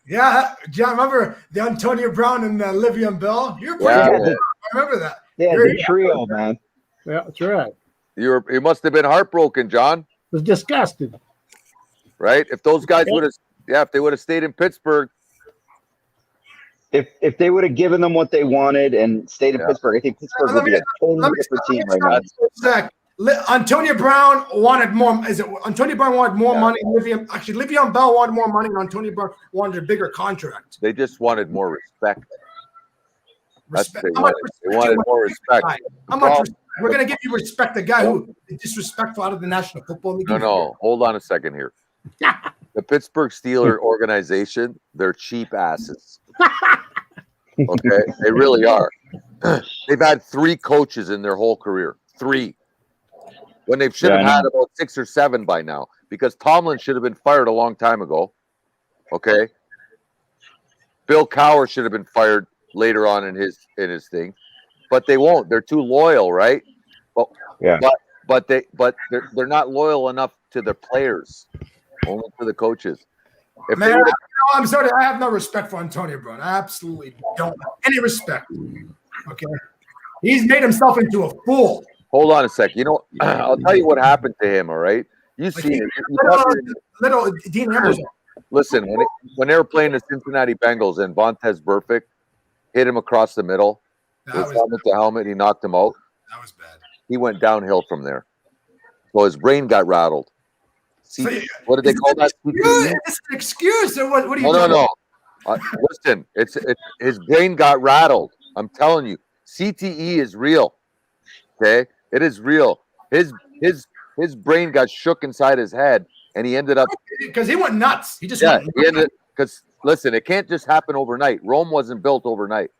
Yeah, John, remember the Antonio Brown and Le'Veon Bell? You're pretty good. I remember that. Yeah, the trio, man. Yeah, that's right. You must have been heartbroken, John. Was disgusted. Right? If those guys would have, if they would have stayed in Pittsburgh. If they would have given them what they wanted and stayed in Pittsburgh, I think Pittsburgh would be a totally different team right now. Antonio Brown wanted more. Antonio Brown wanted more money? Le'Veon Bell wanted more money, and Antonio Brown wanted a bigger contract. They just wanted more respect. Respect. They wanted more respect. How much respect? We're going to give you respect. The guy who is disrespectful out of the National Football League. No. Hold on a second here. The Pittsburgh Steelers organization, they're cheap asses. Okay? They really are. They've had 3 coaches in their whole career. 3. When they should have had about 6 or 7 by now. Because Tomlin should have been fired a long time ago. Okay? Bill Cowher should have been fired later on in his thing. But they won't. They're too loyal, right? But they're not loyal enough to their players, only to the coaches. I'm sorry. I have no respect for Antonio Brown. I absolutely don't have any respect. Okay, he's made himself into a fool. Hold on a sec. You know, I'll tell you what happened to him. All right, you see it. Little Dean Emerson. Listen, when they were playing the Cincinnati Bengals and Vontaze Burfict hit him across the middle. His helmet to helmet, he knocked him out. That was bad. He went downhill from there. So his brain got rattled. What did they call that? It's an excuse. Or what are you doing? No. Listen, it's his brain got rattled. I'm telling you, CTE is real. Okay, it is real. His brain got shook inside his head, and he ended up because he went nuts. He ended because listen, it can't just happen overnight. Rome wasn't built overnight.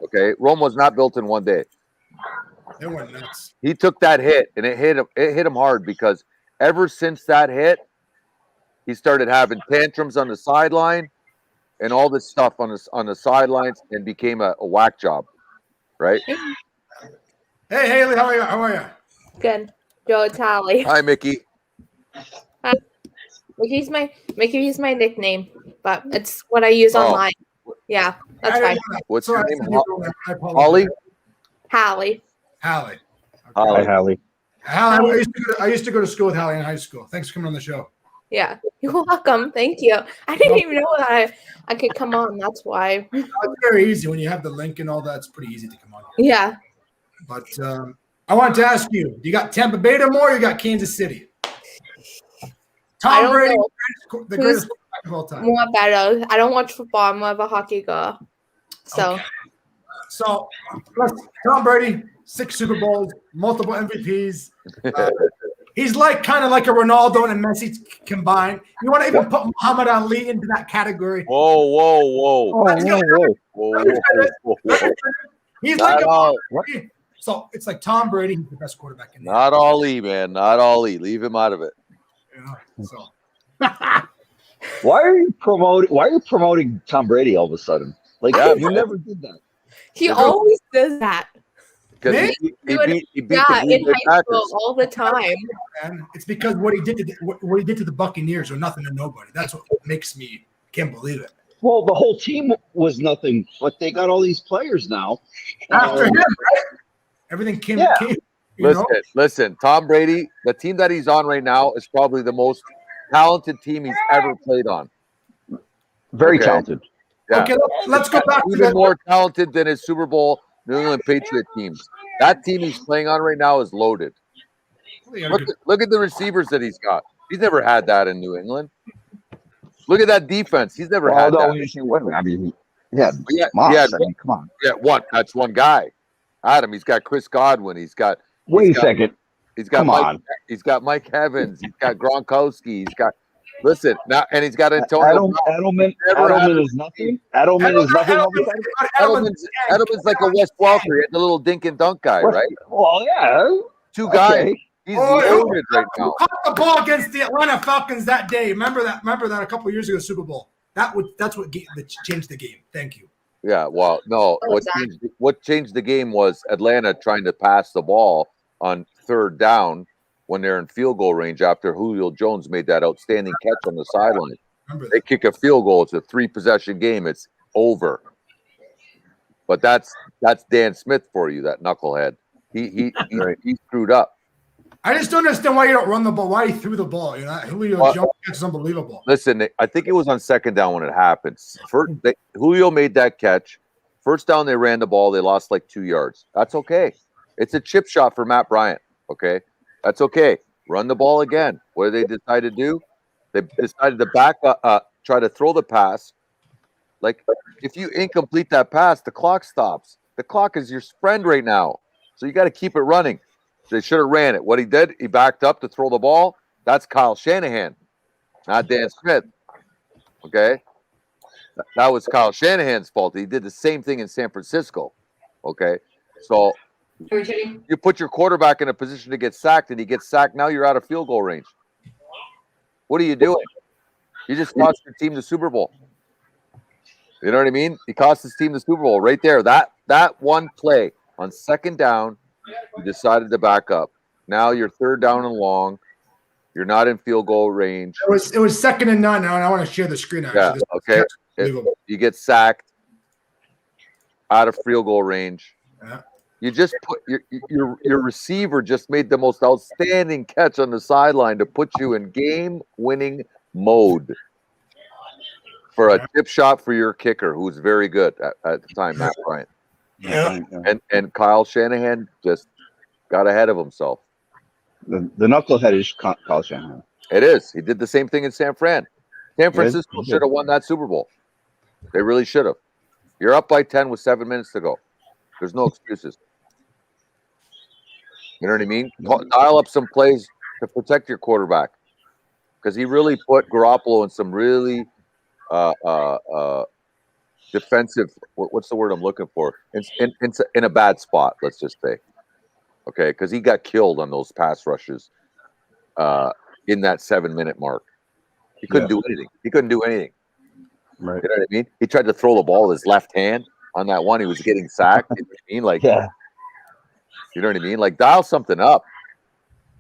Okay, Rome was not built in one day. They went nuts. He took that hit, and it hit him hard because ever since that hit, he started having tantrums on the sideline and all this stuff on the sidelines, and became a whack job, right? Hey, Haley, how are you? Good. Joe, it's Holly. Hi, Mickey. Hi. Mickey's my nickname, but it's what I use online. Yeah, that's fine. What's your name? Holly? Hallie. Hallie. Hi, Hallie. I used to go to school with Hallie in high school. Thanks for coming on the show. Yeah, you're welcome. Thank you. I didn't even know that I could come on. That's why. It's very easy when you have the link and all that. It's pretty easy to come on. Yeah. But I wanted to ask you: you got Tampa Bay tomorrow? Or you got Kansas City? Tom Brady, the greatest quarterback of all time. More better. I don't watch football. I'm more of a hockey girl. So. Okay. So, Tom Brady, 6 Super Bowls, multiple MVPs. He's kind of like a Ronaldo and a Messi combined. You want to even put Muhammad Ali into that category? Whoa. He's like so it's like Tom Brady, he's the best quarterback in the Not Ali, man. Not Ali. Leave him out of it. Yeah, so. Why are you promoting Tom Brady all of a sudden? Like you never did that. He always does that. Because he beat in high school all the time. And it's because what he did to the Buccaneers are nothing to nobody. That's what makes me can't believe it. Well, the whole team was nothing, but they got all these players now. After him, right? Everything came. Yeah. Listen. Tom Brady, the team that he's on right now is probably the most talented team he's ever played on. Very talented. Yeah. Okay, let's go back to even the more talented than his Super Bowl New England Patriot teams. That team he's playing on right now is loaded. Look at the receivers that he's got. He's never had that in New England. Look at that defense. He's never had that. I mean, yeah, come on. Yeah, that's one guy. Adam, he's got Chris Godwin. He's got Wait a second. He's got He's got Mike Evans. He's got Gronkowski. He's got now, and he's got Antonio. Edelman is nothing. Edelman is nothing. Edelman's like a Wes Welker, the little dink and dunk guy, right? Well, yeah. Two guys. He's loaded right now. Who caught the ball against the Atlanta Falcons that day? Remember that a couple of years ago, Super Bowl. That's what changed the game. Thank you. Yeah, well, no. What changed the game was Atlanta trying to pass the ball on third down when they're in field goal range after Julio Jones made that outstanding catch on the sideline. They kick a field goal. It's a 3-possession game. It's over. But that's Dan Smith for you, that knucklehead. He screwed up. I just don't understand why you don't run the ball. Why he threw the ball? Julio Jones is unbelievable. Listen, I think it was on second down when it happened. Julio made that catch. First down, they ran the ball. They lost like 2 yards. That's okay. It's a chip shot for Matt Bryant. Okay, that's okay. Run the ball again. What did they decide to do? They decided to back up, try to throw the pass. Like, if you incomplete that pass, the clock stops. The clock is your friend right now. So you got to keep it running. They should have ran it. What he did, he backed up to throw the ball. That's Kyle Shanahan, not Dan Smith. Okay? That was Kyle Shanahan's fault. He did the same thing in San Francisco. Okay? So you put your quarterback in a position to get sacked, and he gets sacked. Now you're out of field goal range. What are you doing? You just cost your team the Super Bowl. You know what I mean? He cost his team the Super Bowl right there. That one play on second down, you decided to back up. Now you're third down and long. You're not in field goal range. It was 2nd and 9 now, and I want to share the screen. Actually. Yeah. Okay. You get sacked out of field goal range. Yeah. You just put your receiver just made the most outstanding catch on the sideline to put you in game-winning mode for a tip shot for your kicker, who's very good at the time, Matt Bryant. Yeah. And Kyle Shanahan just got ahead of himself. The knucklehead is Kyle Shanahan. It is. He did the same thing in San Fran. San Francisco should have won that Super Bowl. They really should have. You're up by 10 with 7 minutes to go. There's no excuses. You know what I mean? Dial up some plays to protect your quarterback, because he really put Garoppolo in some really defensive. What's the word I'm looking for? In a bad spot, let's just say. Okay, because he got killed on those pass rushes in that 7-minute mark. He couldn't do anything. He couldn't do anything. Right. You know what I mean? He tried to throw the ball with his left hand on that one. He was getting sacked. You know what I mean? Like, you know what I mean? Like, dial something up.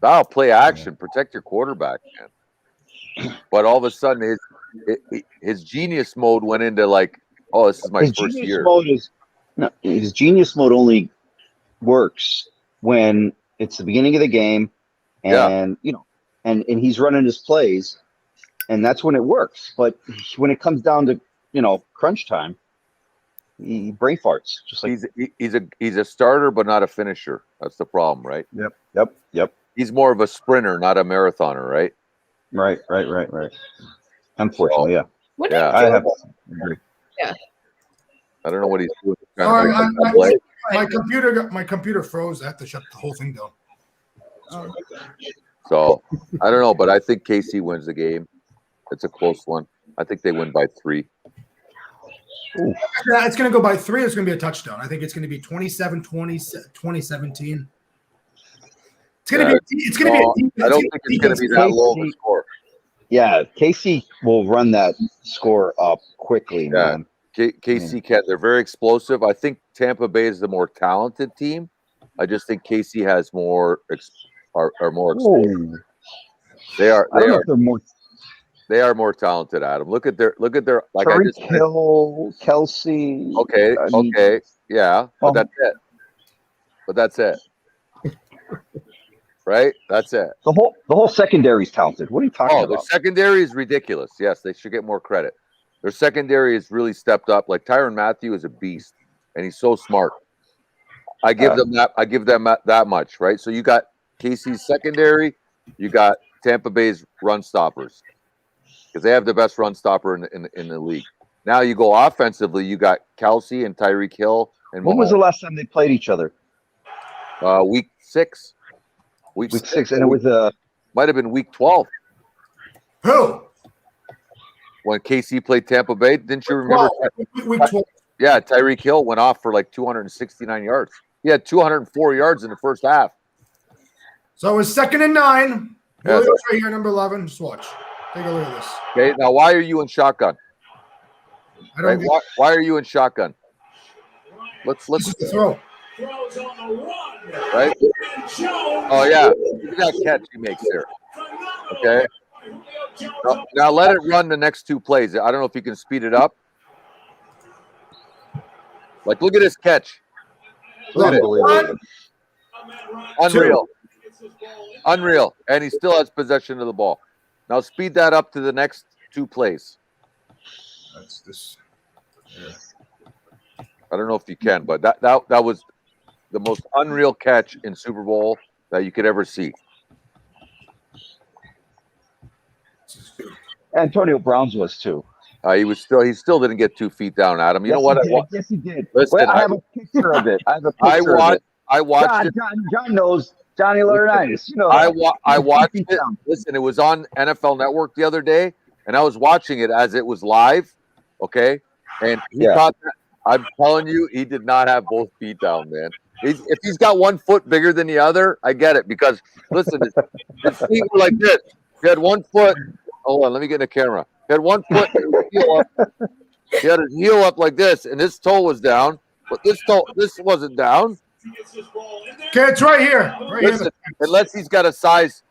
Dial play action. Protect your quarterback, man. But all of a sudden, his genius mode went into like, oh, this is my first year. His genius mode only works when it's the beginning of the game, and and he's running his plays, and that's when it works. But when it comes down to crunch time, he brain farts. Just like he's a starter, but not a finisher. That's the problem, right? Yep. He's more of a sprinter, not a marathoner, right? Right. Unfortunately, I have to agree. Yeah. I don't know what he's doing. My computer froze. I have to shut the whole thing down. So I don't know, but I think KC wins the game. It's a close one. I think they win by 3. Yeah, it's going to go by 3. It's going to be a touchdown. I think it's going to be 27-20, 2017. It's going to be. I don't think it's going to be that low of a score. Yeah, KC will run that score up quickly, man. KC can. They're very explosive. I think Tampa Bay is the more talented team. I just think KC has more are more explosive. They are more. They are more talented, Adam. Look at their like Tyreek I just Hill, Kelsey. Okay, yeah, but that's it. but that's it. Right? That's it. The whole secondary's talented. What are you talking Their about? secondary is ridiculous. Yes, they should get more credit. Their secondary has really stepped up. Like Tyrann Mathieu is a beast, and he's so smart. I give them that. I give them that much, right? So you got KC's secondary, you got Tampa Bay's run stoppers because they have the best run stopper in the league. Now you go offensively, you got Kelsey and Tyreek Hill and When Mahomes. was the last time they played each other? Week 6. Week 6, and it was might have been week 12. Who? When KC played Tampa Bay, didn't you remember? Week 12. Yeah, Tyreek Hill went off for like 269 yards. He had 204 yards in the first half. So it was 2nd and 9. Yeah. Julio's right here, number 11. Just watch. Take a look at this. Okay, now why are you in shotgun? I don't Right? Why are you in shotgun? Let's throw. Right? Oh yeah, look at that catch he makes there. Okay. Now let it run the next 2 plays. I don't know if you can speed it up. Like, look at this catch. Look at it. Unreal. Unreal. And he still has possession of the ball. Now speed that up to the next 2 plays. That's this. I don't know if you can, but that was the most unreal catch in Super Bowl that you could ever see. Antonio Brown's was too. He still didn't get 2 feet down, Adam. You know what? Yes, he did. Listen, Wait, I have a picture of it. I have a picture of it. I watched it. John knows Johnny Laurinaitis. You know. I watched it. Listen, it was on NFL Network the other day, and I was watching it as it was live. Okay, and he caught that. I'm telling you, he did not have both feet down, man. If he's got 1 foot bigger than the other, I get it. Because listen, his feet were like this. He had 1 foot. Hold on, let me get in the camera. He had 1 foot. He had his heel up like this, and his toe was down. But this wasn't down. Okay, it's right here. Listen, unless he's got a size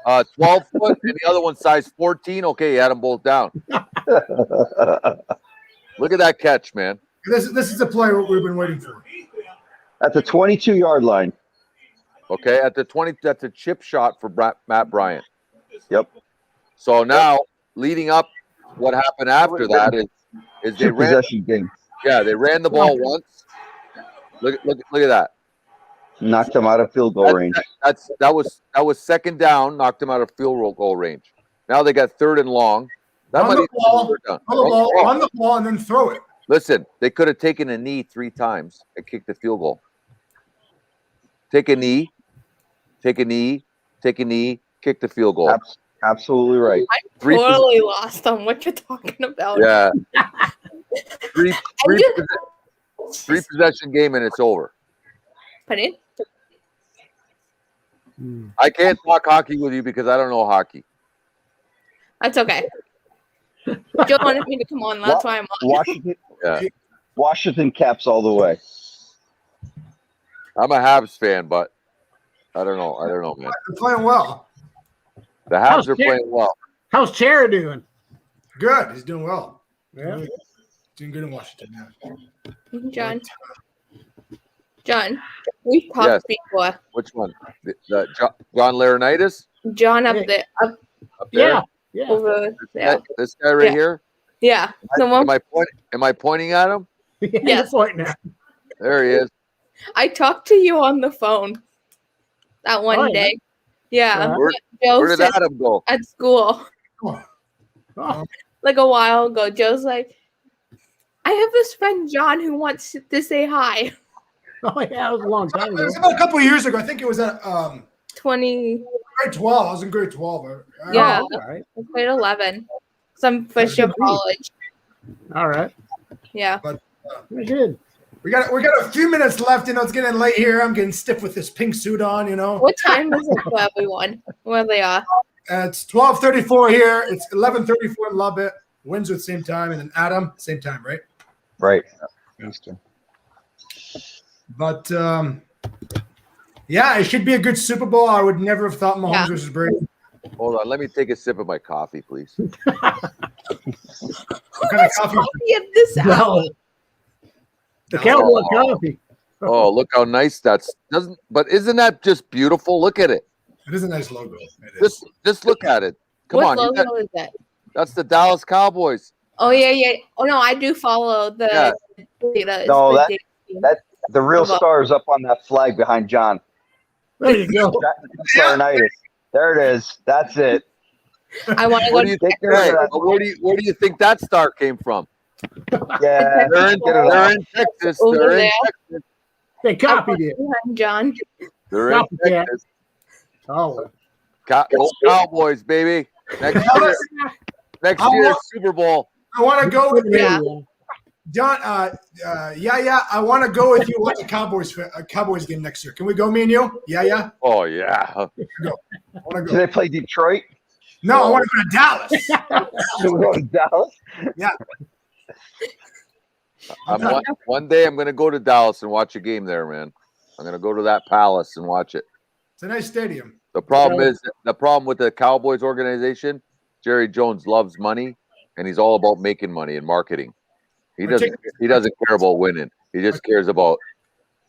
12 foot and the other one size 14, okay, he had them both down. Look at that catch, man. This is the play we've been waiting for. At the 22-yard line. Okay, at the 20, that's a chip shot for Matt Bryant. Yep. So now, leading up, what happened after that is they ran possession game. Yeah, they ran the ball once. Look at that. Knocked him out of field goal range. That was 2nd down, knocked him out of field goal range. Now they got 3rd and long. On the ball, and then throw it. Listen, they could have taken a knee 3 times and kicked the field goal. Take a knee, kick the field goal. Absolutely right. I'm totally lost on what you're talking about. Yeah. three possession game and it's over. Pardon? I can't talk hockey with you because I don't know hockey. That's okay. Joe wanted me to come on. That's why I'm on. Washington Caps all the way. I'm a Habs fan, but I don't know, man. They're playing well. The Habs are playing well. How's Chera doing? Good. He's doing well. Yeah. Doing good in Washington. Yeah. John, we've talked before. Which one? The John Laurinaitis? John up there. Up there? Yeah. Over there. This guy right here? Yeah. Am I pointing at him? Yes. There he is. I talked to you on the phone that one day. Yeah. Where did Adam go? At school. Like a while ago. Joe's like, I have this friend John who wants to say hi. Oh yeah, it was a long time ago. It was about a couple of years ago. I think it was at grade 12. I was in grade 12. Yeah, grade 11. Some first year college. All right. Yeah. But very good. We got a few minutes left. It's getting late here. I'm getting stiff with this pink suit on. What time is it for everyone? Where they are? It's 12:34 here. It's 11:34 in Lubbock. Windsor same time, and then Adam same time, right? Right. But yeah, it should be a good Super Bowl. I would never have thought Mahomes versus Brady. Hold on, let me take a sip of my coffee, please. What kind of coffee? At this hour? The Cowboy coffee. Oh, look how nice that's doesn't. But isn't that just beautiful? Look at it. It is a nice logo. It is. Just look at it. Come What on, logo is that? that's the Dallas Cowboys. Oh yeah. Oh no, I do follow the Yeah. data. No, the that data. that the real star is up on that flag behind John. There you go. Starnitis. There it is. That's it. I want to go What do you to think? Hey, where do you think that star came from? Yeah, They're in Texas. Over They're in there. Texas. They copied it. behind John. They're in Copycat. Texas. Oh, Go Cowboys, baby. Next year, Super Bowl. I want to go with Yeah. John. I want to go with you. Watch a Cowboys game next year. Can we go, me and you? Yeah. Oh yeah. I want to do go. they play Detroit? No, I want to go to Dallas. Do we go to Dallas? Yeah. One day I'm going to go to Dallas and watch a game there, man. I'm going to go to that palace and watch it. It's a nice stadium. The problem with the Cowboys organization, Jerry Jones loves money, and he's all about making money and marketing. He doesn't care about winning. He just cares about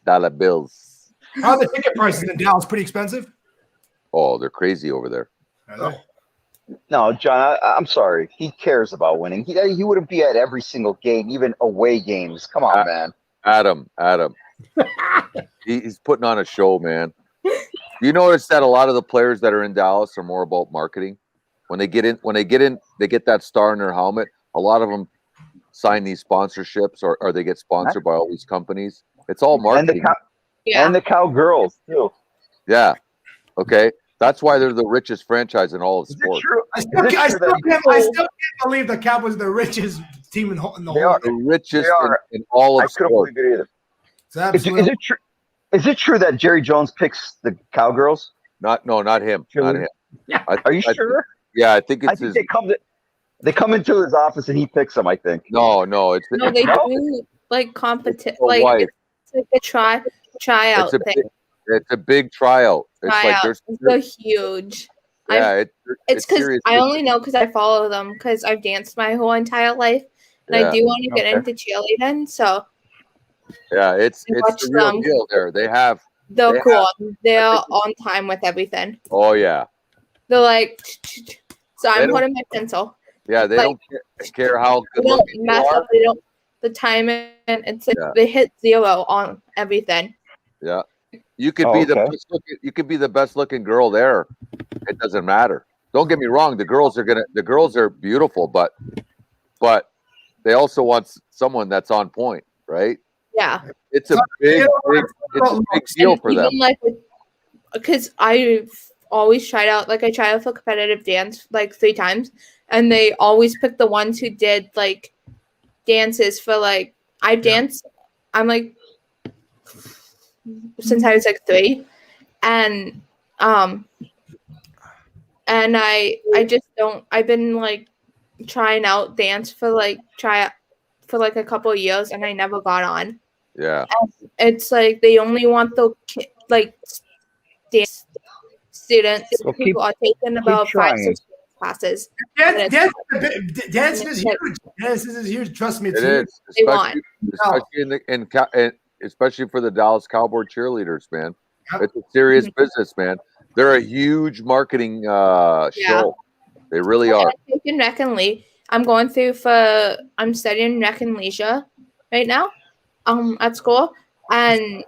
dollar bills. How are the ticket prices in Dallas? Pretty expensive? Oh, they're crazy over there. No, John, I'm sorry. He cares about winning. He wouldn't be at every single game, even away games. Come on, man. Adam. He's putting on a show, man. You notice that a lot of the players that are in Dallas are more about marketing. When they get in, they get that star in their helmet. A lot of them sign these sponsorships or they get sponsored by all these companies. It's all marketing. And the Cowgirls, too. Yeah. Okay. That's why they're the richest franchise in all of sports. I still can't believe the Cowboys are the richest team in the whole world. The richest in all of couldn't sports. believe it either. It's absolutely. Is it true? Is it true that Jerry Jones picks the Cowgirls? Not him. Not him. Are you sure? Yeah, I think it's I think they come into his office and he picks them. I think. No, They do like competition, like it's like a tryout thing. It's a big tryout. It's Tryout. like they're huge. Yeah, it's because I only know because I follow them because I've danced my whole entire life, and I do want to get into cheerleading. So yeah, it's the real deal. There, they're cool. They're on time with everything. Oh yeah. They're like, so I'm holding my pencil. Yeah, they don't care how good They don't looking mess you are. up. They don't the timing. It's like they hit 0 on everything. Yeah, you could be the best looking. You could be the best looking girl there. It doesn't matter. Don't get me wrong. The girls are beautiful, but they also want someone that's on point, right? Yeah, it's a big deal for them. Because I've always tried out. Like I tried out for competitive dance like 3 times, and they always pick the ones who did like dances for like I've danced. I'm like since I was like 3, and I just don't. I've been like trying out dance for like a couple of years, and I never got on. Yeah, and it's like they only want the like dance students who are taking about 5-6 classes. Dance is huge. Dance is huge. Trust me, it's huge. Especially for the Dallas Cowboy cheerleaders, man. It's a serious business, man. They're a huge marketing show. They really are. I'm taking rec and leisure. I'm studying rec and leisure right now at school, and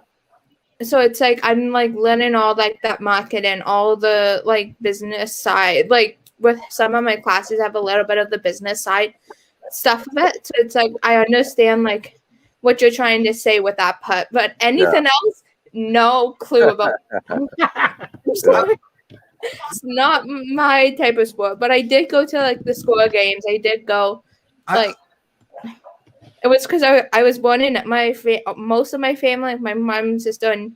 so it's like I'm like learning all like that marketing, all the like business side. Like with some of my classes, I have a little bit of the business side stuff of it. So it's like I understand like what you're trying to say with that part, but anything else, no clue about. It's not my type of sport, but I did go to like the school games. I did go, like it was because I was born in most of my family, like my mom, sister, and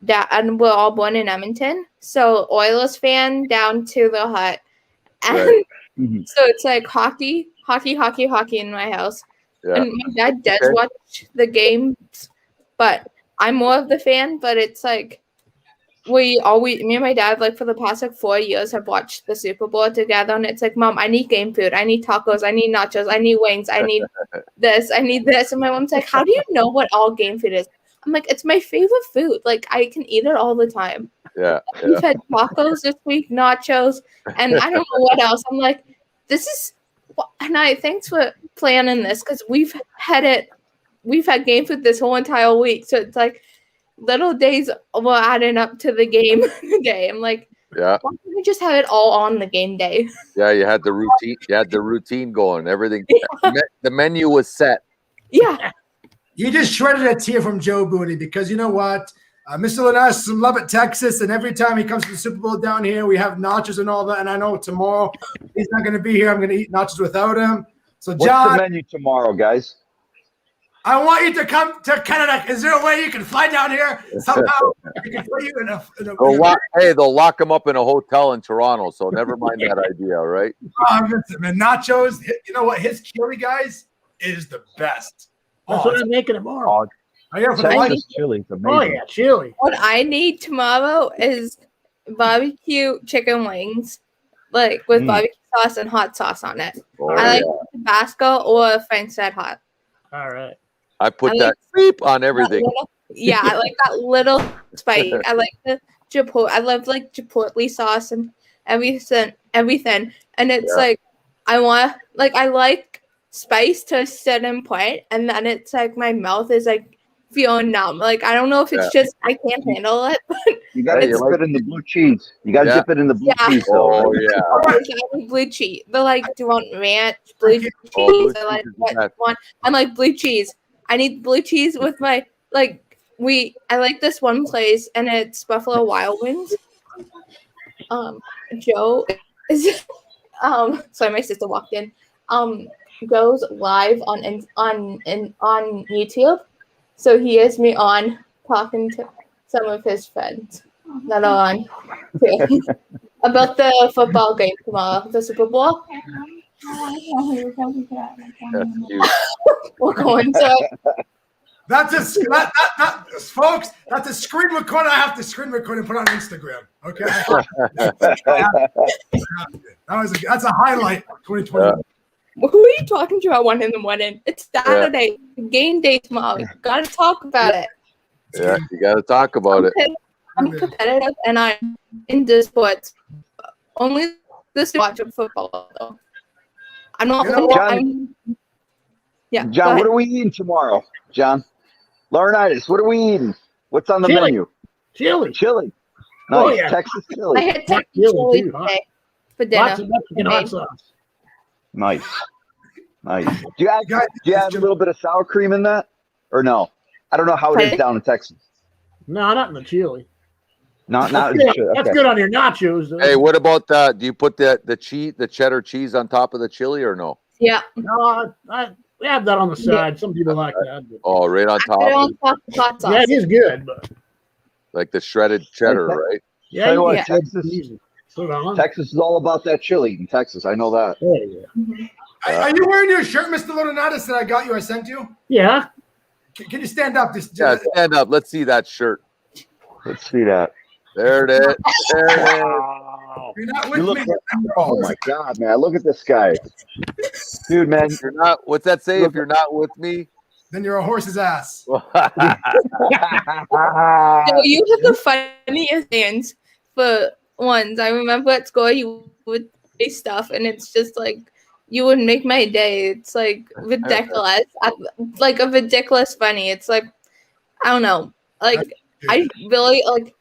dad, and we're all born in Edmonton. So Oilers fan down to the hut, and so it's like hockey in my house. Yeah. And my dad does watch the games, but I'm more of the fan. But it's like me and my dad, like for the past like 4 years, have watched the Super Bowl together. And it's like, Mom, I need game food. I need tacos. I need nachos. I need wings. I need this. I need this. And my mom's like, how do you know what all game food is? I'm like, it's my favorite food. Like, I can eat it all the time. Yeah. We've had tacos this week, nachos, and I don't know what else. I'm like, this is, and thanks for planning this because we've had game food this whole entire week. So it's like little days were adding up to the game day. I'm like, yeah. Why can't we just have it all on the game day? Yeah, you had the routine. You had the routine going. Everything. Yeah. The menu was set. Yeah. You just shredded a tear from Joe Booney because you know what? Mr. Linares from Lubbock, Texas, and every time he comes to the Super Bowl down here, we have nachos and all that. And I know tomorrow he's not going to be here. I'm going to eat nachos without him. So, John, what's the menu tomorrow, guys? I want you to come to Canada. Is there a way you can fly down here somehow? We can put you in a they'll lock him up in a hotel in Toronto. So never mind that idea, right? Listen, man, nachos. You know what? His chili, guys, is the best. That's what I'm making tomorrow. Texas chili is amazing. Oh yeah, chili. What I need tomorrow is barbecue chicken wings, like with barbecue sauce and hot sauce on it. I like Tabasco or French Red Hot. All right. I put that beep on everything. I like that little spice. I like the chipotle. I love like chipotle sauce and everything. And it's like I like spice to a certain point, and then it's like my mouth is like feeling numb. Like I don't know if it's just I can't handle it. But you gotta dip it in the blue cheese. You gotta dip it in the blue cheese. Though, right? Blue cheese. They're like, do you want ranch? Blue cheese. I like what one. I'm like blue cheese. I need blue cheese with my I like this one place and it's Buffalo Wild Wings. Joe is sorry, my sister walked in. Goes live on YouTube. So he has me on talking to some of his friends that are on too, about the football game tomorrow, the Super Bowl. We're going folks. That's a screen record. I have to screen record and put on Instagram. Okay. That's a highlight. 2020. Who are you talking to at 1 a.m? It's Saturday, game day tomorrow. You gotta talk about it. Yeah, you gotta talk about it. I'm competitive and I'm into sports. Only this watch of football though. I'm not. John, what are we eating tomorrow? John, Laurinaitis, what are we eating? What's on the menu? Chili. Nice. Oh, yeah. Texas chili. I had Texas chili today for dinner. Lots of Mexican hot sauce. Nice. Do you add a little bit of sour cream in that, or no? I don't know how it is down in Texas. No, not in the chili. Not that's good on your nachos. Though. Hey, what about that? Do you put the cheese, the cheddar cheese, on top of the chili, or no? Yeah. No, we have that on the side. Some people like that. But... Oh, right on top. Hot sauce. Yeah, it is good, but like the shredded cheddar, right? Yeah, Texas is all about that chili in Texas. I know that. Oh, yeah. Mm-hmm. Are you wearing your shirt, Mr. Lodonatis, that I got you? I sent you. Yeah. Can you stand up? Stand up. Let's see that shirt. Let's see that. There it is. Wow. You're not with me. Oh my God, man! Look at this guy, dude, man. You're not. What's that say? If you're not with me, then you're a horse's ass. So you have the funniest hands for ones. I remember at school you would say stuff, and it's just like you would make my day. It's like ridiculous, like a ridiculous funny. It's like I don't know, like I really like.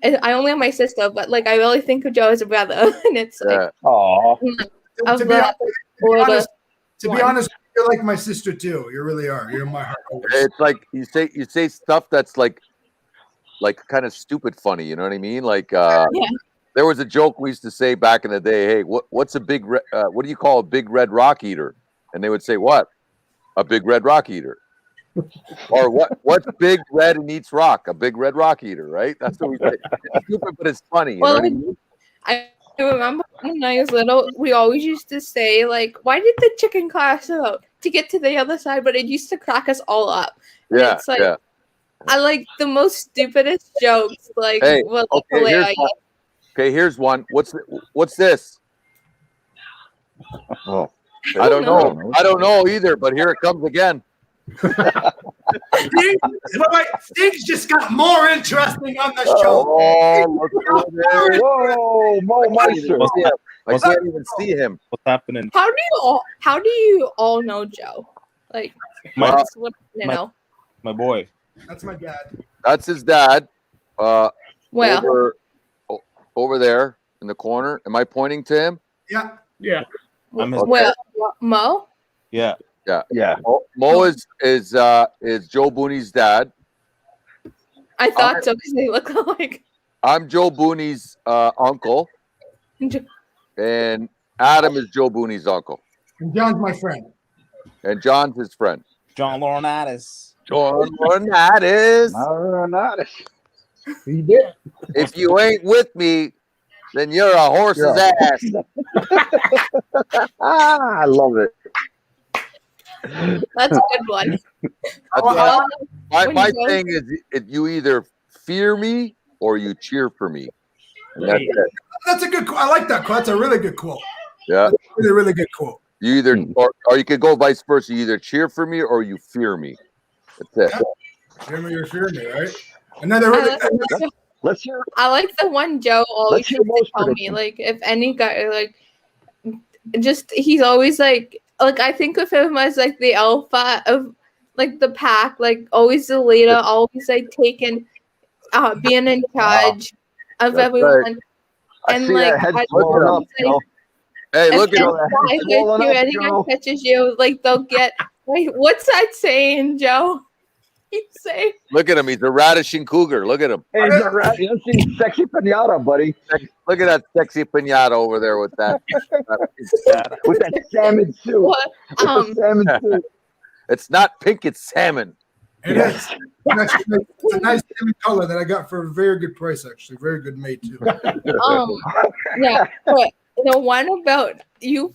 I only have my sister, but like I really think of Joe as a brother, and it's like, To be honest, you're like my sister too. You really are. You're my heart. It's like you say stuff that's like kind of stupid funny. You know what I mean? Like there was a joke we used to say back in the day. Hey, what's a big what do you call a big red rock eater? And they would say, what? A big red rock eater. Or what's big red and eats rock? A big red rock eater, right? That's what we say. It's stupid, but it's funny. You know what I mean? I remember when I was little, we always used to say, like, why did the chicken cross out to get to the other side? But it used to crack us all up. And it's like, I like the most stupidest jokes. Like, hey, here's one. What's this? Oh, I don't know. I don't know either, but here it comes again. Things just got more interesting on the show. Oh, look at it. Whoa, Mo Meister. I can't even see him. What's happening? How do you all know Joe? Like, that's what I know. My boy. That's my dad. That's his dad. Well, over there in the corner. Am I pointing to him? Yeah. Yeah. Well, Mo. Yeah. Yeah. Mo is Joe Booney's dad. I thought so because they look alike. I'm Joe Booney's uncle, and Adam is Joe Booney's uncle. And John's my friend. And John's his friend. John Laurinaitis. John Laurinaitis. Laurinaitis. He did. If you ain't with me, then you're a horse's ass. I love it. That's a good one. My thing is, you either fear me or you cheer for me. And that's it. That's a good quote. I like that quote. That's a really good quote. Yeah. That's a really, really good quote. You either, or you could go vice versa. You either cheer for me or you fear me. That's it. Fear me or fear me, right? Another really Let's hear. I like the one Joe always used to tell me. Like, if any guy, like, just he's always like I think of him as like the alpha of like the pack, like always the leader, always like taking, being in charge of everyone. Right. And like, hey, look at him. Anyone catches you, like they'll get. Wait, what's that saying, Joe? You say. Look at him. He's a radishing cougar. Look at him. Hey, he's a radishing sexy pinata, buddy. Look at that sexy pinata over there with that. With that salmon suit. What? Salmon suit. It's not pink. It's salmon. It is. It's a nice salmon color that I got for a very good price, actually. Very good made too. Yeah, but the one about you,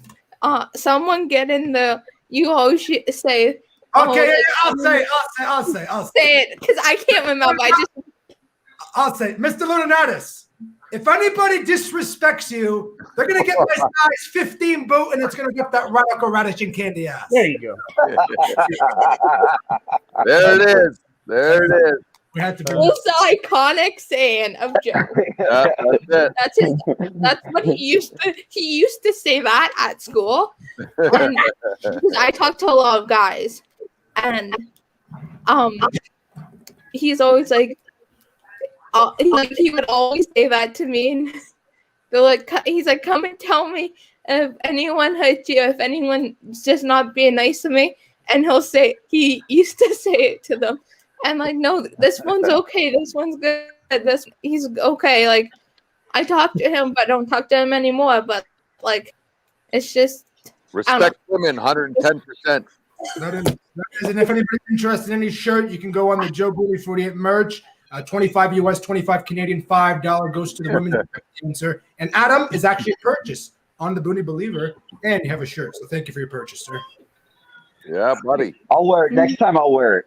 someone getting the. You always say. Okay, I'll say it because I can't remember. I'll say, Mr. Laurinaitis, if anybody disrespects you, they're gonna get my size 15 boot, and it's gonna get that radical radishing candy ass. There you go. There it is. There it is. We had to. It's the iconic saying of Joe. Yeah, that's it. That's what he used to. He used to say that at school. And, because I talk to a lot of guys. And he's always like he would always say that to me, and they're like, he's like, come and tell me if anyone hurt you, if anyone's just not being nice to me. And he used to say it to them, and like, no, this one's okay, this one's good, he's okay. Like, I talk to him, but don't talk to him anymore. But like, it's just respect women, 110%. That is, and if anybody's interested in any shirt, you can go on the Joe Booney 48 merch. 25 US, 25 Canadian, $5 goes to the women's answer. And Adam is actually purchased on the Booney Believer, and you have a shirt. So thank you for your purchase, sir. Yeah, buddy. I'll wear it next time. I'll wear it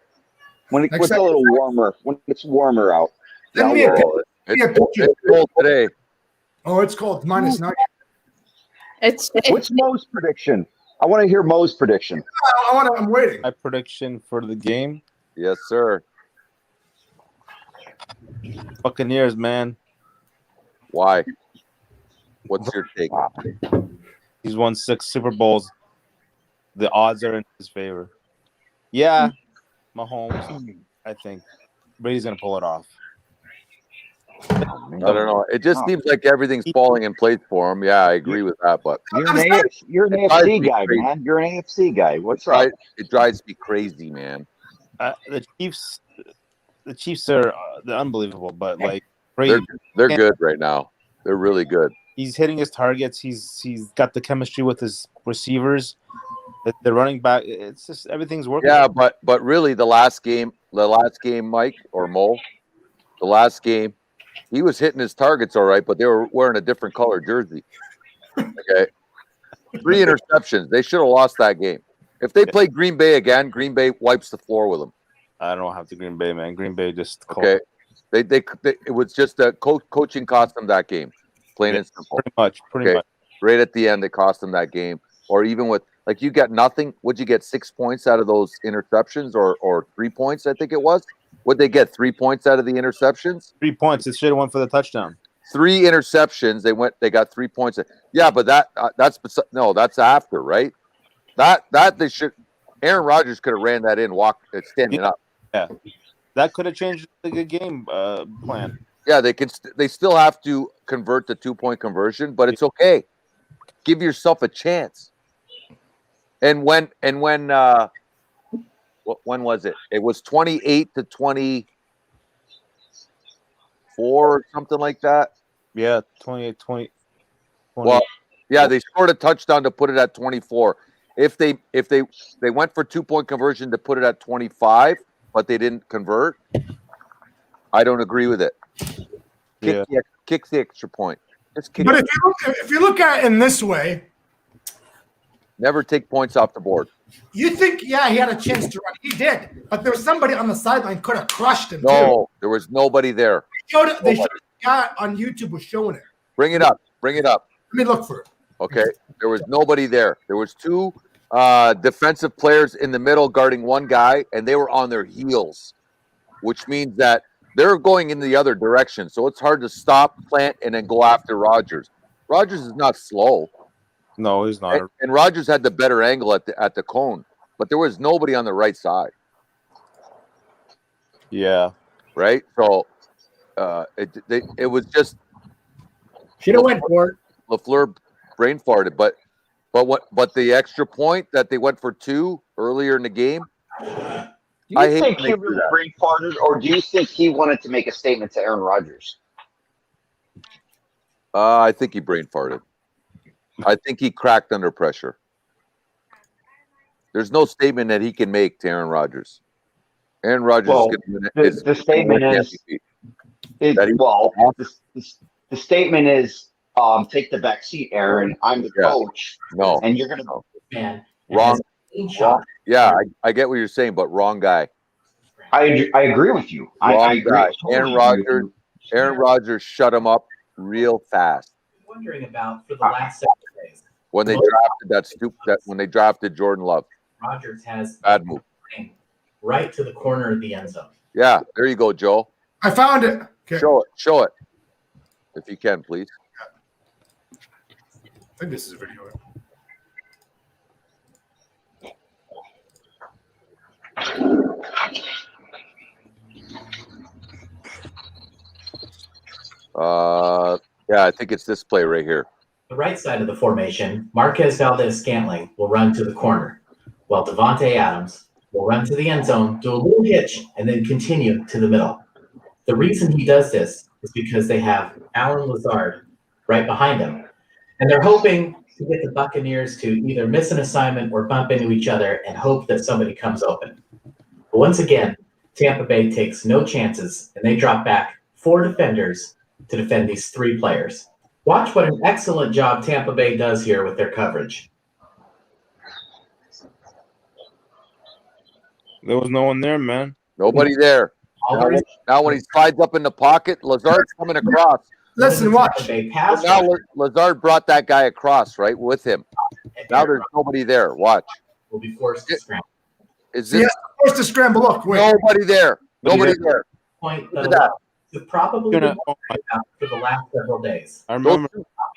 when it's a little warmer. When it's warmer out. It's cold today. Oh, it's cold. Minus 9. What's Mo's prediction? I want to hear Mo's prediction. I'm waiting. My prediction for the game? Yes, sir. Buccaneers, man. Why? What's your take? He's won 6 Super Bowls. The odds are in his favor. Yeah, Mahomes, I think. Brady's going to pull it off. I don't know. It just seems like everything's falling in place for him. Yeah, I agree with that. But you're an AFC guy, man. You're an AFC guy. What's up? It drives me crazy, man. The Chiefs are they're unbelievable, but like Brady, they're good right now. They're really good. He's hitting his targets. He's got the chemistry with his receivers. The running back. It's just everything's working. Yeah, but really, the last game, Mike or Mo, the last game. He was hitting his targets all right, but they were wearing a different color jersey. Okay. 3 interceptions. They should have lost that game. If they play Green Bay again, Green Bay wipes the floor with them. I don't have to Green Bay, man. Green Bay just okay. They it was just a coaching cost them that game. Plain and simple. Pretty much. Right at the end, it cost them that game. Or even with Like you got nothing. Would you get 6 points out of those interceptions or 3 points? I think it was. Would they get 3 points out of the interceptions? 3 points. It should have went for the touchdown. 3 interceptions. They got 3 points. Yeah, but that's after, right? That they should. Aaron Rodgers could have ran that in, standing up. Yeah, that could have changed the good game plan. Yeah, they still have to convert the 2-point conversion, but it's okay. Give yourself a chance. And when was it? It was 28-24 or something like that. Yeah, 28-20. Well, yeah, they scored a touchdown to put it at 24. If they went for 2-point conversion to put it at 25, but they didn't convert, I don't agree with it. Kick the extra point. Just kick But it. if you look at it in this way, Never take points off the board. you think, yeah, he had a chance to run. He did, but there was somebody on the sideline could have crushed him. No, there was nobody there. They showed got on YouTube was showing it. Bring it up. Bring it up. Let me look for it. Okay. There was nobody there. There was 2 defensive players in the middle guarding one guy, and they were on their heels, which means that they're going in the other direction. So it's hard to stop, plant, and then go after Rodgers. Rodgers is not slow. No, he's not. And Rodgers had the better angle at the cone, but there was nobody on the right side. Yeah. Right. So it was just should have went for it. LaFleur brain farted, but the extra point that they went for 2 earlier in the game. Do you think he really brain farted, or do you think he wanted to make a statement to Aaron Rodgers? I think he brain farted. I think he cracked under pressure. There's no statement that he can make to Aaron Rodgers. Aaron Rodgers is the statement is the statement is take the back seat, Aaron. I'm the coach. No, and you're gonna man wrong. Yeah, I get what you're saying, but wrong guy. I agree with you. I agree. Totally. Aaron Rodgers shut him up real fast. Wondering about for the last 7 days when they drafted Jordan Love. Rodgers has bad move right to the corner of the end zone. Yeah, there you go, Joe. I found it. Okay. Show it, if you can, please. I think this is a video. Yeah, I think it's this play right here. The right side of the formation, Marquez Valdez-Scantling will run to the corner, while Devontae Adams will run to the end zone, do a little hitch, and then continue to the middle. The reason he does this is because they have Allen Lazard right behind him, and they're hoping to get the Buccaneers to either miss an assignment or bump into each other and hope that somebody comes open. But once again, Tampa Bay takes no chances, and they drop back 4 defenders to defend these 3 players. Watch what an excellent job Tampa Bay does here with their coverage. There was no one there, man. Nobody there. Now when he slides up in the pocket, Lazard's coming across. Listen, watch. Now Lazard brought that guy across, right, with him. Now there's nobody there. Watch. Will be forced to scramble. Is this forced to scramble? Look, wait. Nobody there. Nobody there. Point Look at that. Probably for the last several days. I remember.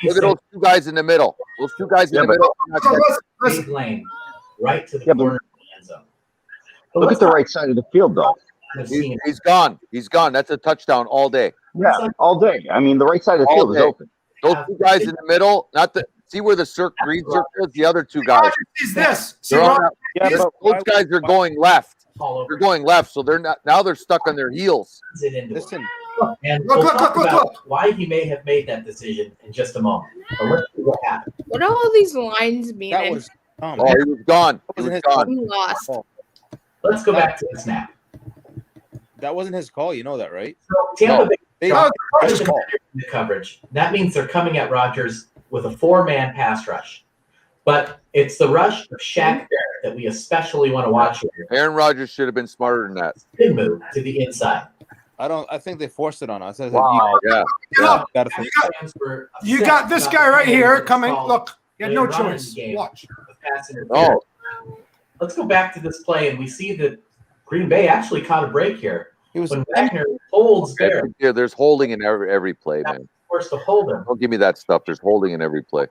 Look at those 2 guys in the middle. Those 2 guys in the middle. Big lane, right to the corner of the end zone. Look at the right side of the field, though. He's gone. He's gone. That's a touchdown all day. Yeah, all day. I mean, the right side of the field is open. Those 2 guys in the middle, see where the green circle is? The other 2 guys. Is this? Those guys are going left. They're going left, so they're not. Now they're stuck on their heels. Listen, and we'll talk about why he may have made that decision in just a moment. But let's see what happened. What do all these lines mean? He was gone. He was gone. I'm lost. Let's go back to the snap. That wasn't his call. You know that, right? So Tampa Bay his call. The coverage. That means they're coming at Rodgers with a 4-man pass rush. But it's the rush of Shaq Barrett that we especially want to watch here. Aaron Rodgers should have been smarter than that. Big move to the inside. I think they forced it on us. Wow. You got this guy right here coming. Look, you had no choice. Watch. pass interference. Let's go back to this play, and we see that Green Bay actually caught a break here. When Wagner holds there. Yeah, there's holding in every play, man. Forced to hold him. Don't give me that stuff. There's holding in every play.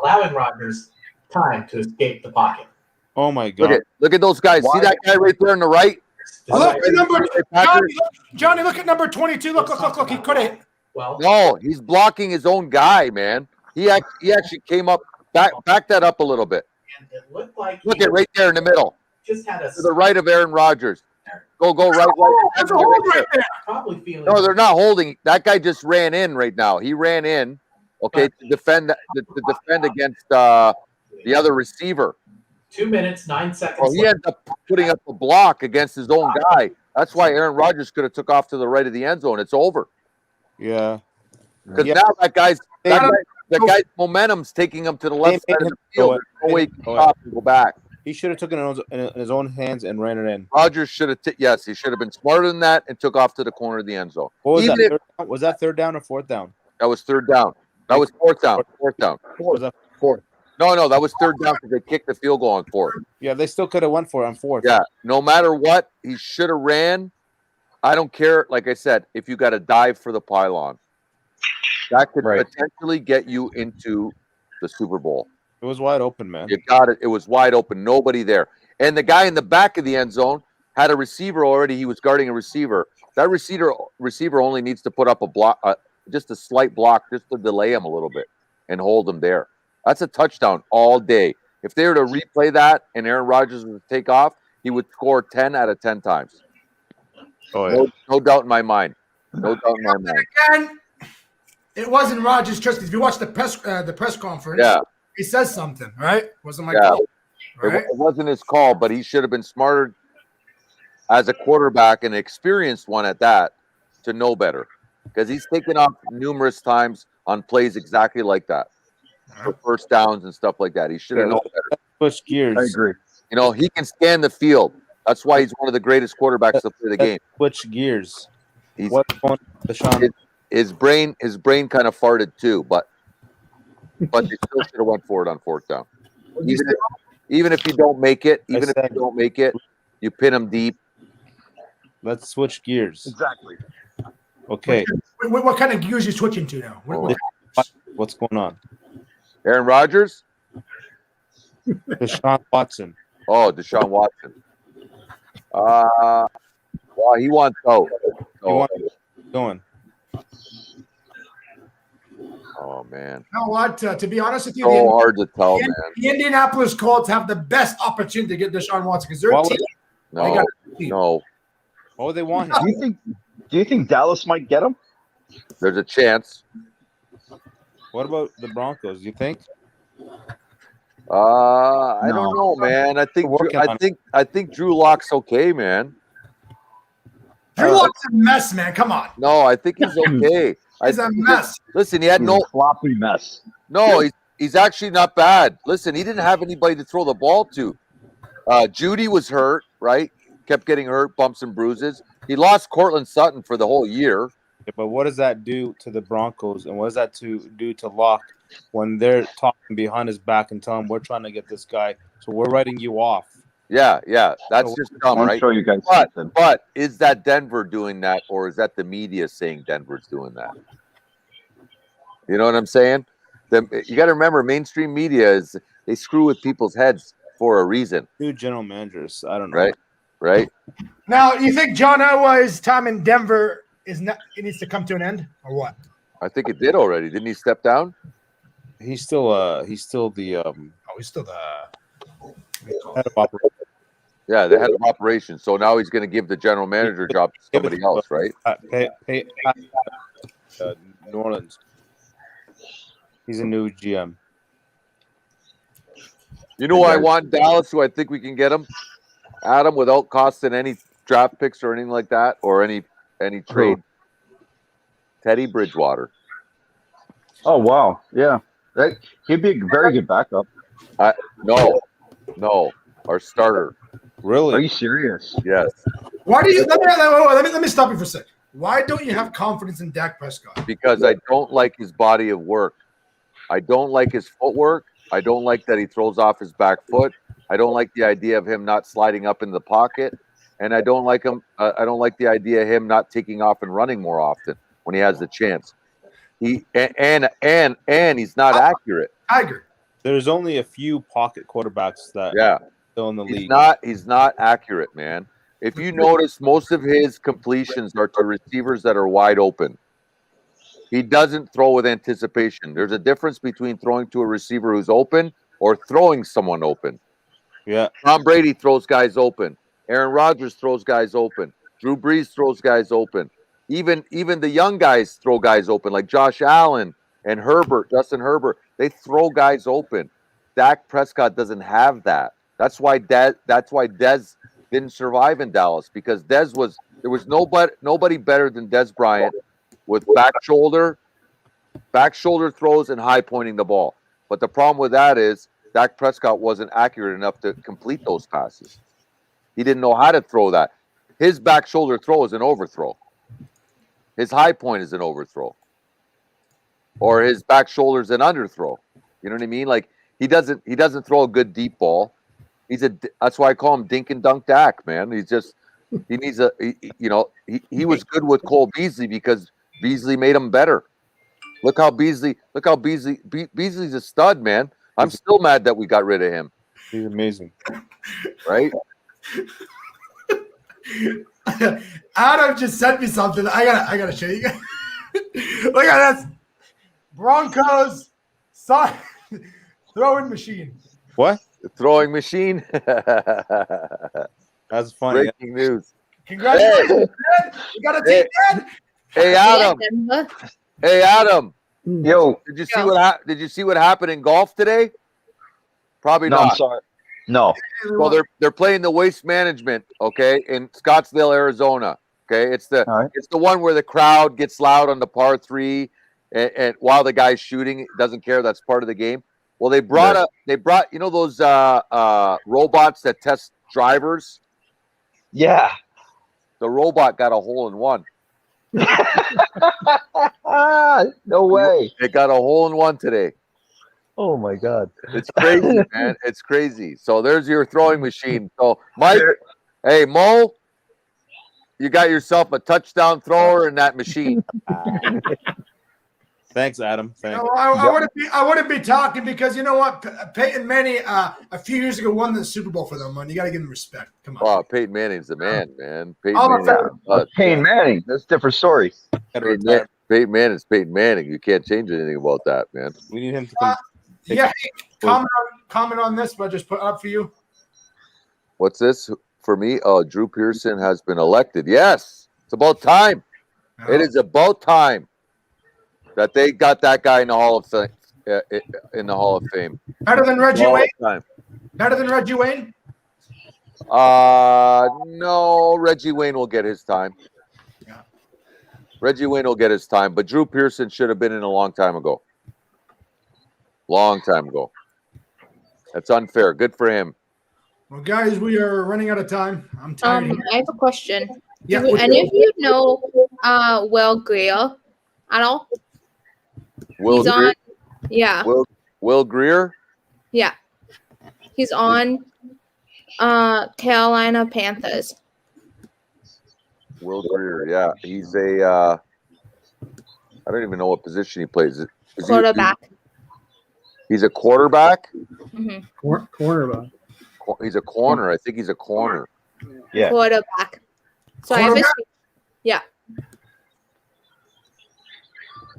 Allowing Rodgers time to escape the pocket. Oh my God! Look at those guys. See that guy right there on the right? Look at number Johnny. Look at number 22. Look. He could have. Well, no, he's blocking his own guy, man. He actually came up, back that up a little bit. And it looked like look at right there in the middle. Just had a to the right of Aaron Rodgers. Go right. There's a hold right there. Probably feeling. No, they're not holding. That guy just ran in right now. He ran in, okay, to defend against the other receiver. 2 minutes, 9 seconds. Well, he ended up putting up a block against his own guy. That's why Aaron Rodgers could have took off to the right of the end zone. It's over. Yeah. Because now that guy's momentum's taking him to the left side of the field. There's no way he can stop and go back. He should have taken it in his own hands and ran it in. Rodgers should have. Yes, he should have been smarter than that and took off to the corner of the end zone. What was that? Was that third down or fourth down? That was third down. That was fourth down. Fourth. No, that was third down because they kicked the field goal on fourth. Yeah, they still could have went for it on fourth. Yeah, no matter what, he should have ran. I don't care. Like I said, if you got to dive for the pylon, that could potentially get you into the Super Bowl. It was wide open, man. You got it. It was wide open. Nobody there. And the guy in the back of the end zone had a receiver already. He was guarding a receiver. That receiver only needs to put up a block, just a slight block, just to delay him a little bit and hold him there. That's a touchdown all day. If they were to replay that and Aaron Rodgers would take off, he would score 10 out of 10 times. Oh, yeah. No doubt in my mind. No doubt in my mind. Again, it wasn't Rodgers' trust. If you watch the press conference, he says something, right? Wasn't my call. Right? It wasn't his call, but he should have been smarter as a quarterback and an experienced one at that to know better. Because he's taken off numerous times on plays exactly like that. For first downs and stuff like that. He should have known better. Switch gears. I agree. You know, he can scan the field. That's why he's one of the greatest quarterbacks to play the game. Switch gears. His brain kind of farted too, but they still should have went for it on fourth down. Even if you don't make it, you pin him deep. Let's switch gears. Exactly. Okay. What kind of gears are you switching to now? What's going on? Aaron Rodgers? Deshaun Watson. Oh, Deshaun Watson. Well, he wants out. Going. Oh, man. You know what? To be honest with you, so hard to tell, man. The Indianapolis Colts have the best opportunity to get Deshaun Watson because they're a team. No. What would they want him? Do you think Dallas might get him? There's a chance. What about the Broncos? You think? I don't know, man. I think Drew Lock's okay, man. Drew Lock's a mess, man. Come on. No, I think he's okay. He's a mess. Listen, he had no floppy mess. No, he's actually not bad. Listen, he didn't have anybody to throw the ball to. Judy was hurt, right? Kept getting hurt, bumps and bruises. He lost Cortland Sutton for the whole year. Yeah, but what does that do to the Broncos, and what does that do to Locke when they're talking behind his back and telling him we're trying to get this guy, so we're writing you off? Yeah, that's just dumb, right? Show you guys but is that Denver doing that, or is that the media saying Denver's doing that? You know what I'm saying? You got to remember, mainstream media they screw with people's heads for a reason. Two general managers, I don't know. Right. Now, you think John Elway's time in Denver it needs to come to an end, or what? I think it did already. Didn't he step down? He's still the he's still the head of operations. Yeah, the head of operations. So now he's going to give the general manager job to somebody else, right? New Orleans. He's a new GM. You know who I want Dallas, who I think we can get him? Adam, without costing any draft picks or anything like that, or any trade. Teddy Bridgewater. Oh, wow. Yeah. He'd be a very good backup. No. Our starter. Really? Are you serious? Yes. Why do you let me stop you for a sec. Why don't you have confidence in Dak Prescott? Because I don't like his body of work. I don't like his footwork. I don't like that he throws off his back foot. I don't like the idea of him not sliding up in the pocket, and I don't like him. I don't like the idea of him not taking off and running more often when he has the chance. He and he's not accurate. Tiger. There's only a few pocket quarterbacks that still in the league. He's not accurate, man. If you notice, most of his completions are to receivers that are wide open. He doesn't throw with anticipation. There's a difference between throwing to a receiver who's open or throwing someone open. Yeah. Tom Brady throws guys open. Aaron Rodgers throws guys open. Drew Brees throws guys open. Even the young guys throw guys open, like Josh Allen and Justin Herbert. They throw guys open. Dak Prescott doesn't have that. That's why Dez didn't survive in Dallas, because there was nobody better than Dez Bryant with back shoulder throws and high pointing the ball. But the problem with that is Dak Prescott wasn't accurate enough to complete those passes. He didn't know how to throw that. His back shoulder throw is an overthrow. His high point is an overthrow. Or his back shoulder is an underthrow. You know what I mean? Like he doesn't throw a good deep ball. That's why I call him Dink and Dunk Dak, man. He needs he was good with Cole Beasley because Beasley made him better. Look how Beasley's a stud, man. I'm still mad that we got rid of him. He's amazing. Right? Adam just sent me something. I gotta show you guys. Look at this. Broncos throwing machine. What? The throwing machine. That's funny. Breaking news. Congratulations, man. You got a team, man. Hey, Adam. Hey, Adam. Yo. Did you see what happened in golf today? Probably No, not. I'm sorry. No. Well, they're playing the Waste Management, okay, in Scottsdale, Arizona. Okay, it's the one where the crowd gets loud on the par 3, and while the guy's shooting, doesn't care. That's part of the game. Well, they brought those robots that test drivers. Yeah. The robot got a hole in one. No way. It got a hole in one today. Oh my God. It's crazy, man. It's crazy. So there's your throwing machine. So Mike, hey Mo, you got yourself a touchdown thrower in that machine. Thanks, Adam. Thanks. I wouldn't be talking because you know what? Peyton Manning a few years ago won the Super Bowl for them, man. You got to give him respect. Come on. Oh, Peyton Manning's the man, man. Peyton Manning. That's a different story. Peyton Manning's Peyton Manning. You can't change anything about that, man. We need him to comment on this, but I just put up for you. What's this for me? Oh, Drew Pearson has been elected. Yes, it's about time. Oh. It is about time that they got that guy in the Hall of Fame. Better than Reggie Wayne. Better than Reggie Wayne. No, Reggie Wayne will get his time. Yeah. Reggie Wayne will get his time, but Drew Pearson should have been in a long time ago. Long time ago. That's unfair. Good for him. Well, guys, we are running out of time. I'm tired. I have a question. Yeah. Do any of you know Will Greer at all? Will Greer? On. Yeah. Will Greer? Yeah. He's on Carolina Panthers. Will Greer, yeah. He's I don't even know what position he plays. Is quarterback. He's a quarterback? Mm-hmm. Cornerback. He's a corner. I think he's a corner. Yeah. Quarterback. So yeah.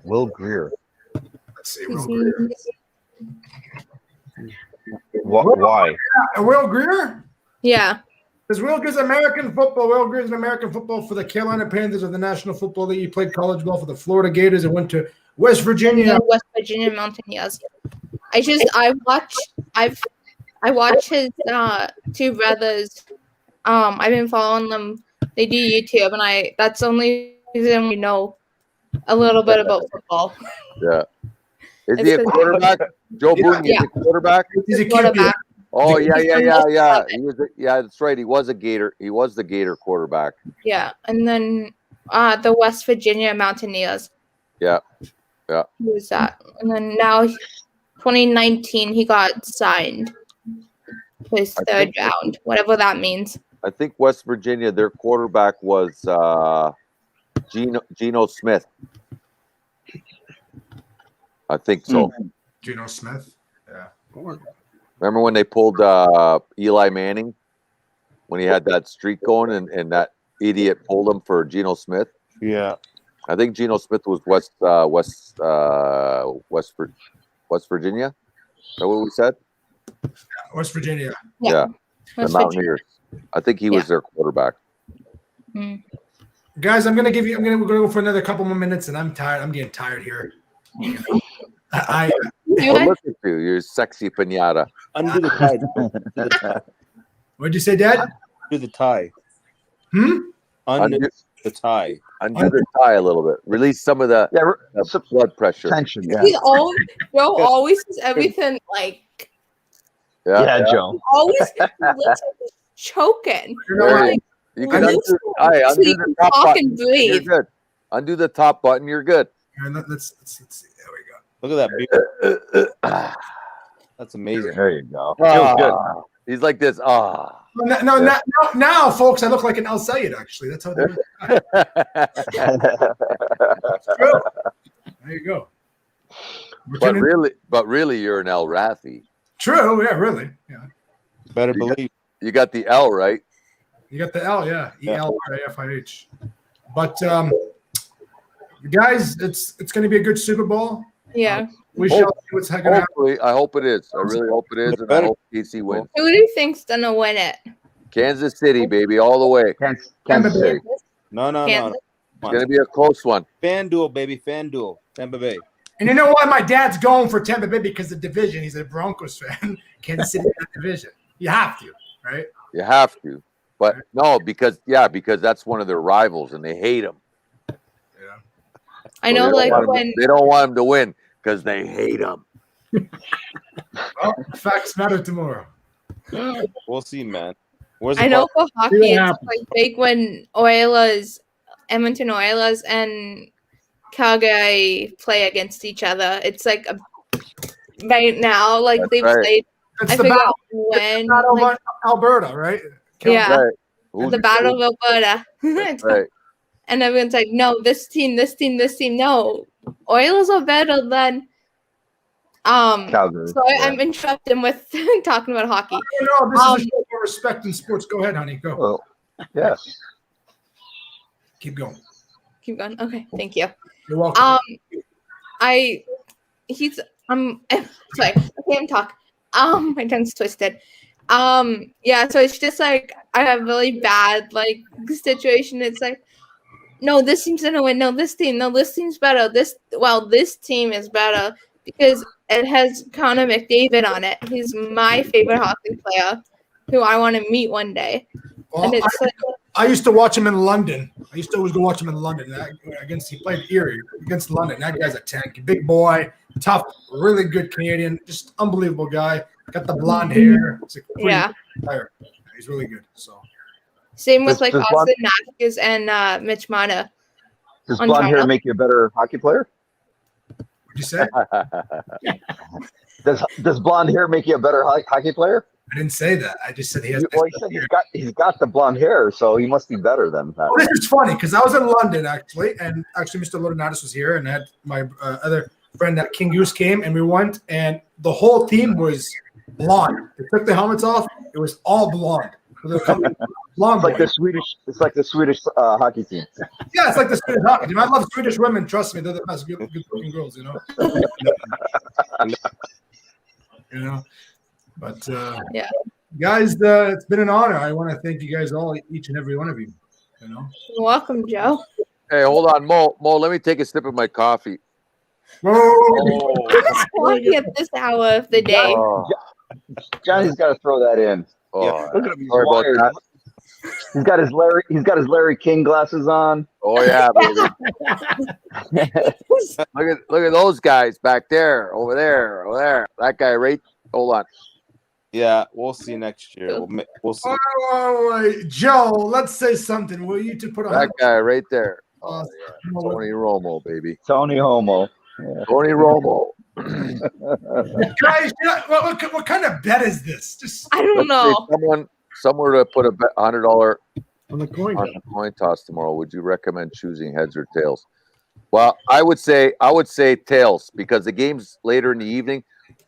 Will Greer. Let's see. Will Greer. Why? Will Greer? Yeah. Because Will Greer's American football. Will Greer's an American football for the Carolina Panthers of the National Football League. He played college ball for the Florida Gators and went to West Virginia. West Virginia Mountaineers. I watch his two brothers. I've been following them. They do YouTube, and that's the only reason we know a little bit about football. Yeah. Is he a quarterback? Joe Boone is a quarterback? He's a quarterback. Oh, yeah. That's right. He was a Gator. He was the Gator quarterback. Yeah. And then the West Virginia Mountaineers. Yeah. Who was that? And then now 2019, he got signed to his third round, whatever that means. I think West Virginia, their quarterback was Geno Smith. I think so. Geno Smith. Yeah. Remember when they pulled Eli Manning when he had that streak going and that idiot pulled him for Geno Smith? Yeah. I think Geno Smith was West Virginia. Is that what we said? West Virginia. Yeah. The Mountaineers. I think he was their quarterback. Guys, we're gonna go for another couple more minutes, and I'm tired. I'm getting tired here. Well, look at you. You're sexy pinata. Undo the tie. What'd you say, Dad? Undo the tie. Undo the tie. Undo the tie a little bit. Release some of the blood pressure. Tension. Joe always says everything like. Yeah, Joe. Always looks like he's choking. You can undo the top button. You're good. Undo the top button. You're good. Let's see. There we go. Look at that beard. That's amazing. There you go. Feels good. He's like this. Now, folks, I look like an El Sayed, actually. That's how they do it. There you go. But really, you're an El Rafi. True. Yeah, really. Yeah. Better believe. You got the L, right? You got the L, yeah. ELRAFIH. But guys, it's going to be a good Super Bowl. Yeah. We shall see what's going to happen. I hope it is. I really hope it is, and I hope KC wins. Who do you think's gonna win it? Kansas City, baby, all the way. Kansas City. No. It's going to be a close one. FanDuel, baby. FanDuel. Tampa Bay. And you know what? My dad's going for Tampa Bay because of the division. He's a Broncos fan. Kansas City that division. You have to, right? You have to. But no, because that's one of their rivals, and they hate him. Yeah. I know, they don't want him to win because they hate him. Well, facts matter tomorrow. We'll see, man. I know for hockey, it's like big when Edmonton Oilers and Calgary play against each other. It's like right now, like they've played. It's I the forgot battle, when. battle of Alberta, right? Yeah, Right. the Battle of Alberta. Right. And everyone's like, no, this team. No, Oilers are better than Calgary. So I'm interrupting with talking about hockey. No, this is a show for respect in sports. Go ahead, honey. Go. Well, yes. Keep going. Keep going. Okay, thank you. You're welcome. I'm sorry, I can't talk. My tongue's twisted. Yeah, so it's just like I have really bad like situation. It's like, no, this team's gonna win. No, this team's better. This team is better because it has Connor McDavid on it. He's my favorite hockey player who I want to meet one day. Well, And it's I used to watch him in London. I used to always go watch him in London. He played Erie against London. That guy's a tank. Big boy, tough, really good Canadian, just unbelievable guy. Got the blonde hair. He's a pretty good player. He's really good. So same with like Austin Matthews and Mitch Mata. Does blonde hair make you a better hockey player? What'd you say? Does blonde hair make you a better hockey player? I didn't say that. I just said he has. Well, he said he's got the blonde hair, so he must be better than that. Well, this is funny because I was in London actually, and actually Mr. Lodonatis was here, and I had my other friend that King Goose came, and we went, and the whole team was blonde. They took the helmets off; it was all blonde. Blonde. It's like the Swedish hockey team. Yeah, it's like the Swedish hockey team. I love Swedish women. Trust me, they're the best. Good looking girls, you know. You know. But yeah, guys, it's been an honor. I want to thank you guys all, each and every one of you. You know, you're welcome, Joe. Hey, hold on, Mo. Let me take a sip of my coffee. It's coffee at this hour of the day. Oh. Johnny's got to throw that in. Oh, yeah. Look at him. He's got his Larry King glasses on. Oh yeah, baby. look at those guys back there, over there. That guy right. Hold on. Yeah, we'll see next year. We'll see. Wait. Joe, let's say something. Will you to put on that guy right there? Oh, yeah. Tony Romo, baby. Tony Romo. Yeah. Tony Romo. Guys, what kind of bet is this? Just I don't know. Someone to put a $100 on the coin toss tomorrow. Would you recommend choosing heads or tails? Well, I would say tails because the game's later in the evening.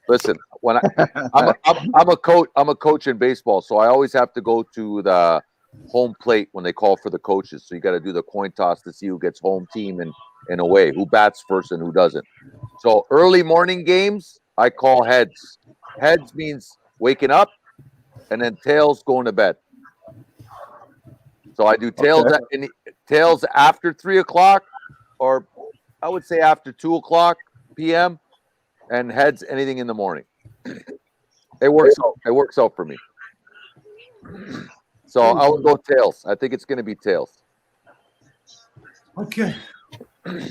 Listen, when I'm a coach in baseball, so I always have to go to the home plate when they call for the coaches. So you got to do the coin toss to see who gets home team and away, who bats first and who doesn't. So early morning games, I call heads. Heads means waking up, and then tails going to bed. So I do tails tails after 3 o'clock, or I would say after 2 o'clock p.m. and heads anything in the morning. It works out for me. So I would go tails. I think it's going to be tails. Okay. You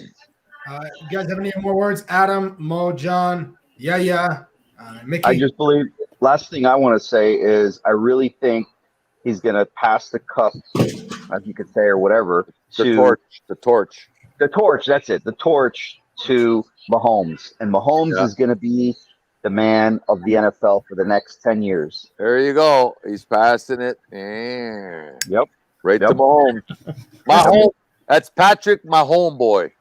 guys have any more words? Adam, Mo, John, Mickey. I just believe. Last thing I want to say is I really think he's going to pass the cup, as you could say, or whatever. The torch. That's it. The torch to Mahomes, and Mahomes is going to be the man of the NFL for the next 10 years. There you go. He's passing it. Yep. Right to Mahomes. Mahomes. That's Patrick Mahomes boy.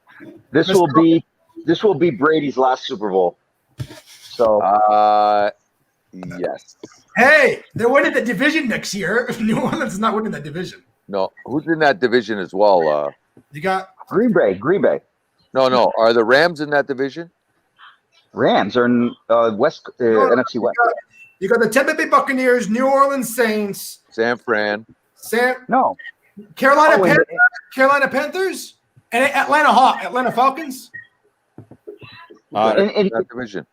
This will be Brady's last Super Bowl. So yes. Hey, they're winning the division next year. New Orleans is not winning that division. No, who's in that division as well? You got Green Bay. No. Are the Rams in that division? Rams are in NFC West. You got the Tampa Bay Buccaneers, New Orleans Saints, San Fran. Carolina Panthers, and Atlanta Falcons. In that division.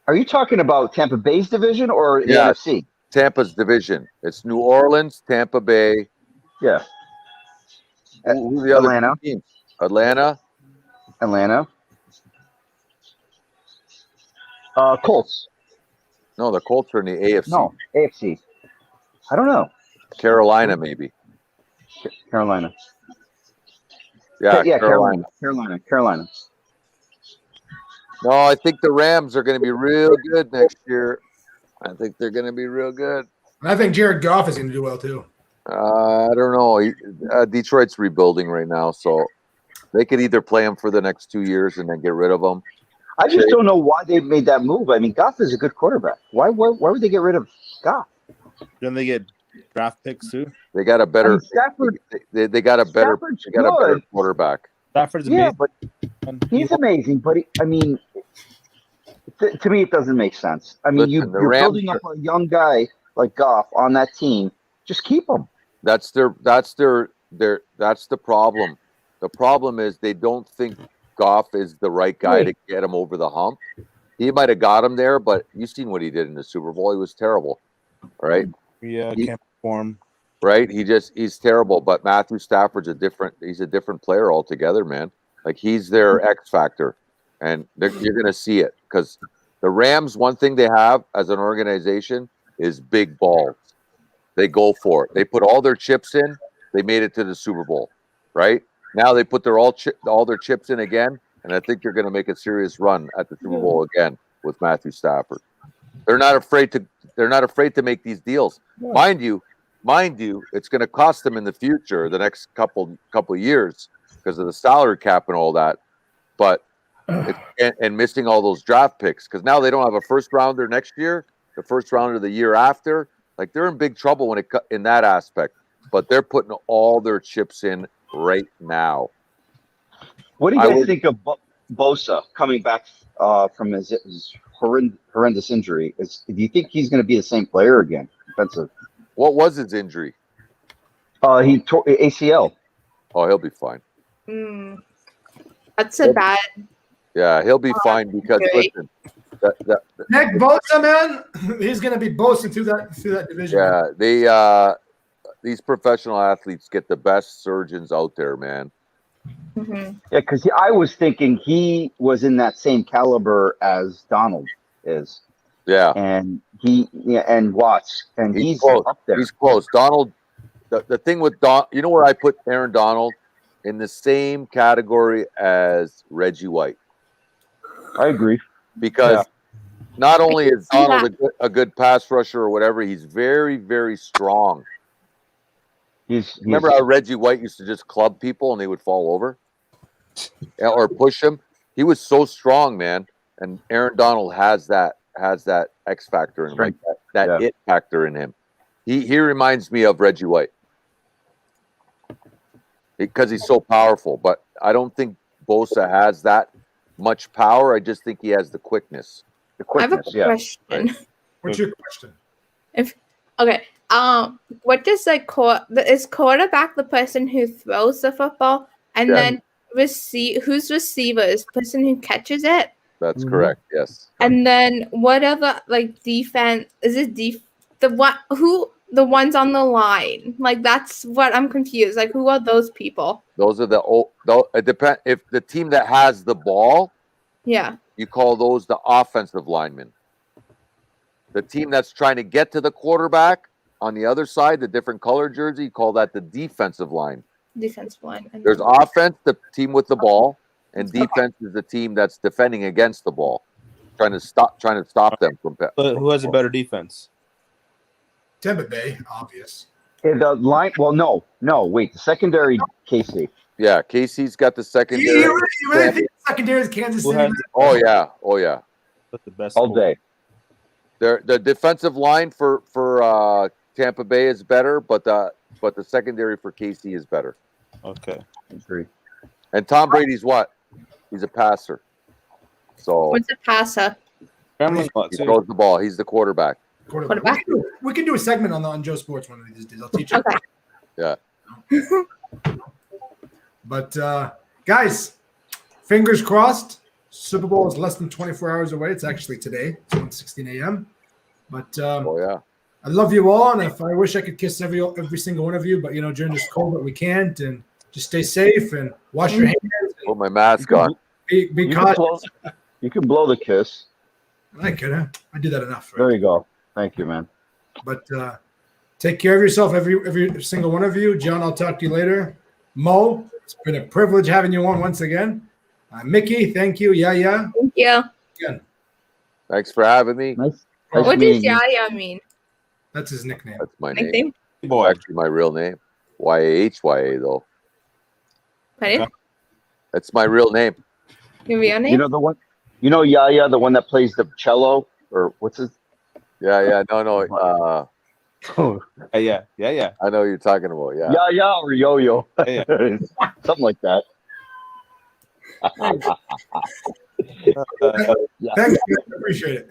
Are you talking about Tampa Bay's division or the NFC? Tampa's division. It's New Orleans, Tampa Bay. Yeah. Who's the other teams? Atlanta. Colts. No, the Colts are in the AFC. No, AFC. I don't know. Carolina, maybe. Carolina. Yeah, Carolina. No, I think the Rams are going to be real good next year. I think they're going to be real good. I think Jared Goff is going to do well too. I don't know. Detroit's rebuilding right now, so they could either play him for the next 2 years and then get rid of him. I just don't know why they made that move. I mean, Goff is a good quarterback. Why would they get rid of Goff? Then they get draft picks too. They got a better. They got a better quarterback. Stafford's amazing. But he's amazing. But to me, it doesn't make sense. I mean, you're building up a young guy like Goff on that team. Just keep him. That's the problem. The problem is they don't think Goff is the right guy to get him over the hump. He might have got him there, but you've seen what he did in the Super Bowl. He was terrible. Right? Yeah, can't perform. Right? He's terrible. But Matthew Stafford's he's a different player altogether, man. Like he's their X factor. And you're gonna see it. Because the Rams, one thing they have as an organization is big balls. They go for it. They put all their chips in. They made it to the Super Bowl. Right? Now they put all their chips in again, and I think they're going to make a serious run at the Super Bowl again with Matthew Stafford. They're not afraid to make these deals. Mind you, it's going to cost them in the future, the next couple of years, because of the salary cap and all that. But and missing all those draft picks, because now they don't have a first rounder next year, the first rounder the year after. Like they're in big trouble in that aspect. But they're putting all their chips in right now. What do you guys think of Bosa coming back from his horrendous injury? Do you think he's going to be the same player again? Defensive. What was his injury? He tore ACL. Oh, he'll be fine. That's a bad. Yeah, he'll be fine because listen, Nick Bosa, man, he's going to be boasting through that division. Yeah, these professional athletes get the best surgeons out there, man. Mm-hmm. Yeah, because I was thinking he was in that same caliber as Donald is. Yeah, and and Watts, and he's close. Up there. He's close. Donald. The thing with you know where I put Aaron Donald in the same category as Reggie White. I agree. Because not only is Donald a good pass rusher or whatever, he's very, very strong. Remember how Reggie White used to just club people and they would fall over or push him? He was so strong, man. And Aaron Donald has that X factor in him, like that it factor in him. He reminds me of Reggie White because he's so powerful. But I don't think Bosa has that much power. I just think he has the quickness. I have a question. Right. What's your question? What does is quarterback the person who throws the football, and then who's receiver is the person who catches it? That's correct. Yes. And then what other defense is it? The ones on the line? Like that's what I'm confused. Like who are those people? Those are it depends if the team that has the ball. Yeah. You call those the offensive linemen. The team that's trying to get to the quarterback on the other side, the different color jersey, you call that the defensive line. Defensive line. There's offense, the team with the ball, and defense is the team that's defending against the ball, trying to stop them from. But who has a better defense? Tampa Bay, obvious. The line. Well, no. Wait, the secondary, KC. Yeah, Casey's got the secondary. You really think the secondary is Kansas City? Oh yeah. That's the best all day. The defensive line for Tampa Bay is better, but the secondary for KC is better. Okay, agree. And Tom Brady's what? He's a passer. So what's a passer? He throws the ball. He's the quarterback. We can do a segment on Joe Sports one of these days. I'll teach you. Okay. Yeah. But guys, fingers crossed. Super Bowl is less than 24 hours away. It's actually today. It's 1:16 a.m. But I love you all, and if I wish I could kiss every single one of you, but during this COVID we can't. And just stay safe and wash your hands. Put my mask on. Be cautious. You can blow the kiss. I could. I do that enough. Right? There you go. Thank you, man. But take care of yourself, every single one of you. John, I'll talk to you later. Mo, it's been a privilege having you on once again. Mickey, thank you. Yeah. Thank you. Again. Thanks for having me. Nice what does Yaya mean? That's his nickname. That's my Nickname? name. Boy, actually, my real name. YAHYA though. Pardon? That's my real name. Your real name? You know the one. Yaya, the one that plays the cello, or what's his? Yeah. No. Yeah. I know what you're talking about. Yeah. Yaya or Yo-Yo. Yeah. Something like that. Thanks, man. Appreciate it.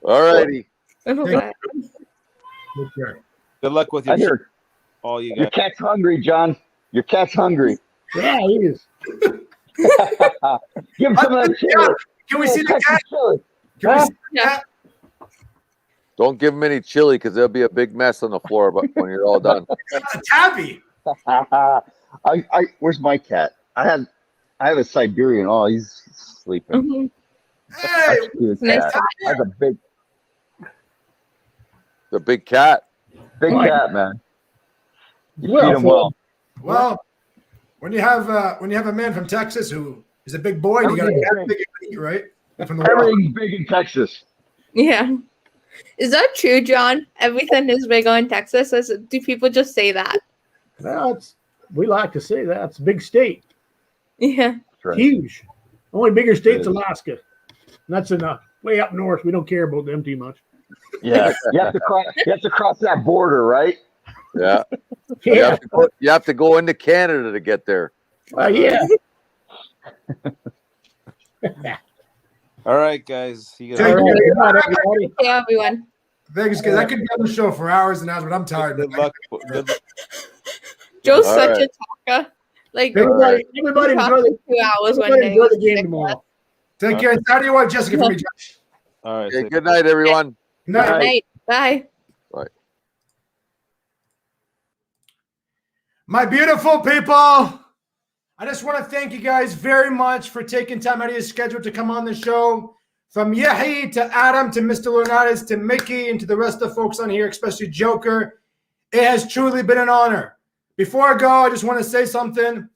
All righty. Okay. Good luck with your all you guys. Your cat's hungry, John. Your cat's hungry. Yeah, he is. Give him some of that chili. Can we see the cat? Can we see the cat? Don't give him any chili because there'll be a big mess on the floor. But when you're all done, That's a tabby. Where's my cat? I have a Siberian. Oh, he's sleeping. Hey, Nice cat. I have a big cat. Big cat, man. You feed him well. Well, when you have a man from Texas who is a big boy, you got a cat big and eat, right? Everything's big in Texas. Yeah. Is that true, John? Everything is big on Texas? Do people just say that? Well, we like to say that. It's a big state. Yeah. Right. Huge. Only bigger state's Alaska. And that's enough. Way up north, we don't care about them too much. Yeah. You have to cross that border, right? Yeah. Yeah. You have to go into Canada to get there. Yeah. All right, guys. Take care. Good night, everybody. Yeah, everyone. Thanks, guys. I could be on the show for hours and hours, but I'm tired. Good luck. Joe's such a talker. Like everybody enjoy the 2 hours one day. Enjoy the game tomorrow. Take care. How do you want Jessica for me, Josh? All right. Okay, good night, everyone. Good night. Good night. Bye. Bye. My beautiful people, I just want to thank you guys very much for taking time out of your schedule to come on the show. From Yahi to Adam to Mr. Leonardis to Mickey and to the rest of the folks on here, especially Joker, it has truly been an honor. Before I go, I just want to say something.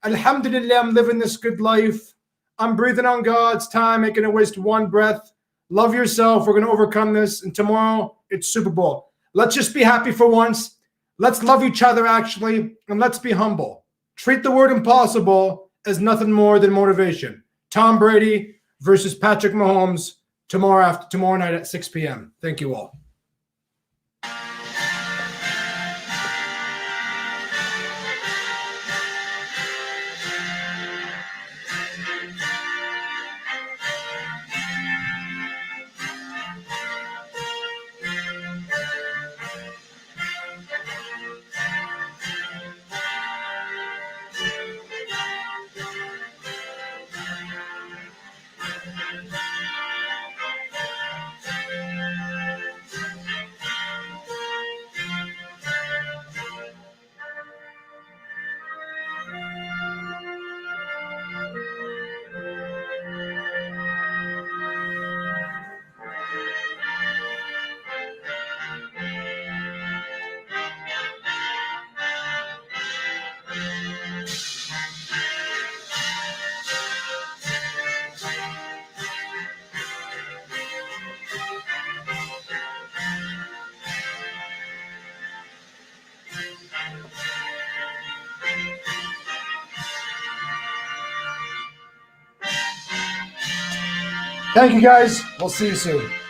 Alhamdulillah, I'm living this good life. I'm breathing on God's time, making it waste one breath. Love yourself. We're going to overcome this. And tomorrow, it's Super Bowl. Let's just be happy for once. Let's love each other, actually, and let's be humble. Treat the word impossible as nothing more than motivation. Tom Brady versus Patrick Mahomes tomorrow night at 6 p.m. Thank you all. Thank you, guys. We'll see you soon.